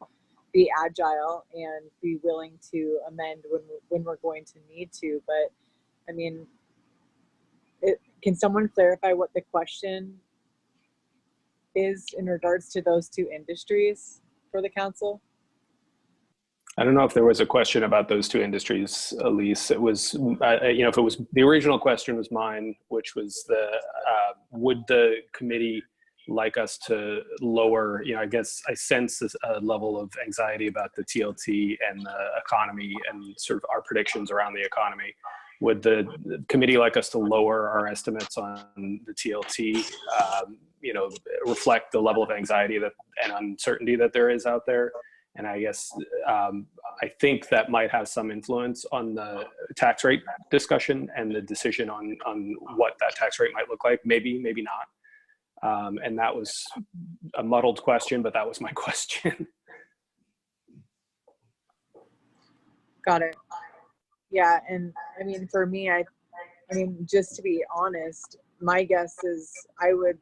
be agile and be willing to amend when we're going to need to. But I mean, can someone clarify what the question is in regards to those 2 industries for the council? I don't know if there was a question about those 2 industries, Elise. It was, you know, if it was, the original question was mine, which was would the committee like us to lower, you know, I guess I sense a level of anxiety about the TLT and the economy and sort of our predictions around the economy. Would the committee like us to lower our estimates on the TLT, you know, reflect the level of anxiety and uncertainty that there is out there? And I guess I think that might have some influence on the tax rate discussion and the decision on what that tax rate might look like. Maybe, maybe not. And that was a muddled question, but that was my question. Got it. Yeah, and I mean, for me, I mean, just to be honest, my guess is if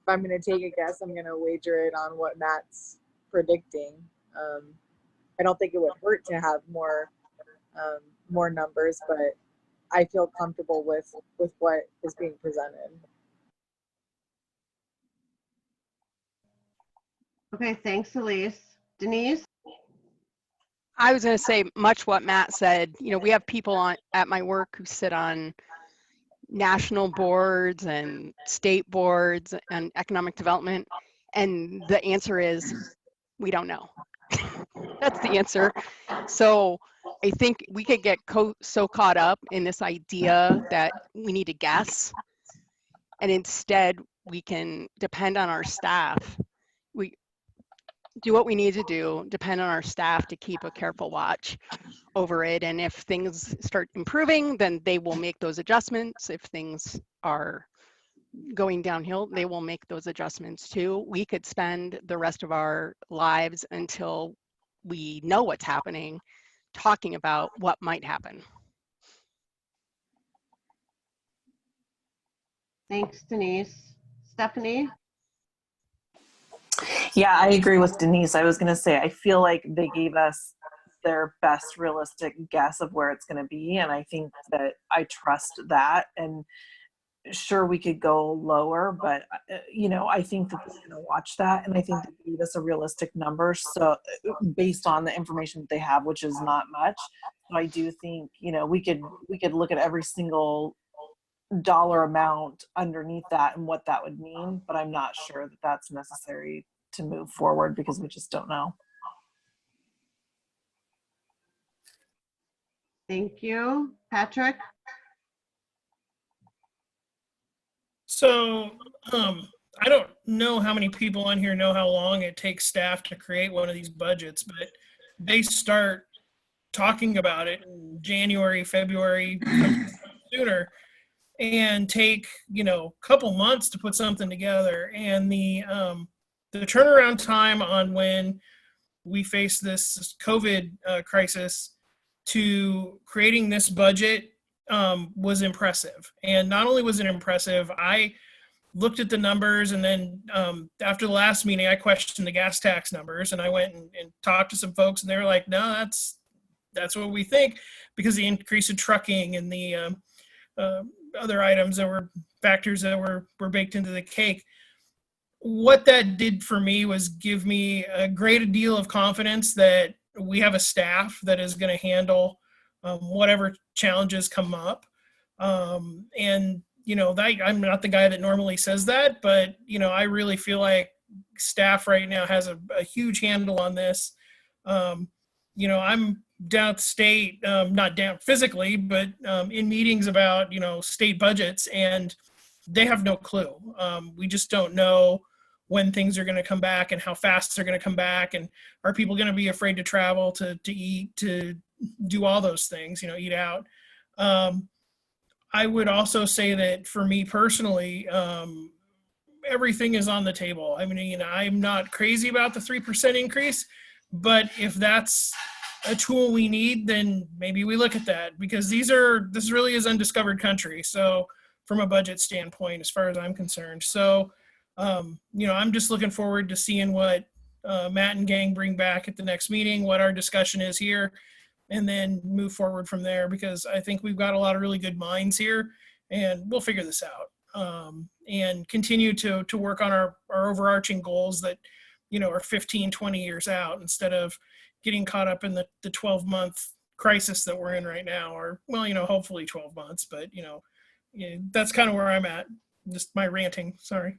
I'm going to take a guess, I'm going to wager it on what Matt's predicting. I don't think it would hurt to have more numbers, but I feel comfortable with what is being presented. Okay, thanks, Elise. Denise? I was going to say much what Matt said. You know, we have people at my work who sit on national boards and state boards and economic development, and the answer is we don't know. That's the answer. So I think we could get so caught up in this idea that we need to guess, and instead we can depend on our staff. We do what we need to do, depend on our staff to keep a careful watch over it. And if things start improving, then they will make those adjustments. If things are going downhill, they will make those adjustments too. We could spend the rest of our lives until we know what's happening, talking about what might happen. Thanks, Denise. Stephanie? Yeah, I agree with Denise. I was going to say, I feel like they gave us their best realistic guess of where it's going to be. And I think that I trust that. And sure we could go lower, but you know, I think that they're going to watch that, and I think they gave us a realistic number. So based on the information that they have, which is not much, so I do think, you know, we could look at every single dollar amount underneath that and what that would mean, but I'm not sure that that's necessary to move forward because we just don't know. Thank you. Patrick? So I don't know how many people on here know how long it takes staff to create one of these budgets, but they start talking about it in January, February, sooner, and take, you know, a couple months to put something together. And the turnaround time on when we face this COVID crisis to creating this budget was impressive. And not only was it impressive, I looked at the numbers, and then after the last meeting, I questioned the gas tax numbers, and I went and talked to some folks, and they were like, no, that's what we think, because the increase in trucking and the other items that were factors that were baked into the cake. What that did for me was give me a great deal of confidence that we have a staff that is going to handle whatever challenges come up. And, you know, I'm not the guy that normally says that, but, you know, I really feel like staff right now has a huge handle on this. You know, I'm down at the state, not down physically, but in meetings about, you know, state budgets, and they have no clue. We just don't know when things are going to come back and how fast they're going to come back, and are people going to be afraid to travel, to eat, to do all those things, you know, eat out. I would also say that for me personally, everything is on the table. I mean, I'm not crazy about the 3% increase, but if that's a tool we need, then maybe we look at that, because this really is undiscovered country. So from a budget standpoint, as far as I'm concerned. So, you know, I'm just looking forward to seeing what Matt and gang bring back at the next meeting, what our discussion is here, and then move forward from there, because I think we've got a lot of really good minds here, and we'll figure this out, and continue to work on our overarching goals that, you know, are 15, 20 years out, instead of getting caught up in the 12-month crisis that we're in right now, or, well, you know, hopefully 12 months, but, you know, that's kind of where I'm at. Just my ranting, sorry.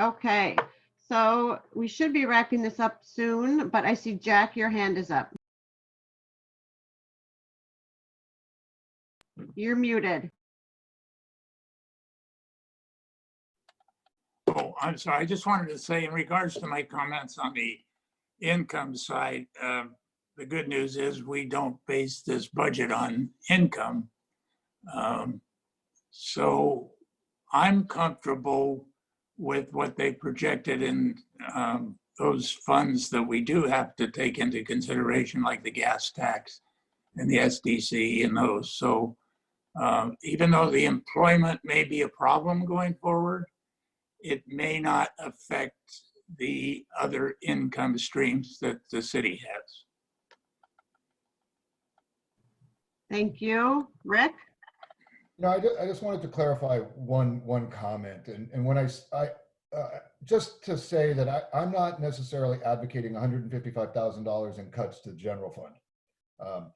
Okay, so we should be wrapping this up soon, but I see Jack, your hand is up. You're muted. Oh, I'm sorry. I just wanted to say, in regards to my comments on the income side, the good news is we don't base this budget on income. So I'm comfortable with what they projected in those funds that we do have to take into consideration, like the gas tax and the SDC and those. So even though the employment may be a problem going forward, it may not affect the other income streams that the city has. Thank you. Rick? No, I just wanted to clarify one comment, and when I just to say that I'm not necessarily advocating $155,000 in cuts to the general fund.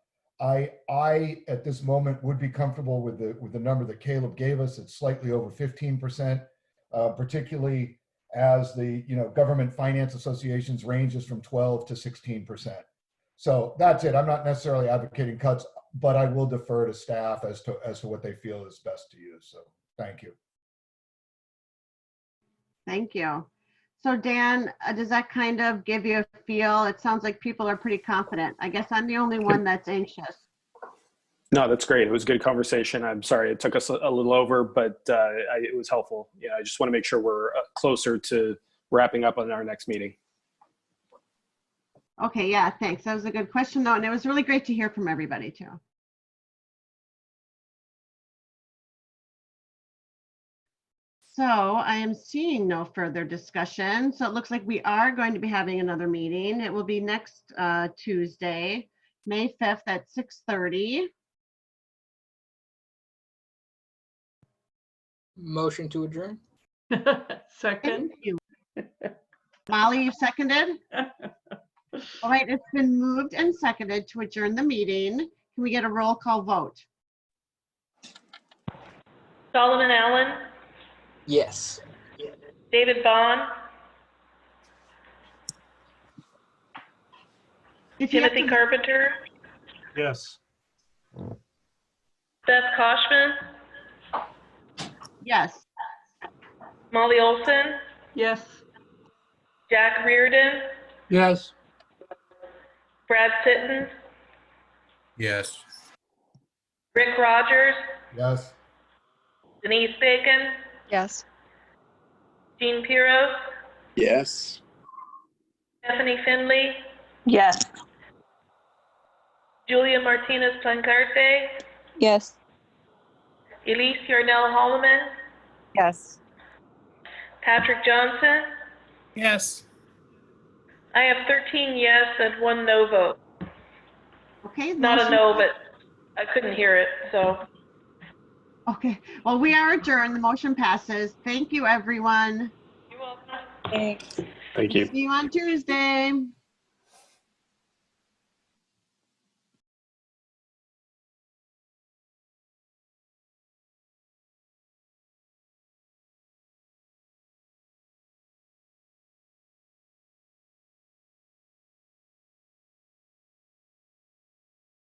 I at this moment would be comfortable with the number that Caleb gave us. It's slightly over 15%, particularly as the government finance associations ranges from 12 to 16%. So that's it. I'm not necessarily advocating cuts, but I will defer to staff as to what they feel is best to use. So thank you. Thank you. So Dan, does that kind of give you a feel? It sounds like people are pretty confident. I guess I'm the only one that's anxious. No, that's great. It was a good conversation. I'm sorry it took us a little over, but it was helpful. Yeah, I just want to make sure we're closer to wrapping up on our next meeting. Okay, yeah, thanks. That was a good question, though, and it was really great to hear from everybody, too. So I am seeing no further discussion. So it looks like we are going to be having another meeting. It will be next Tuesday, May 5th at 6:30. Motion to adjourn? Second. Thank you. Molly, you seconded? All right, it's been moved and seconded to adjourn the meeting. Can we get a roll call vote? Solomon Allen, Yes. David Bond, Timothy Carpenter, Yes. Beth Koshman, Yes. Molly Olson, Yes. Jack Reardon, Yes. Brad Sitton, Yes. Rick Rogers, Yes. Denise Bacon, Yes. Jean Piros, Yes. Stephanie Finley, Yes. Julia Martinez Plancarte, Yes. Elise Yarnell Holloman, Yes. Patrick Johnson. Yes. I have 13 yes and 1 no vote. Okay. Not a motion- no, but I couldn't hear it, so. Okay, well, we are adjourned. The motion passes. Thank you, everyone. You're welcome. Thanks. Thank you. See you on Tuesday.